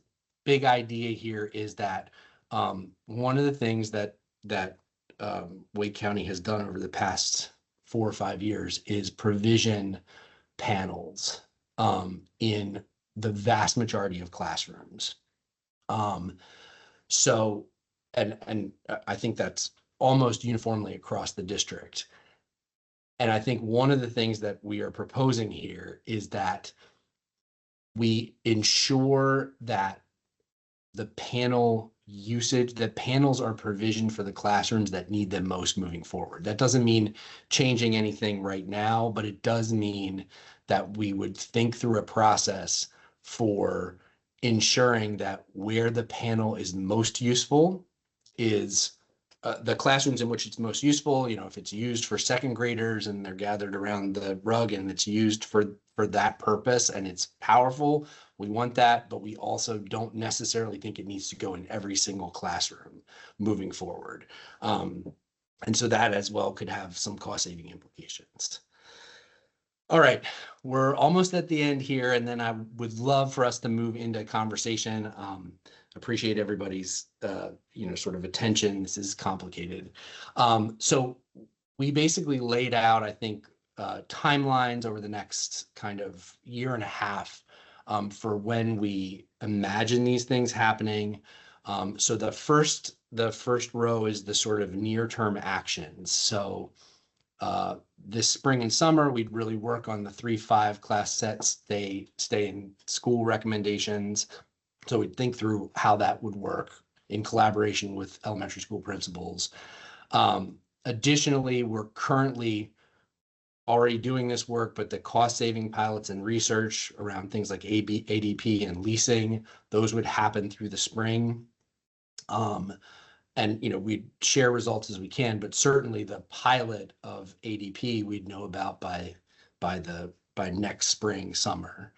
[SPEAKER 14] big idea here is that one of the things that Wake County has done over the past 4 or 5 years is provision panels in the vast majority of classrooms. So, and I think that's almost uniformly across the district. And I think one of the things that we are proposing here is that we ensure that the panel usage, that panels are provisioned for the classrooms that need them most moving forward. That doesn't mean changing anything right now, but it does mean that we would think through a process for ensuring that where the panel is most useful is the classrooms in which it's most useful. You know, if it's used for second graders and they're gathered around the rug and it's used for that purpose and it's powerful, we want that, but we also don't necessarily think it needs to go in every single classroom moving forward. And so that as well could have some cost saving implications. All right, we're almost at the end here, and then I would love for us to move into conversation. Appreciate everybody's, sort of attention. This is complicated. So we basically laid out, I think, timelines over the next kind of year and a half for when we imagine these things happening. So the first row is the sort of near-term actions. So this spring and summer, we'd really work on the 3-5 class set stay in school recommendations. So we'd think through how that would work in collaboration with elementary school principals. Additionally, we're currently already doing this work, but the cost saving pilots and research around things like ADP and leasing, those would happen through the spring. And, we'd share results as we can, but certainly the pilot of ADP we'd know about by next spring, summer.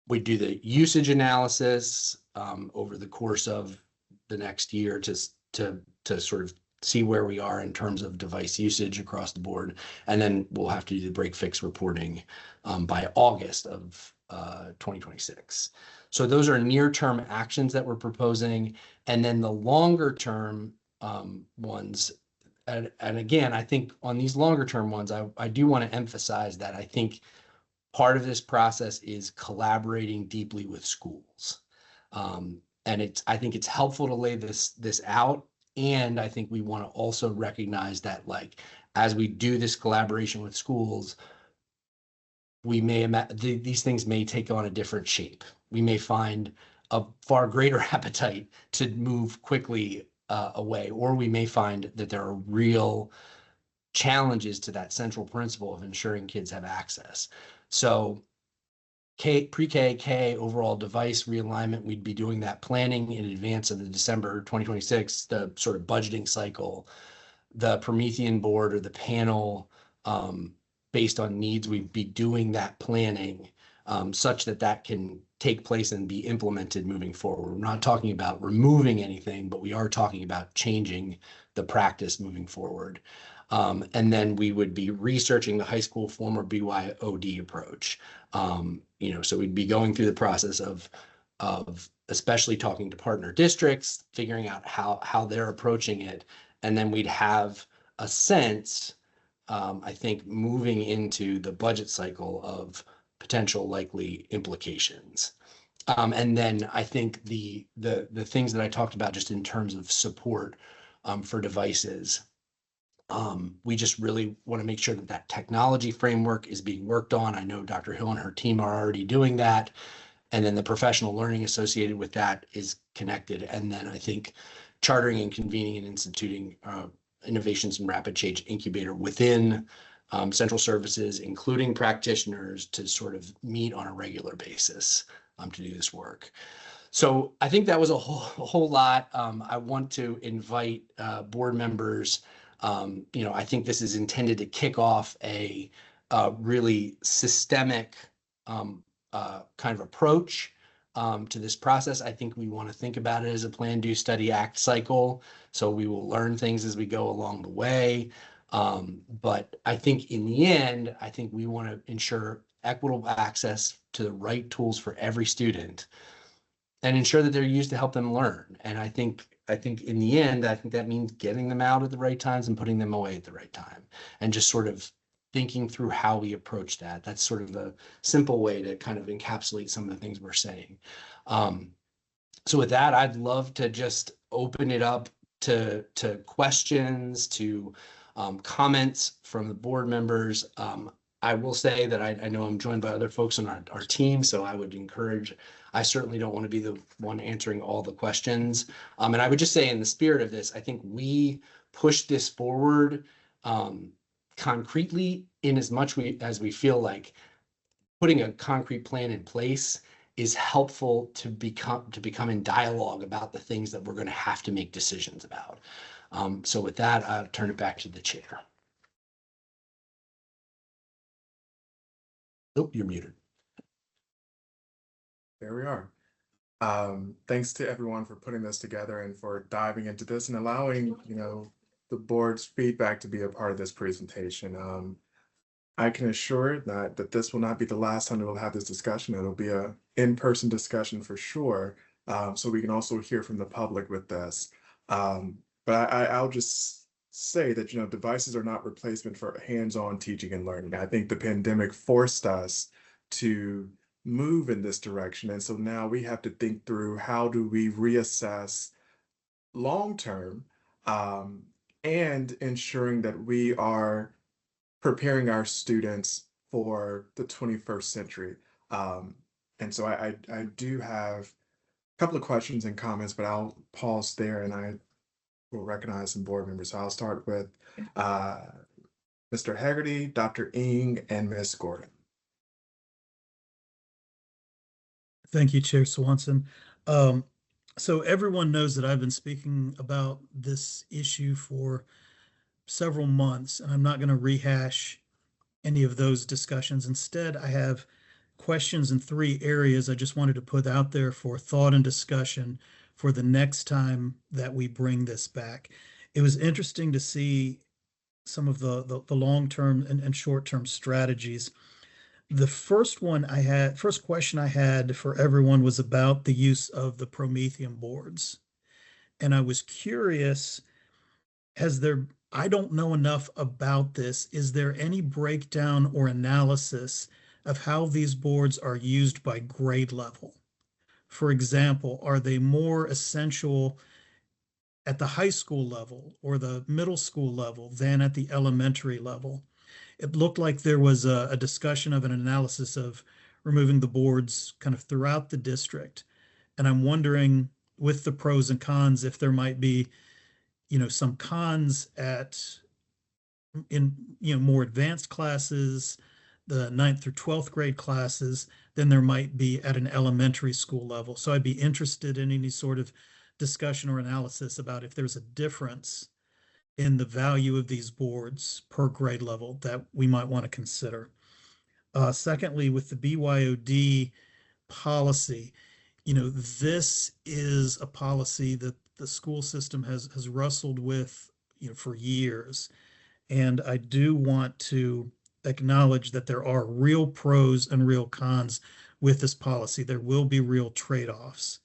[SPEAKER 14] We do the usage analysis over the course of the next year to sort of see where we are in terms of device usage across the board. And then we'll have to do the break fix reporting by August of 2026. So those are near-term actions that we're proposing. And then the longer-term ones, and again, I think on these longer-term ones, I do want to emphasize that I think part of this process is collaborating deeply with schools. And I think it's helpful to lay this out. And I think we want to also recognize that, like, as we do this collaboration with schools, we may these things may take on a different shape. We may find a far greater appetite to move quickly away, or we may find that there are real challenges to that central principle of ensuring kids have access. So pre-K, K, overall device realignment, we'd be doing that planning in advance of the December 2026, the sort of budgeting cycle. The Promethean board or the panel, based on needs, we'd be doing that planning such that can take place and be implemented moving forward. We're not talking about removing anything, but we are talking about changing the practice moving forward. And then we would be researching the high school former BYOD approach. So we'd be going through the process of especially talking to partner districts, figuring out how they're approaching it. And then we'd have a sense, I think, moving into the budget cycle of potential likely implications. And then I think the things that I talked about just in terms of support for devices, we just really want to make sure that technology framework is being worked on. I know Dr. Hill and her team are already doing that. And then the professional learning associated with that is connected. And then I think chartering and convening and instituting innovations and rapid change incubator within central services, including practitioners, to sort of meet on a regular basis to do this work. So I think that was a whole lot. I want to invite board members. I think this is intended to kick off a really systemic kind of approach to this process. I think we want to think about it as a plan, do, study, act cycle. So we will learn things as we go along the way. But I think in the end, I think we want to ensure equitable access to the right tools for every student and ensure that they're used to help them learn. And I think I think in the end, I think that means getting them out at the right times and putting them away at the right time, and just sort of thinking through how we approach that. That's sort of a simple way to kind of encapsulate some of the things we're saying. So with that, I'd love to just open it up to questions, to comments from the board members. I will say that I know I'm joined by other folks on our team, so I would encourage, I certainly don't want to be the one answering all the questions. And I would just say, in the spirit of this, I think we push this forward concretely in as much as we feel like putting a concrete plan in place is helpful to become in dialogue about the things that we're going to have to make decisions about. So with that, I'll turn it back to the chair. Oh, you're muted.
[SPEAKER 1] There we are. Thanks to everyone for putting this together and for diving into this and allowing, the board's feedback to be a part of this presentation. I can assure that this will not be the last time we'll have this discussion. It'll be a in-person discussion for sure. So we can also hear from the public with this. But I'll just say that, devices are not replacement for hands-on teaching and learning. I think the pandemic forced us to move in this direction. And so now we have to think through, how do we reassess long-term and ensuring that we are preparing our students for the 21st century. And so I do have a couple of questions and comments, but I'll pause there and I will recognize some board members. So I'll start with Mr. Haggerty, Dr. Ng, and Ms. Gordon.
[SPEAKER 13] Thank you, Chair Swanson. So everyone knows that I've been speaking about this issue for several months, and I'm not going to rehash any of those discussions. Instead, I have questions in 3 areas I just wanted to put out there for thought and discussion for the next time that we bring this back. It was interesting to see some of the long-term and short-term strategies. The first question I had for everyone was about the use of the Promethean boards. And I was curious, I don't know enough about this. Is there any breakdown or analysis of how these boards are used by grade level? For example, are they more essential at the high school level or the middle school level than at the elementary level? It looked like there was a discussion of an analysis of removing the boards kind of throughout the district. And I'm wondering, with the pros and cons, if there might be, some cons in more advanced classes, the 9th through 12th grade classes, than there might be at an elementary school level. So I'd be interested in any sort of discussion or analysis about if there's a difference in the value of these boards per grade level that we might want to consider. Secondly, with the BYOD policy, this is a policy that the school system has wrestled with, for years. And I do want to acknowledge that there are real pros and real cons with this policy. There will be real trade-offs.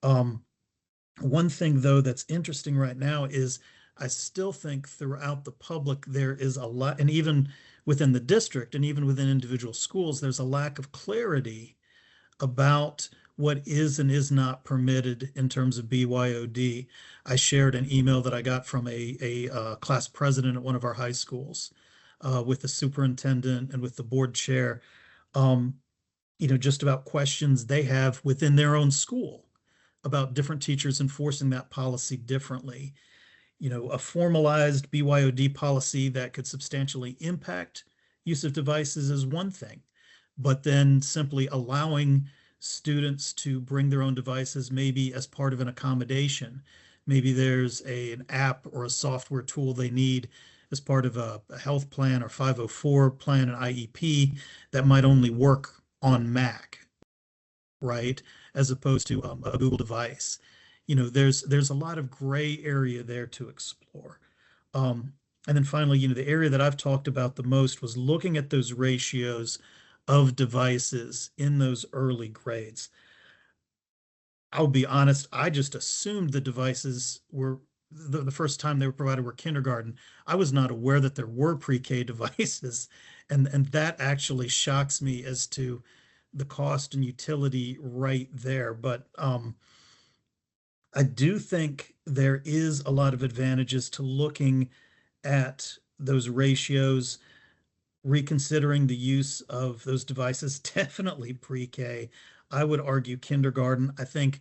[SPEAKER 13] One thing, though, that's interesting right now is I still think throughout the public there is a lot, and even within the district and even within individual schools, there's a lack of clarity about what is and is not permitted in terms of BYOD. I shared an email that I got from a class president at one of our high schools with the superintendent and with the board chair, just about questions they have within their own school about different teachers enforcing that policy differently. A formalized BYOD policy that could substantially impact use of devices is one thing, but then simply allowing students to bring their own devices, maybe as part of an accommodation. Maybe there's an app or a software tool they need as part of a health plan or 504 plan, an IEP, that might only work on Mac, right? As opposed to a Google device. There's a lot of gray area there to explore. And then finally, the area that I've talked about the most was looking at those ratios of devices in those early grades. I'll be honest, I just assumed the devices were the first time they were provided were kindergarten. I was not aware that there were pre-K devices. And that actually shocks me as to the cost and utility right there. But I do think there is a lot of advantages to looking at those ratios, reconsidering the use of those devices, definitely pre-K. I would argue kindergarten. I think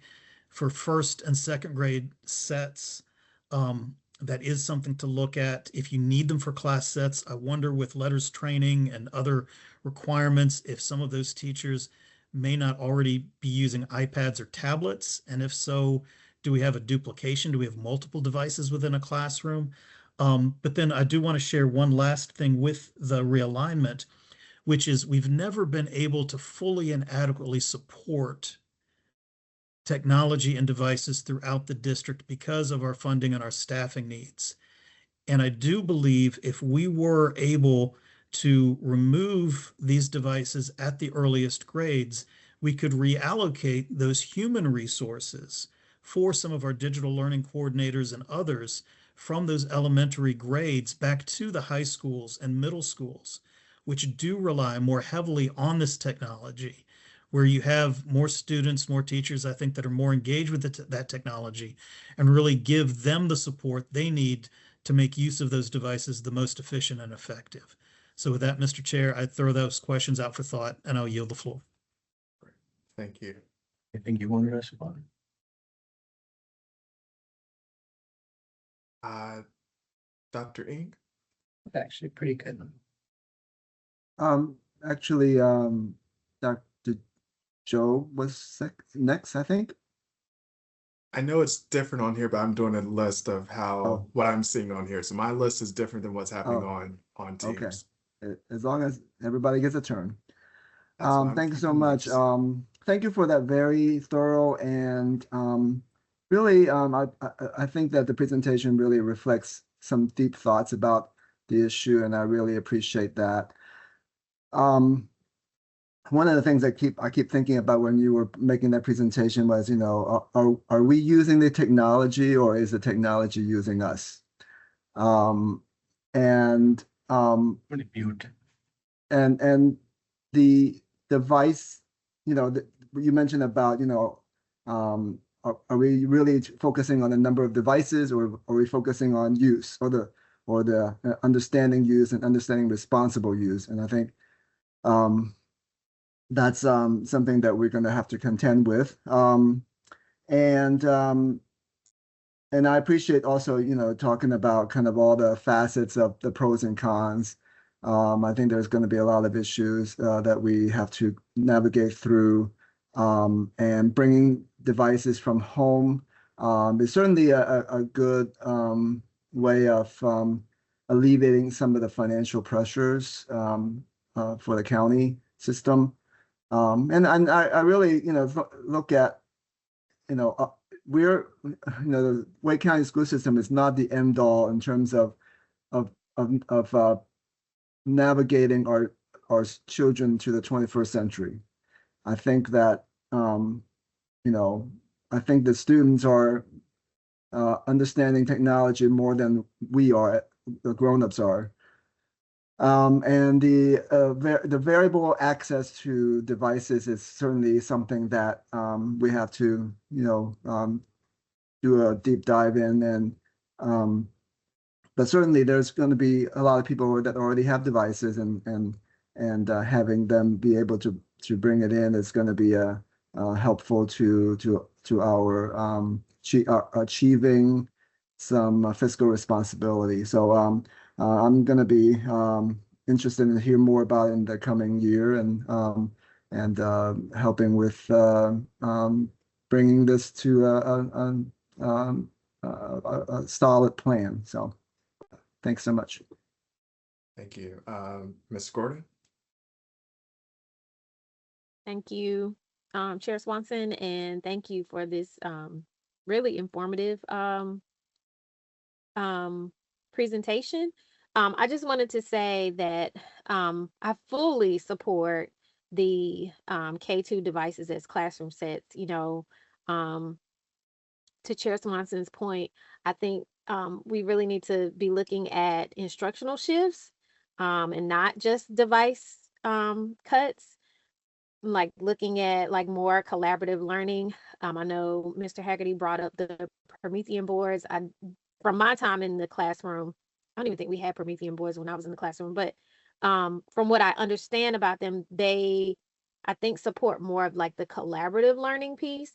[SPEAKER 13] for first and second grade sets, that is something to look at. If you need them for class sets, I wonder with letters training and other requirements, if some of those teachers may not already be using iPads or tablets. And if so, do we have a duplication? Do we have multiple devices within a classroom? But then I do want to share one last thing with the realignment, which is we've never been able to fully and adequately support technology and devices throughout the district because of our funding and our staffing needs. And I do believe if we were able to remove these devices at the earliest grades, we could reallocate those human resources for some of our digital learning coordinators and others from those elementary grades back to the high schools and middle schools, which do rely more heavily on this technology, where you have more students, more teachers, I think, that are more engaged with that technology and really give them the support they need to make use of those devices the most efficient and effective. So with that, Mr. Chair, I throw those questions out for thought and I'll yield the floor.
[SPEAKER 1] Thank you.
[SPEAKER 14] Anything you wanted us about?
[SPEAKER 1] Dr. Ng?
[SPEAKER 14] Actually, pretty good.
[SPEAKER 11] Actually, Dr. Joe was next, I think.
[SPEAKER 1] I know it's different on here, but I'm doing a list of
[SPEAKER 11] Oh.
[SPEAKER 1] what I'm seeing on here. So my list is different than what's happening
[SPEAKER 11] Oh.
[SPEAKER 1] on
[SPEAKER 11] Okay.
[SPEAKER 1] Teams.
[SPEAKER 11] As long as everybody gets a turn.
[SPEAKER 1] That's what I'm
[SPEAKER 11] Thank you so
[SPEAKER 1] keeping
[SPEAKER 11] much.
[SPEAKER 1] notes.
[SPEAKER 11] Thank you for that very thorough and really, I think that the presentation really reflects some deep thoughts about the issue, and I really appreciate that. One of the things I keep thinking about when you were making that presentation was, are we using the technology or is the technology using us? And the device, you mentioned about, are we really focusing on the number of devices, or are we focusing on use or the understanding use and understanding responsible use? And I think that's something that we're going to have to contend with. And I appreciate also, talking about kind of all the facets of the pros and cons. I think there's going to be a lot of issues that we have to navigate through, and bringing devices from home is certainly a good way of alleviating some of the financial pressures for the county system. And I really, look at, the Wake County school system is not the end all in terms of navigating our children to the 21st century. I think that, I think the students are understanding technology more than we are, the grown-ups are. And the variable access to devices is certainly something that we have to, do a deep dive in. And but certainly there's going to be a lot of people that already have devices, and having them be able to bring it in is going to be helpful to our achieving some fiscal responsibility. So I'm going to be interested in hear more about it in the coming year, and helping with bringing this to a solid plan. So thanks so much.
[SPEAKER 1] Thank you. Ms. Gordon?
[SPEAKER 8] Thank you, Chair Swanson, and thank you for this really informative presentation. I just wanted to say that I fully support the K2 devices as classroom sets. to Chair Swanson's point, I think we really need to be looking at instructional shifts and not just device cuts, like looking at like more collaborative learning. I know Mr. Haggerty brought up the Promethean boards. From my time in the classroom, I don't even think we had Promethean boards when I was in the classroom, but from what I understand about them, I think support more of like the collaborative learning piece.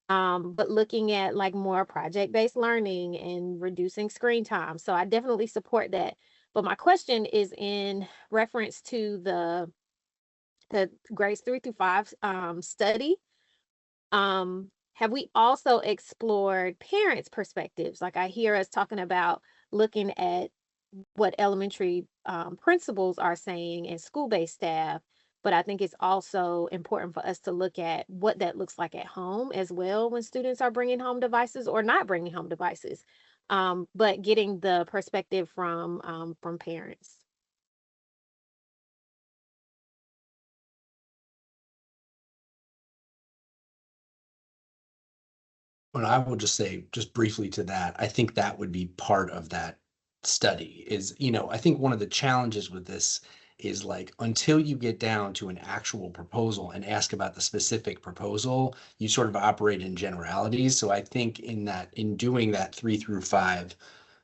[SPEAKER 8] But looking at like more project-based learning and reducing screen time. So I definitely support that. But my question is in reference to the grades 3 through 5 study. Have we also explored parents' perspectives? Like I hear us talking about looking at what elementary principals are saying and school-based staff, but I think it's also important for us to look at what that looks like at home as well when students are bringing home devices or not bringing home devices, but getting the perspective from parents.
[SPEAKER 14] But I will just say, just briefly to that, I think that would be part of that study is, I think one of the challenges with this is like, until you get down to an actual proposal and ask about the specific proposal, you sort of operate in generalities. So I think in doing that 3 through 5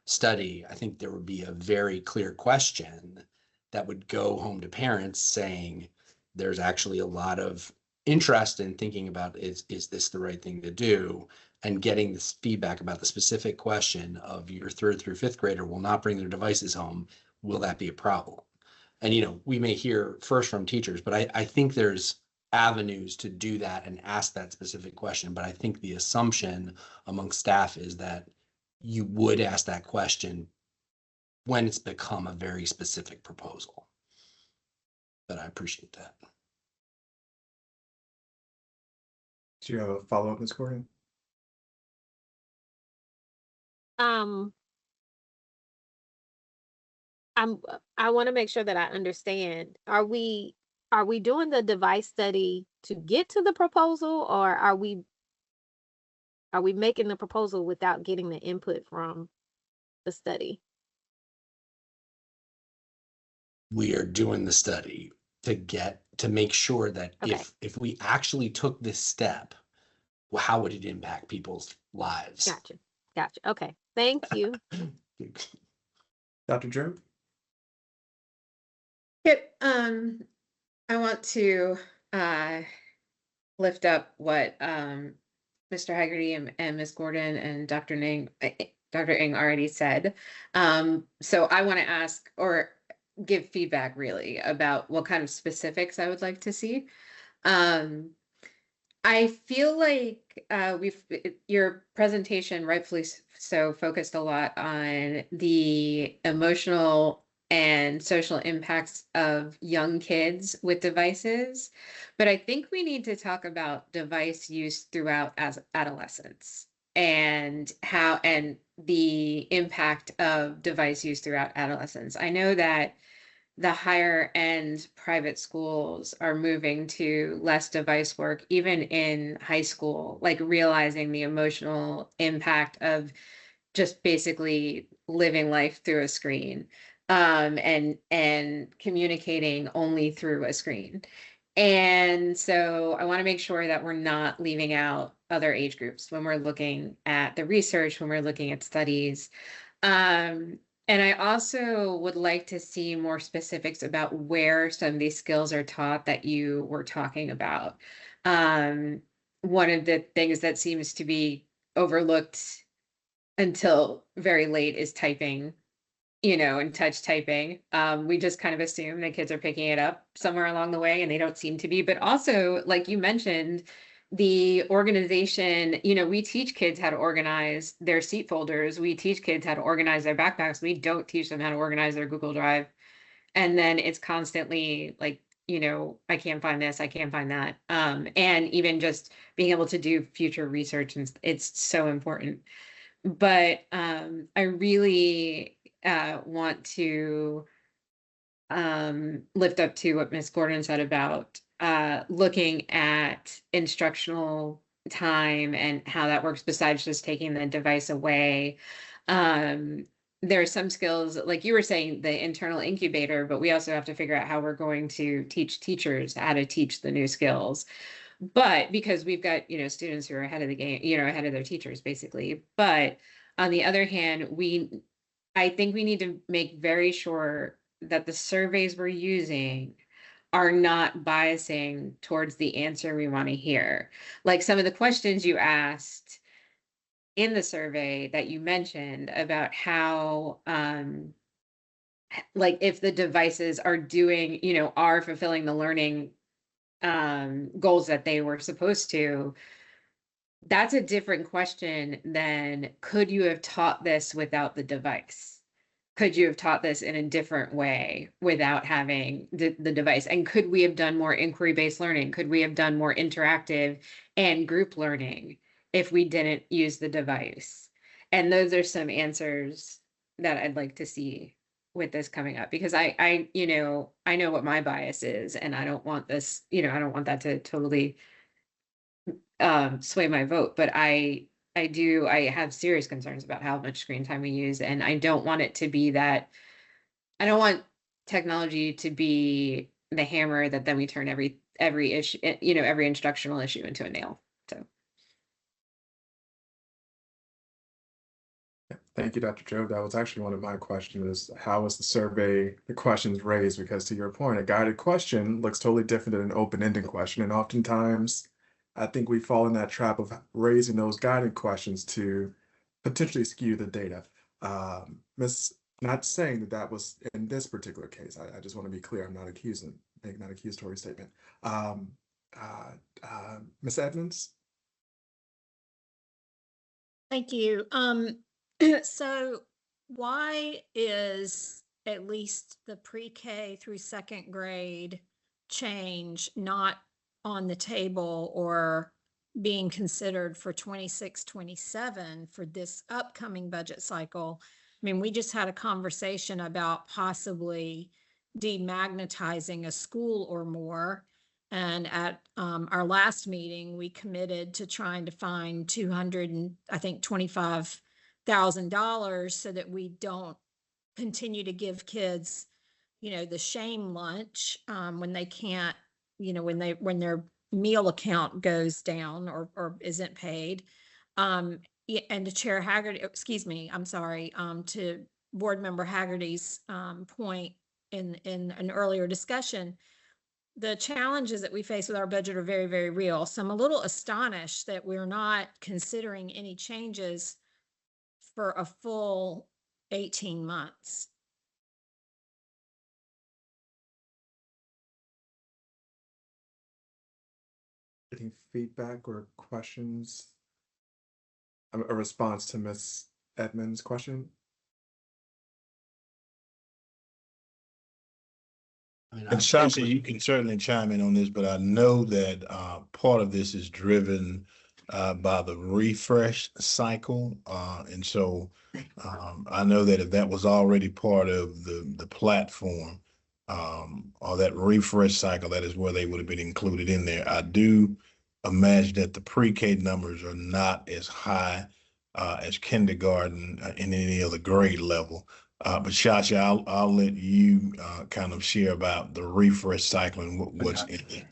[SPEAKER 14] study, I think there would be a very clear question that would go home to parents saying, there's actually a lot of interest in thinking about, is this the right thing to do? And getting this feedback about the specific question of your 3rd through 5th grader will not bring their devices home. Will that be a problem? And, we may hear first from teachers, but I think there's avenues to do that and ask that specific question. But I think the assumption among staff is that you would ask that question when it's become a very specific proposal. But I appreciate that.
[SPEAKER 1] Do you have a follow-up, Ms. Gordon?
[SPEAKER 8] I want to make sure that I understand. Are we doing the device study to get to the proposal, or are we making the proposal without getting the input from the study?
[SPEAKER 14] We are doing the study to make sure that
[SPEAKER 8] Okay.
[SPEAKER 14] if we actually took this step, how would it impact people's lives?
[SPEAKER 8] Gotcha. Okay. Thank you.
[SPEAKER 1] Dr. Drew?
[SPEAKER 10] Yep, I want to lift up what Mr. Haggerty and Ms. Gordon and Dr. Ng already said. So I want to ask or give feedback really about what kind of specifics I would like to see. I feel like your presentation, rightfully so, focused a lot on the emotional and social impacts of young kids with devices. But I think we need to talk about device use throughout as adolescence and the impact of device use throughout adolescence. I know that the higher end private schools are moving to less device work, even in high school, like realizing the emotional impact of just basically living life through a screen, and communicating only through a screen. And so I want to make sure that we're not leaving out other age groups when we're looking at the research, when we're looking at studies. And I also would like to see more specifics about where some of these skills are taught that you were talking about. One of the things that seems to be overlooked until very late is typing, and touch typing. We just kind of assume that kids are picking it up somewhere along the way, and they don't seem to be. But also, like you mentioned, the organization, we teach kids how to organize their seat folders. We teach kids how to organize their backpacks. We don't teach them how to organize their Google Drive. And then it's constantly like, I can't find this, I can't find that. And even just being able to do future research, and it's so important. But I really want to lift up to what Ms. Gordon said about looking at instructional time and how that works besides just taking the device away. There are some skills, like you were saying, the internal incubator, but we also have to figure out how we're going to teach teachers how to teach the new skills. But because we've got, students who are ahead of the game, ahead of their teachers, basically. But on the other hand, I think we need to make very sure that the surveys we're using are not biasing towards the answer we want to hear. Like some of the questions you asked in the survey that you mentioned about how, like if the devices are doing, are fulfilling the learning goals that they were supposed to, that's a different question than could you have taught this without the device? Could you have taught this in a different way without having the device? And could we have done more inquiry-based learning? Could we have done more interactive and group learning if we didn't use the device? And those are some answers that I'd like to see with this coming up, because I know what my bias is, and I don't want this, I don't want that to totally sway my vote, but I have serious concerns about how much screen time we use, and I don't want it to be that. I don't want technology to be the hammer that then we turn every issue, every instructional issue into a nail. So.
[SPEAKER 1] Thank you, Dr. Joe. That was actually one of my questions, is how was the questions raised? Because to your point, a guided question looks totally different than an open-ended question. And oftentimes, I think we fall in that trap of raising those guided questions to potentially skew the data. Not saying that was in this particular case. I just want to be clear. I'm not making that accusatory statement. Ms. Edmonds?
[SPEAKER 9] Thank you. So why is at least the pre-K through second grade change not on the table or being considered for 26-27 for this upcoming budget cycle? I mean, we just had a conversation about possibly demagnetizing a school or more. And at our last meeting, we committed to trying to find $25,000 so that we don't continue to give kids, the shame lunch when they can't, when their meal account goes down or isn't paid. And to Chair Haggerty, to Board Member Haggerty's point in an earlier discussion, the challenges that we face with our budget are very, very real. So I'm a little astonished that we're not considering any changes for a full 18 months.
[SPEAKER 1] Any feedback or questions? A response to Ms. Edmonds' question?
[SPEAKER 5] And Sasha, you can certainly chime in on this, but I know that part of this is driven by the refresh cycle. And so I know that if that was already part of the platform or that refresh cycle, that is where they would have been included in there. I do imagine that the pre-K numbers are not as high as kindergarten in any other grade level. But Shasha, I'll let you kind of share about the refresh cycle and what's in it.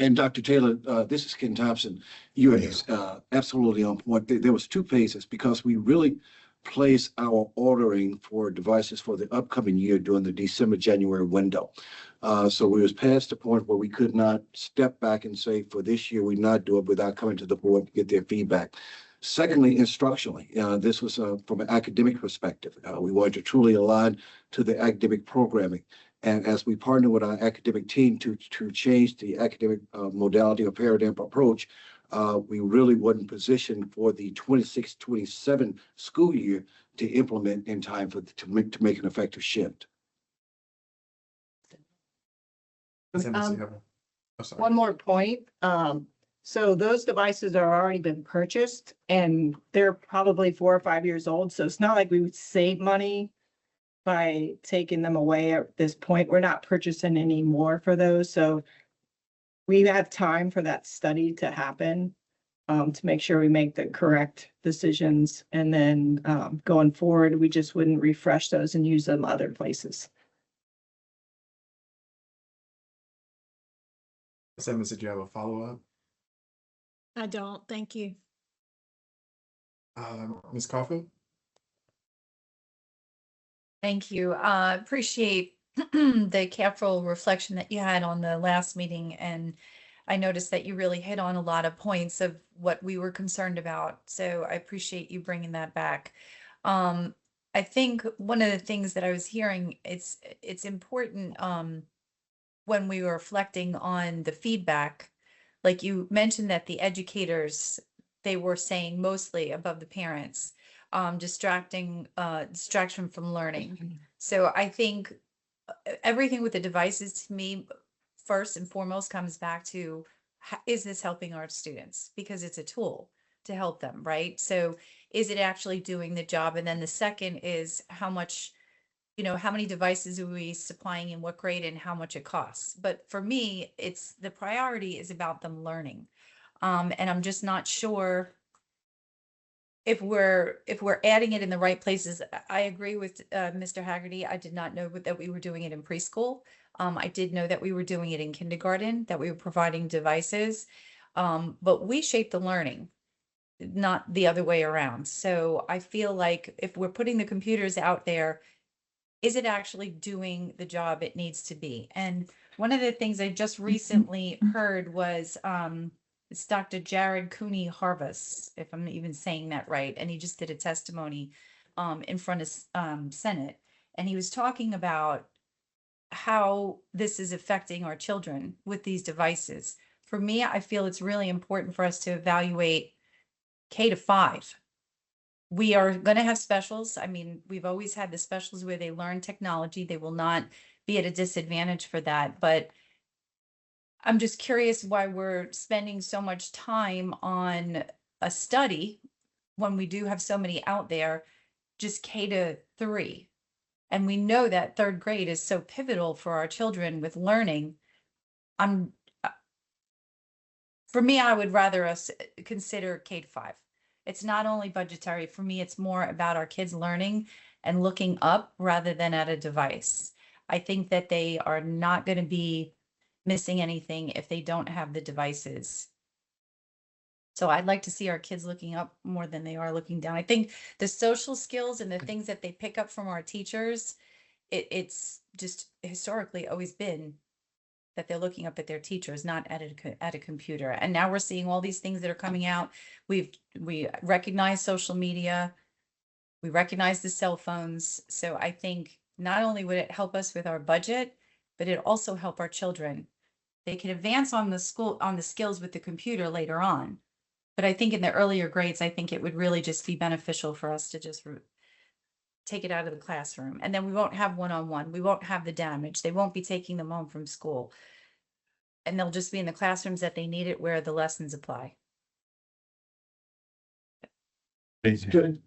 [SPEAKER 15] And Dr. Taylor, this is Ken Thompson. You are absolutely on point. There was 2 phases because we really place our ordering for devices for the upcoming year during the December-January window. So we was past the point where we could not step back and say, for this year, we not do it without coming to the board to get their feedback. Secondly, instructionally, this was from an academic perspective. We wanted to truly align to the academic programming. And as we partner with our academic team to change the academic modality or paradigm approach, we really wasn't positioned for the 26-27 school year to implement in time to make an effective shift.
[SPEAKER 16] One more point. So those devices are already been purchased and they're probably 4 or 5 years old. So it's not like we would save money by taking them away at this point. We're not purchasing any more for those. So we have time for that study to happen. to make sure we make the correct decisions. And then going forward, we just wouldn't refresh those and use them other places.
[SPEAKER 1] Simmons, did you have a follow-up?
[SPEAKER 9] I don't, thank you.
[SPEAKER 1] Ms. Caulfield?
[SPEAKER 12] Thank you. Appreciate the careful reflection that you had on the last meeting. And I noticed that you really hit on a lot of points of what we were concerned about. So I appreciate you bringing that back. I think one of the things that I was hearing, it's important when we were reflecting on the feedback, like you mentioned that the educators, they were saying mostly above the parents, distraction from learning. So I think everything with the devices to me, first and foremost, comes back to, is this helping our students? Because it's a tool to help them, right? So is it actually doing the job? And then the second is how much, how many devices are we supplying in what grade and how much it costs? But for me, it's the priority is about them learning. And I'm just not sure if we're adding it in the right places. I agree with Mr. Haggerty. I did not know that we were doing it in preschool. I did know that we were doing it in kindergarten, that we were providing devices, but we shape the learning, not the other way around. So I feel like if we're putting the computers out there, is it actually doing the job it needs to be? And one of the things I just recently heard was, it's Dr. Jared Cooney Harvus, if I'm even saying that right. And he just did a testimony in front of Senate. And he was talking about how this is affecting our children with these devices. For me, I feel it's really important for us to evaluate K-5. We are going to have specials. I mean, we've always had the specials where they learn technology. They will not be at a disadvantage for that. But I'm just curious why we're spending so much time on a study when we do have so many out there, just K-3. And we know that third grade is so pivotal for our children with learning. For me, I would rather us consider K-5. It's not only budgetary. For me, it's more about our kids learning and looking up rather than at a device. I think that they are not going to be missing anything if they don't have the devices. So I'd like to see our kids looking up more than they are looking down. I think the social skills and the things that they pick up from our teachers, it's just historically always been that they're looking up at their teachers, not at a computer. And now we're seeing all these things that are coming out. We recognize social media. We recognize the cell phones. So I think not only would it help us with our budget, but it also help our children. They can advance on the skills with the computer later on. But I think in the earlier grades, I think it would really just be beneficial for us to just take it out of the classroom. And then we won't have one-on-one. We won't have the damage. They won't be taking them home from school. And they'll just be in the classrooms that they need it where the lessons apply.
[SPEAKER 15] Good.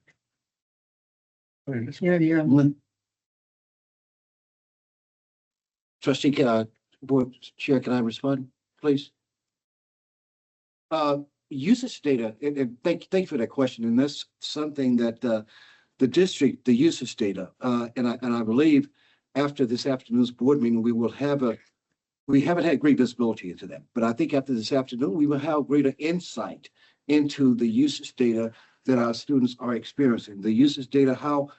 [SPEAKER 15] Trustee, Board Chair, can I respond, please? Usage data, and thank you for that question. And that's something that the district, the usage data, and I believe after this afternoon's board meeting, we haven't had great visibility into that. But I think after this afternoon, we will have greater insight into the usage data that our students are experiencing. The usage data, how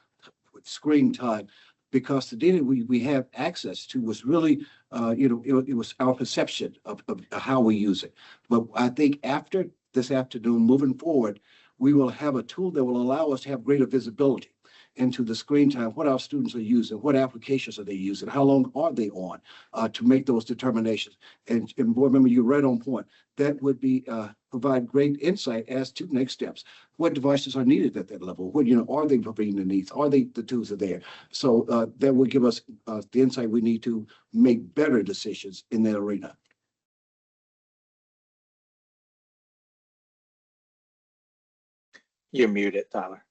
[SPEAKER 15] screen time, because the data we have access to was really, it was our perception of how we use it. But I think after this afternoon, moving forward, we will have a tool that will allow us to have greater visibility into the screen time, what our students are using, what applications are they using, how long are they on, to make those determinations. And board member, you're right on point. That would be provide great insight as to next steps. What devices are needed at that level? What, are they providing the needs? Are the tools are there? So that will give us the insight we need to make better decisions in that arena.
[SPEAKER 3] You're muted, Tyler.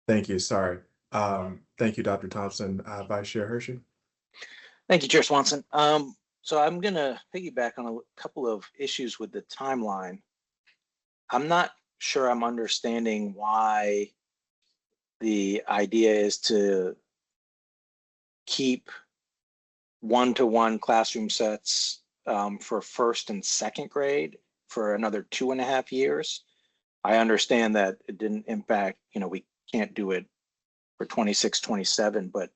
[SPEAKER 1] Thank you. Sorry. Thank you, Dr. Thompson. Vice Chair Hershey.
[SPEAKER 3] Thank you, Chair Swanson. So I'm going to piggyback on a couple of issues with the timeline. I'm not sure I'm understanding why the idea is to keep one-to-one classroom sets for first and second grade for another 2.5 years. I understand that it didn't impact, we can't do it for 26, 27, but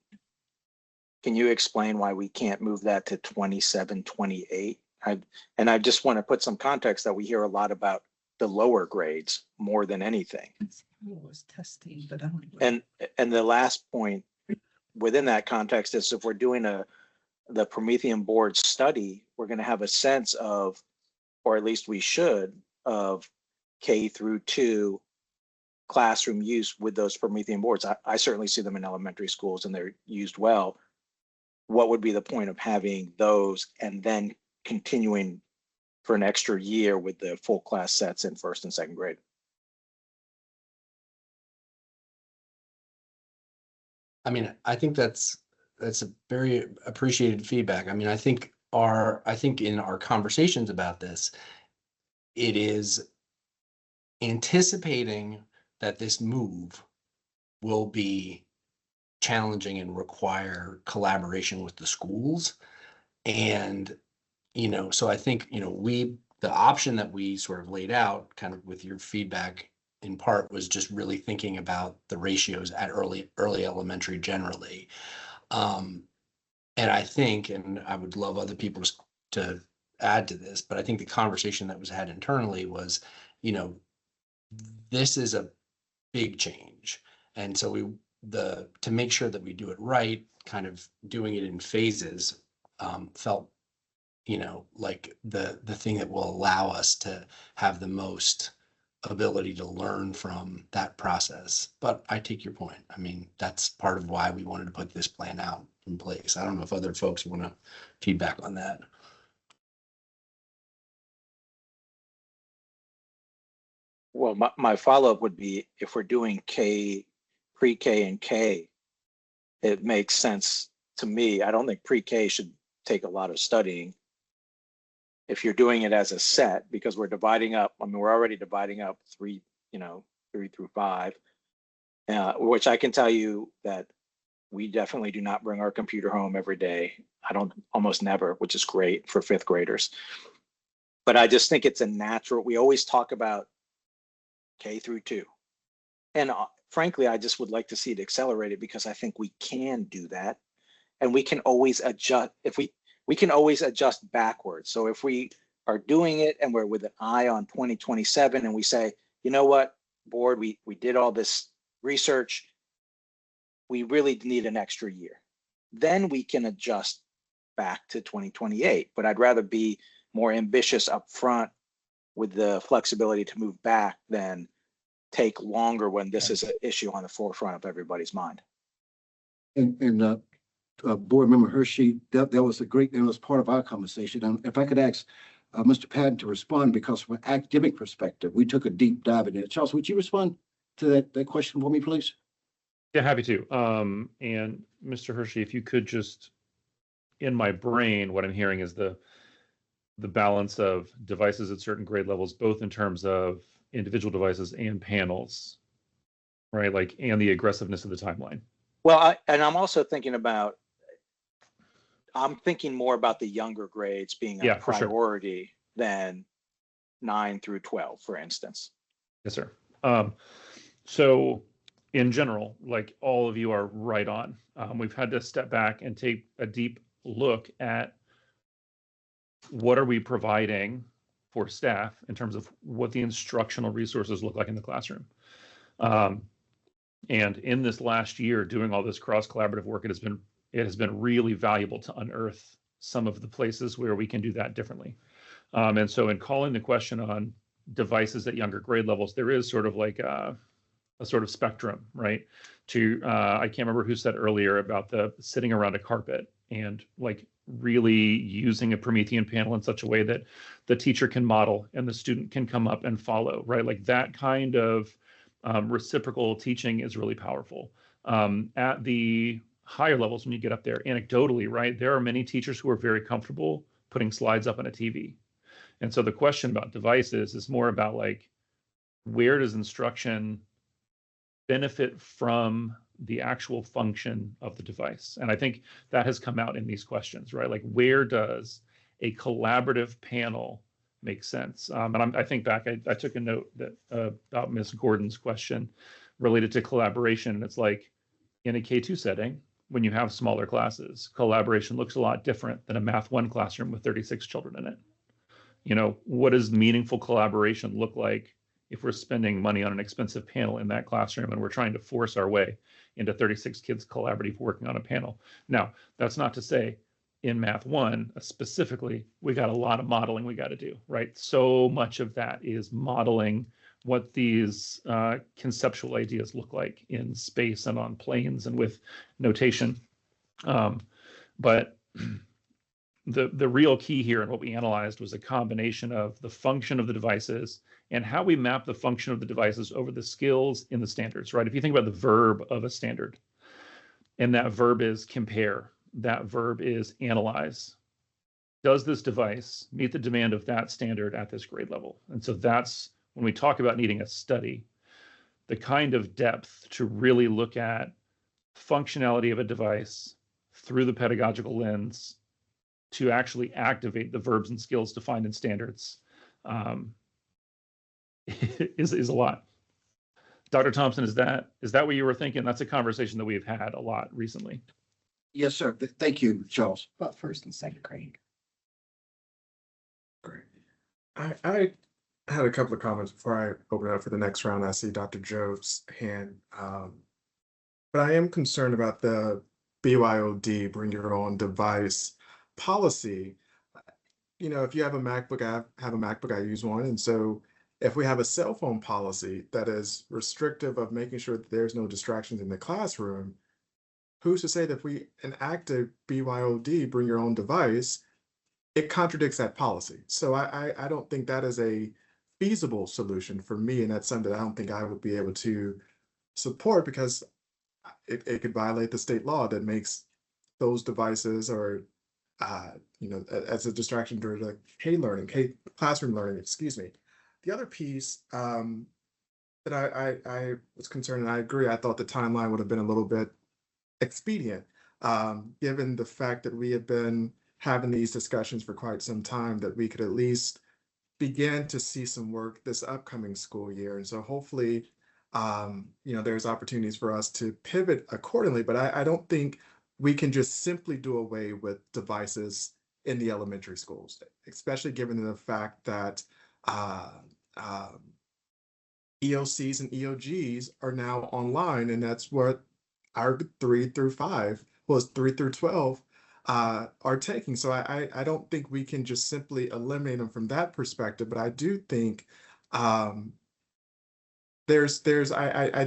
[SPEAKER 3] can you explain why we can't move that to 27, 28? And I just want to put some context that we hear a lot about the lower grades more than anything.
[SPEAKER 16] Was testing, but I don't.
[SPEAKER 3] And the last point within that context is if we're doing the Promethean board study, we're going to have a sense of, or at least we should, of K-2 classroom use with those Promethean boards. I certainly see them in elementary schools and they're used well. What would be the point of having those and then continuing for an extra year with the full class sets in first and second grade?
[SPEAKER 14] I mean, I think that's a very appreciated feedback. I mean, I think in our conversations about this, it is anticipating that this move will be challenging and require collaboration with the schools. And, so I think, the option that we sort of laid out kind of with your feedback in part was just really thinking about the ratios at early elementary generally. And I think, and I would love other people to add to this, but I think the conversation that was had internally was, this is a big change. And so to make sure that we do it right, kind of doing it in phases, felt, like the thing that will allow us to have the most ability to learn from that process. But I take your point. I mean, that's part of why we wanted to put this plan out in place. I don't know if other folks want to feedback on that.
[SPEAKER 3] Well, my follow-up would be if we're doing pre-K and K, it makes sense to me. I don't think pre-K should take a lot of studying. If you're doing it as a set, because we're dividing up, we're already dividing up 3 through 5, which I can tell you that we definitely do not bring our computer home every day. I don't, almost never, which is great for 5th graders. But I just think it's a natural, we always talk about K-2. And frankly, I just would like to see it accelerated because I think we can do that. And we can always adjust, we can always adjust backwards. So if we are doing it and we're with an eye on 2027 and we say, you know what, board, we did all this research, we really need an extra year. Then we can adjust back to 2028. But I'd rather be more ambitious up front with the flexibility to move back than take longer when this is an issue on the forefront of everybody's mind.
[SPEAKER 15] And Board Member Hershey, that was a great, it was part of our conversation. And if I could ask Mr. Patton to respond, because from an academic perspective, we took a deep dive in it. Charles, would you respond to that question for me, please?
[SPEAKER 17] Yeah, happy to. And Mr. Hershey, if you could just, in my brain, what I'm hearing is the balance of devices at certain grade levels, both in terms of individual devices and panels, right? Like, and the aggressiveness of the timeline.
[SPEAKER 3] Well, I'm also thinking about, I'm thinking more about the younger grades being a priority than 9 through 12, for instance.
[SPEAKER 17] Yes, sir. So in general, like all of you are right on. We've had to step back and take a deep look at what are we providing for staff in terms of what the instructional resources look like in the classroom. And in this last year, doing all this cross-collaborative work, it has been really valuable to unearth some of the places where we can do that differently. And so in calling the question on devices at younger grade levels, there is sort of like a sort of spectrum, right? I can't remember who said earlier about the sitting around a carpet and like really using a Promethean panel in such a way that the teacher can model and the student can come up and follow, right? Like that kind of reciprocal teaching is really powerful. At the higher levels, when you get up there, anecdotally, right, there are many teachers who are very comfortable putting slides up on a TV. And so the question about devices is more about like, where does instruction benefit from the actual function of the device? And I think that has come out in these questions, right? Like, where does a collaborative panel make sense? And I think back, I took a note that about Ms. Gordon's question related to collaboration. And it's like, in a K2 setting, when you have smaller classes, collaboration looks a lot different than a Math 1 classroom with 36 children in it. You know, what does meaningful collaboration look like if we're spending money on an expensive panel in that classroom and we're trying to force our way into 36 kids collaboratively working on a panel? Now, that's not to say in Math 1 specifically, we got a lot of modeling we got to do, right? So much of that is modeling what these conceptual ideas look like in space and on planes and with notation. But the real key here and what we analyzed was a combination of the function of the devices and how we map the function of the devices over the skills in the standards, right? If you think about the verb of a standard, and that verb is compare, that verb is analyze. Does this device meet the demand of that standard at this grade level? And so that's when we talk about needing a study, the kind of depth to really look at functionality of a device through the pedagogical lens to actually activate the verbs and skills defined in standards is a lot. Dr. Thompson, is that what you were thinking? That's a conversation that we've had a lot recently.
[SPEAKER 15] Yes, sir. Thank you, Charles.
[SPEAKER 16] About first and second grade.
[SPEAKER 1] Great. I had a couple of comments before I open it up for the next round. I see Dr. Jobe's hand. But I am concerned about the BYOD, bring your own device policy. You know, if you have a MacBook, I have a MacBook, I use one. And so if we have a cell phone policy that is restrictive of making sure that there's no distractions in the classroom, who's to say that if we enact a BYOD, bring your own device, it contradicts that policy. So I don't think that is a feasible solution for me. And that's something that I don't think I would be able to support because it could violate the state law that makes those devices or, you know, as a distraction during the classroom learning, excuse me. The other piece that I was concerned, and I agree, I thought the timeline would have been a little bit expedient, given the fact that we have been having these discussions for quite some time, that we could at least begin to see some work this upcoming school year. And so hopefully, you know, there's opportunities for us to pivot accordingly, but I don't think we can just simply do away with devices in the elementary schools, especially given the fact that EOCs and EOGs are now online, and that's what our 3 through 5 was 3 through 12 are taking. So I don't think we can just simply eliminate them from that perspective, but I do think I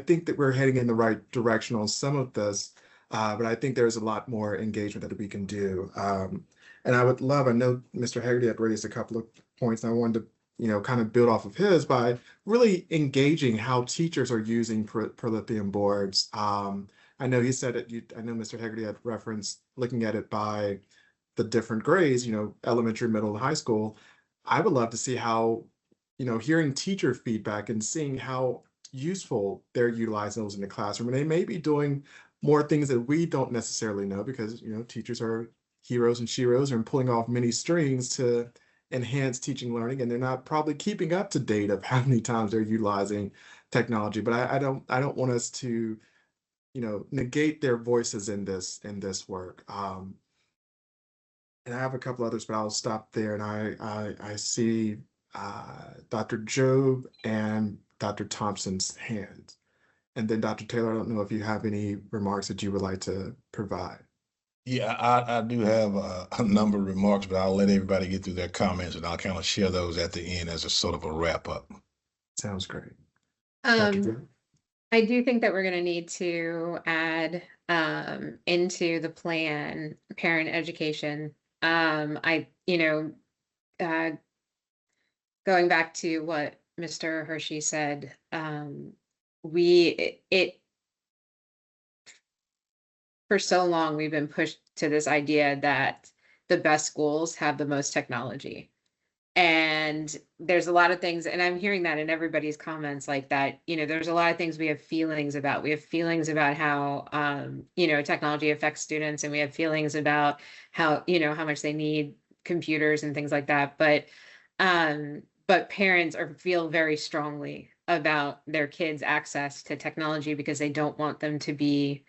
[SPEAKER 1] think that we're heading in the right direction on some of this, but I think there's a lot more engagement that we can do. And I know Mr. Haggerty had raised a couple of points, and I wanted to, you know, kind of build off of his by really engaging how teachers are using Prolithium boards. I know he said it, I know Mr. Haggerty had referenced looking at it by the different grades, you know, elementary, middle, and high school. I would love to see how, you know, hearing teacher feedback and seeing how useful they're utilizing those in the classroom. And they may be doing more things that we don't necessarily know because, you know, teachers are heroes and sheroes and pulling off many strings to enhance teaching learning, and they're not probably keeping up to date of how many times they're utilizing technology. But I don't want us to, you know, negate their voices in this work. And I have a couple others, but I'll stop there. And I see Dr. Jobe and Dr. Thompson's hands. And then Dr. Taylor, I don't know if you have any remarks that you would like to provide.
[SPEAKER 5] Yeah, I do have a number of remarks, but I'll let everybody get through their comments and I'll kind of share those at the end as a sort of a wrap up.
[SPEAKER 1] Sounds great.
[SPEAKER 10] I do think that we're going to need to add into the plan parent education. Going back to what Mr. Hershey said, for so long we've been pushed to this idea that the best schools have the most technology. And there's a lot of things, and I'm hearing that in everybody's comments like that, there's a lot of things we have feelings about. We have feelings about how, technology affects students, and we have feelings about how, how much they need computers and things like that. But parents feel very strongly about their kids' access to technology because they don't want them to be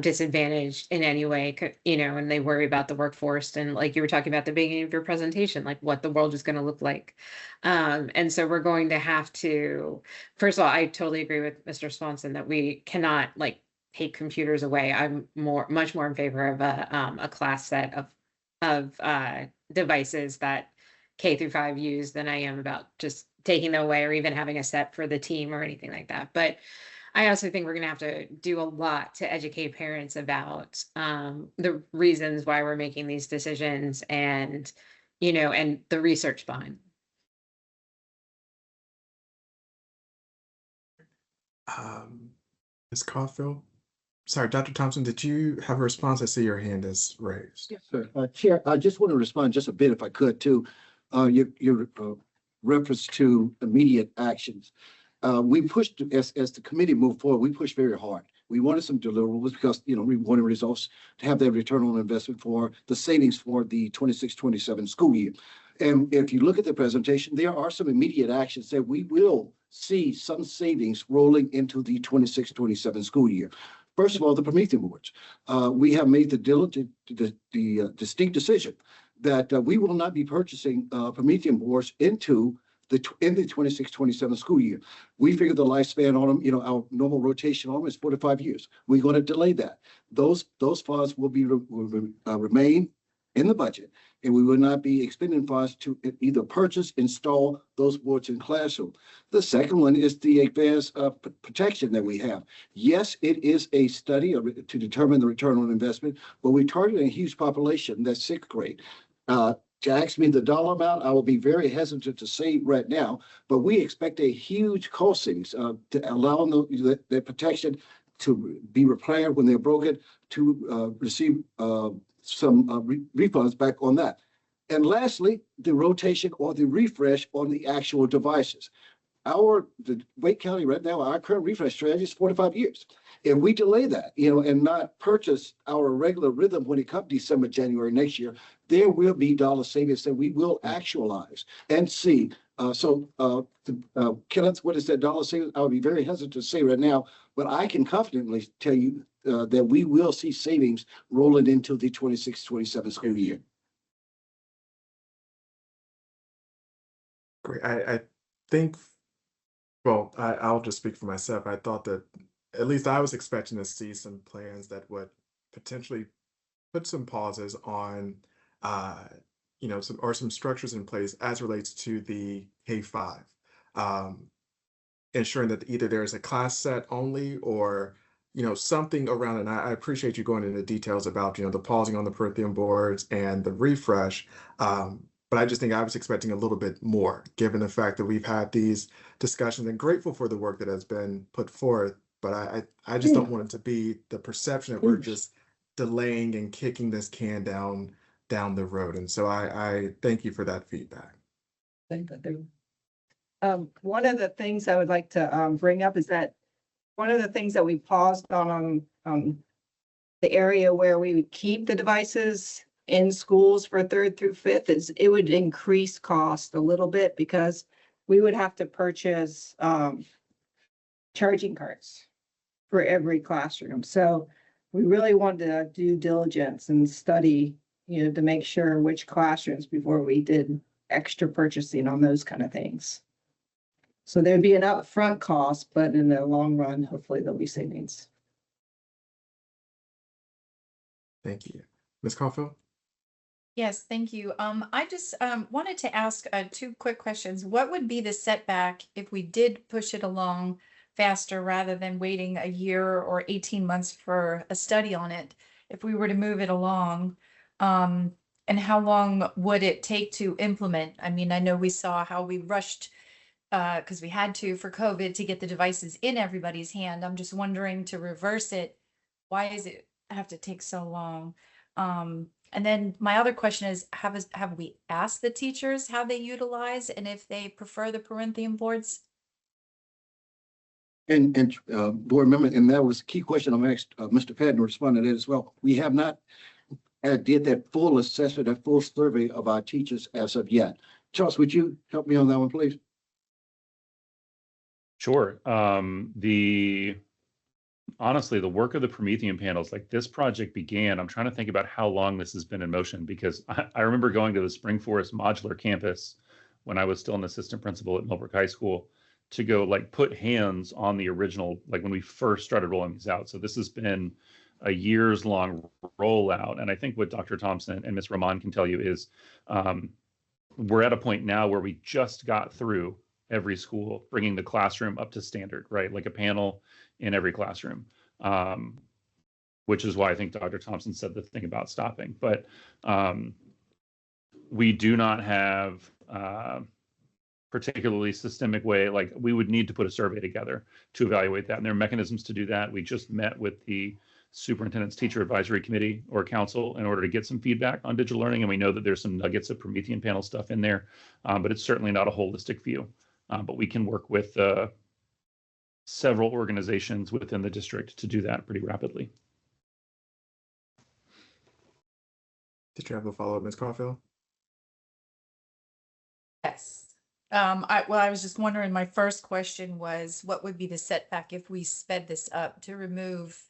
[SPEAKER 10] disadvantaged in any way, and they worry about the workforce and like you were talking about at the beginning of your presentation, like what the world is going to look like. And so we're going to have to, first of all, I totally agree with Mr. Swanson that we cannot like take computers away. I'm much more in favor of a class set of devices that K-5 use than I am about just taking them away or even having a set for the team or anything like that. But I also think we're going to have to do a lot to educate parents about the reasons why we're making these decisions and, and the research behind.
[SPEAKER 1] Ms. Caulfield? Sorry, Dr. Thompson, did you have a response? I see your hand is raised.
[SPEAKER 15] Yes, sir. Chair, I just want to respond just a bit, if I could, to your reference to immediate actions. We pushed, as the committee moved forward, we pushed very hard. We wanted some deliverables because, we wanted results to have that return on investment for the savings for the 26-27 school year. And if you look at the presentation, there are some immediate actions that we will see some savings rolling into the 26-27 school year. First of all, the Promethean boards. We have made the distinct decision that we will not be purchasing Promethean boards in the 26-27 school year. We figure the lifespan on them, our normal rotation on them is 4 to 5 years. We're going to delay that. Those funds will remain in the budget, and we will not be expending funds to either purchase, install those boards in classroom. The second one is the advanced protection that we have. Yes, it is a study to determine the return on investment, but we're targeting a huge population, that's 6th grade. To ask me the dollar amount, I will be very hesitant to say right now, but we expect a huge cost savings to allow the protection to be repaired when they're broken, to receive some refunds back on that. And lastly, the rotation or the refresh on the actual devices. The Wake County right now, our current refresh strategy is 4 to 5 years. If we delay that, and not purchase our regular rhythm when it comes December, January next year, there will be dollar savings that we will actualize and see. Kenneth, what is that dollar savings? I would be very hesitant to say right now, but I can confidently tell you that we will see savings rolling into the 26-27 school year.
[SPEAKER 1] Great. I think, well, I'll just speak for myself. I thought that at least I was expecting to see some plans that would potentially put some pauses on, some structures in place as relates to the K-5, ensuring that either there's a class set only or, something around it. And I appreciate you going into details about, the pausing on the Promethean boards and the refresh. But I just think I was expecting a little bit more, given the fact that we've had these discussions and grateful for the work that has been put forth. But I just don't want it to be the perception that we're just delaying and kicking this can down the road. And so I thank you for that feedback.
[SPEAKER 16] Thank you. One of the things I would like to bring up is that one of the things that we paused on the area where we would keep the devices in schools for 3rd through 5th is it would increase cost a little bit because we would have to purchase charging cards for every classroom. So we really wanted to do diligence and study, to make sure which classrooms before we did extra purchasing on those kind of things. So there'd be an upfront cost, but in the long run, hopefully there'll be savings.
[SPEAKER 1] Thank you. Ms. Caulfield?
[SPEAKER 12] Yes, thank you. I just wanted to ask 2 quick questions. What would be the setback if we did push it along faster rather than waiting a year or 18 months for a study on it? If we were to move it along, and how long would it take to implement? I mean, I know we saw how we rushed because we had to for COVID to get the devices in everybody's hand. I'm just wondering, to reverse it, why does it have to take so long? And then my other question is, have we asked the teachers how they utilize and if they prefer the Corinthian boards?
[SPEAKER 15] And board member, and that was a key question I'm asked, Mr. Patton responded to that as well. We have not did that full assessment, that full survey of our teachers as of yet. Charles, would you help me on that one, please?
[SPEAKER 17] Sure. Honestly, the work of the Promethean panels, like this project began, I'm trying to think about how long this has been in motion, because I remember going to the Spring Forest modular campus when I was still an assistant principal at Millbrook High School to go like put hands on the original, like when we first started rolling these out. So this has been a years long rollout. And I think what Dr. Thompson and Ms. Rahman can tell you is we're at a point now where we just got through every school, bringing the classroom up to standard, right? Like a panel in every classroom, which is why I think Dr. Thompson said the thing about stopping. But we do not have particularly systemic way, like we would need to put a survey together to evaluate that. And there are mechanisms to do that. We just met with the superintendent's teacher advisory committee or council in order to get some feedback on digital learning. And we know that there's some nuggets of Promethean panel stuff in there, but it's certainly not a holistic view. But we can work with several organizations within the district to do that pretty rapidly.
[SPEAKER 1] Did you have a follow-up, Ms. Caulfield?
[SPEAKER 12] Yes. I was just wondering, my first question was, what would be the setback if we sped this up to remove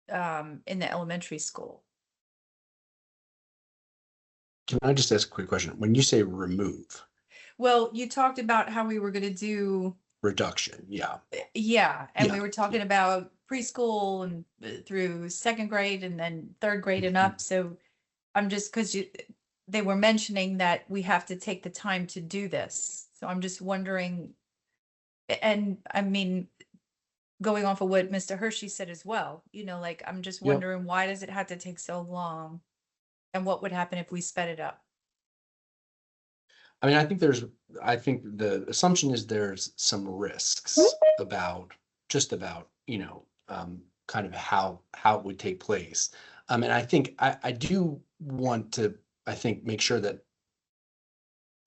[SPEAKER 12] in the elementary school?
[SPEAKER 14] Can I just ask a quick question? When you say remove?
[SPEAKER 12] Well, you talked about how we were going to do
[SPEAKER 14] Reduction, yeah.
[SPEAKER 12] Yeah, and
[SPEAKER 14] Yeah,
[SPEAKER 12] we were talking about preschool and through second grade and then third grade and up. So I'm just, because they were mentioning that we have to take the time to do this. So I'm just wondering, and I mean, going off of what Mr. Hershey said as well, like, I'm just
[SPEAKER 14] Yep.
[SPEAKER 12] wondering, why does it have to take so long? And what would happen if we sped it up?
[SPEAKER 14] I mean, I think the assumption is there's some risks about, kind of how it would take place. And I think I do want to, make sure that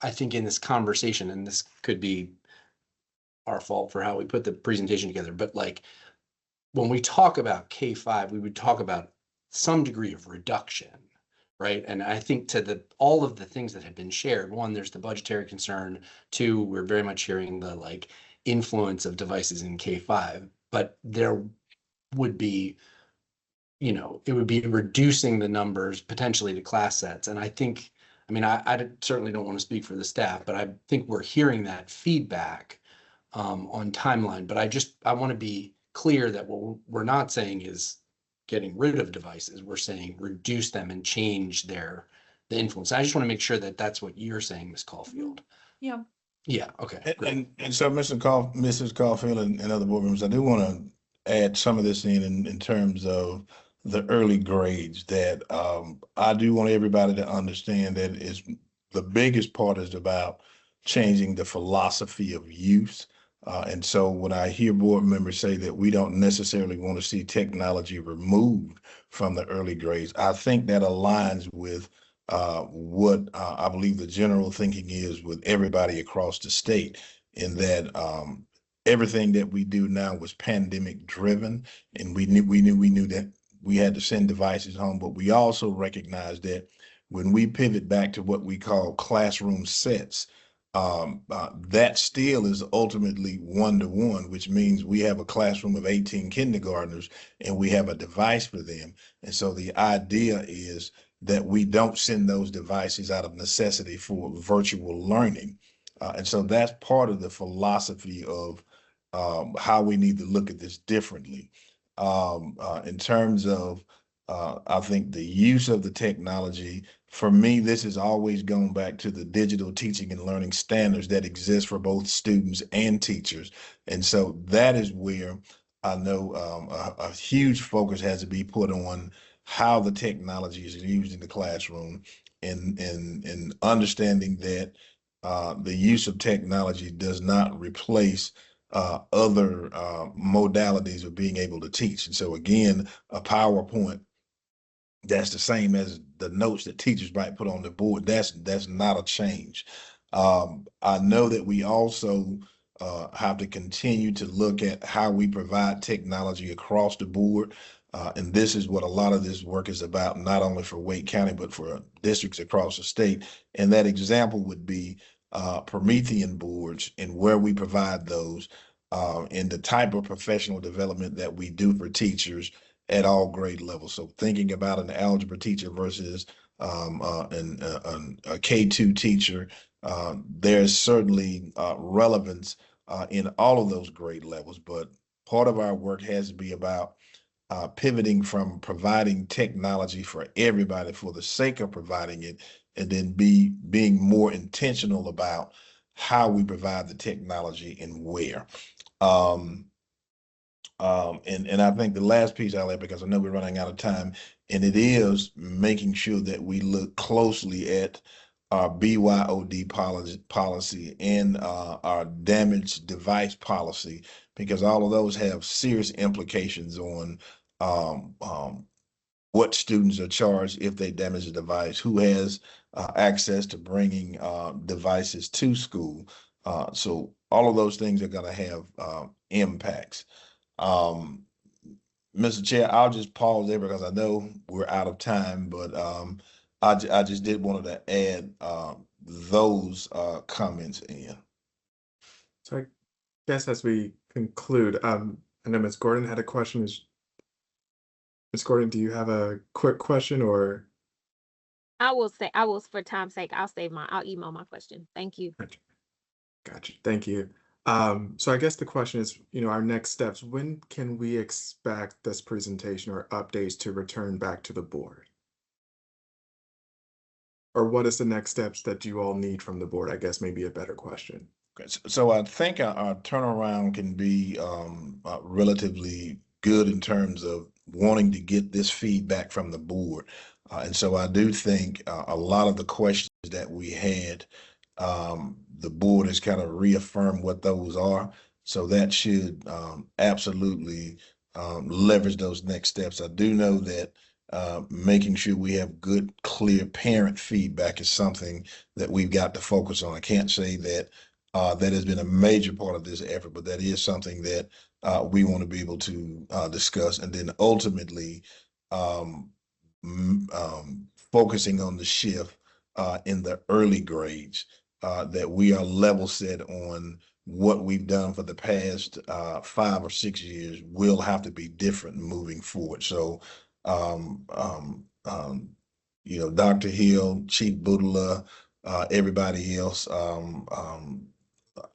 [SPEAKER 14] I think in this conversation, and this could be our fault for how we put the presentation together, but like when we talk about K-5, we would talk about some degree of reduction. Right. And I think to all of the things that have been shared, one, there's the budgetary concern. Two, we're very much hearing the like influence of devices in K-5, but there would be, it would be reducing the numbers potentially to class sets. And I think, I certainly don't want to speak for the staff, but I think we're hearing that feedback on timeline. But I want to be clear that what we're not saying is getting rid of devices. We're saying reduce them and change the influence. I just want to make sure that that's what you're saying, Ms. Caulfield.
[SPEAKER 12] Yeah.
[SPEAKER 14] Yeah. Okay. Great.
[SPEAKER 5] And so Mrs. Caulfield and other board members, I do want to add some of this in terms of the early grades that I do want everybody to understand that is the biggest part is about changing the philosophy of use. And so when I hear board members say that we don't necessarily want to see technology removed from the early grades, I think that aligns with what I believe the general thinking is with everybody across the state, in that everything that we do now was pandemic driven, and we knew that we had to send devices home, but we also recognized that when we pivot back to what we call classroom sets, that still is ultimately 1-to-1, which means we have a classroom of 18 kindergartners and we have a device for them. And so the idea is that we don't send those devices out of necessity for virtual learning. And so that's part of the philosophy of how we need to look at this differently. In terms of, I think the use of the technology, for me, this has always gone back to the digital teaching and learning standards that exist for both students and teachers. And so that is where I know a huge focus has to be put on how the technology is used in the classroom, and understanding that the use of technology does not replace other modalities of being able to teach. And so again, a PowerPoint that's the same as the notes that teachers might put on the board. That's not a change. I know that we also have to continue to look at how we provide technology across the board. And this is what a lot of this work is about, not only for Wake County, but for districts across the state. And that example would be Promethean boards and where we provide those and the type of professional development that we do for teachers at all grade levels. So thinking about an algebra teacher versus a K2 teacher, there's certainly relevance in all of those grade levels, but part of our work has to be about pivoting from providing technology for everybody for the sake of providing it, and then being more intentional about how we provide the technology and where. And I think the last piece I'll add, because I know we're running out of time, and it is making sure that we look closely at our BYOD policy and our damaged device policy, because all of those have serious implications on what students are charged if they damage a device, who has access to bringing devices to school. So all of those things are going to have impacts. Mr. Chair, I'll just pause there because I know we're out of time, but I just did wanted to add those comments in.
[SPEAKER 1] So I guess as we conclude, I know Ms. Gordon had a question. Ms. Gordon, do you have a quick question or?
[SPEAKER 8] I will for time's sake, I'll email my question. Thank you.
[SPEAKER 1] Gotcha. Thank you. So I guess the question is, our next steps, when can we expect this presentation or updates to return back to the board? Or what is the next steps that you all need from the board? I guess maybe a better question.
[SPEAKER 5] Okay, so I think our turnaround can be relatively good in terms of wanting to get this feedback from the board. And so I do think a lot of the questions that we had, the board has kind of reaffirmed what those are. So that should absolutely leverage those next steps. I do know that making sure we have good, clear parent feedback is something that we've got to focus on. I can't say that that has been a major part of this effort, but that is something that we want to be able to discuss. And then ultimately focusing on the shift in the early grades, that we are level set on what we've done for the past 5 or 6 years will have to be different moving forward. So, Dr. Hill, Chief Budula, everybody else,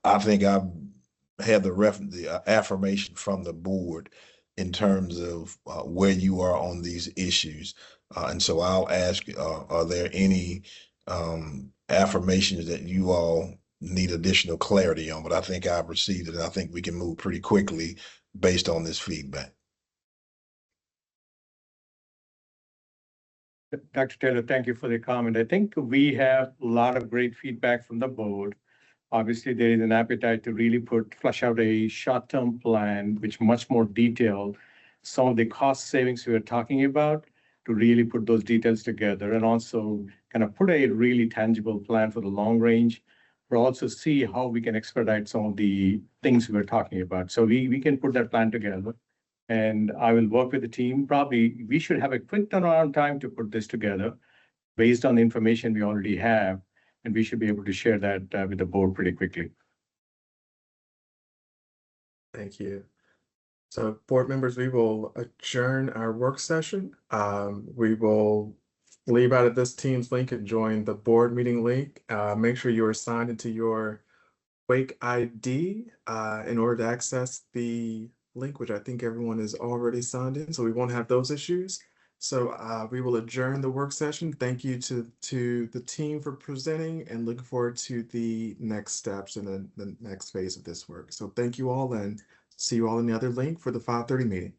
[SPEAKER 5] I think I've had the affirmation from the board in terms of where you are on these issues. And so I'll ask, are there any affirmations that you all need additional clarity on? But I think I've received it, and I think we can move pretty quickly based on this feedback.
[SPEAKER 18] Dr. Taylor, thank you for the comment. I think we have a lot of great feedback from the board. Obviously, there is an appetite to really flesh out a short-term plan, which much more detailed. Some of the cost savings we were talking about, to really put those details together, and also kind of put a really tangible plan for the long range, but also see how we can expedite some of the things we were talking about. So we can put that plan together, and I will work with the team. Probably we should have a quick turnaround time to put this together based on the information we already have, and we should be able to share that with the board pretty quickly.
[SPEAKER 1] Thank you. So board members, we will adjourn our work session. We will leave out of this Teams link and join the board meeting link. Make sure you are signed into your Wake ID in order to access the link, which I think everyone is already signed in, so we won't have those issues. So we will adjourn the work session. Thank you to the team for presenting, and looking forward to the next steps in the next phase of this work. So thank you all, and see you all in the other link for the 5:30 meeting.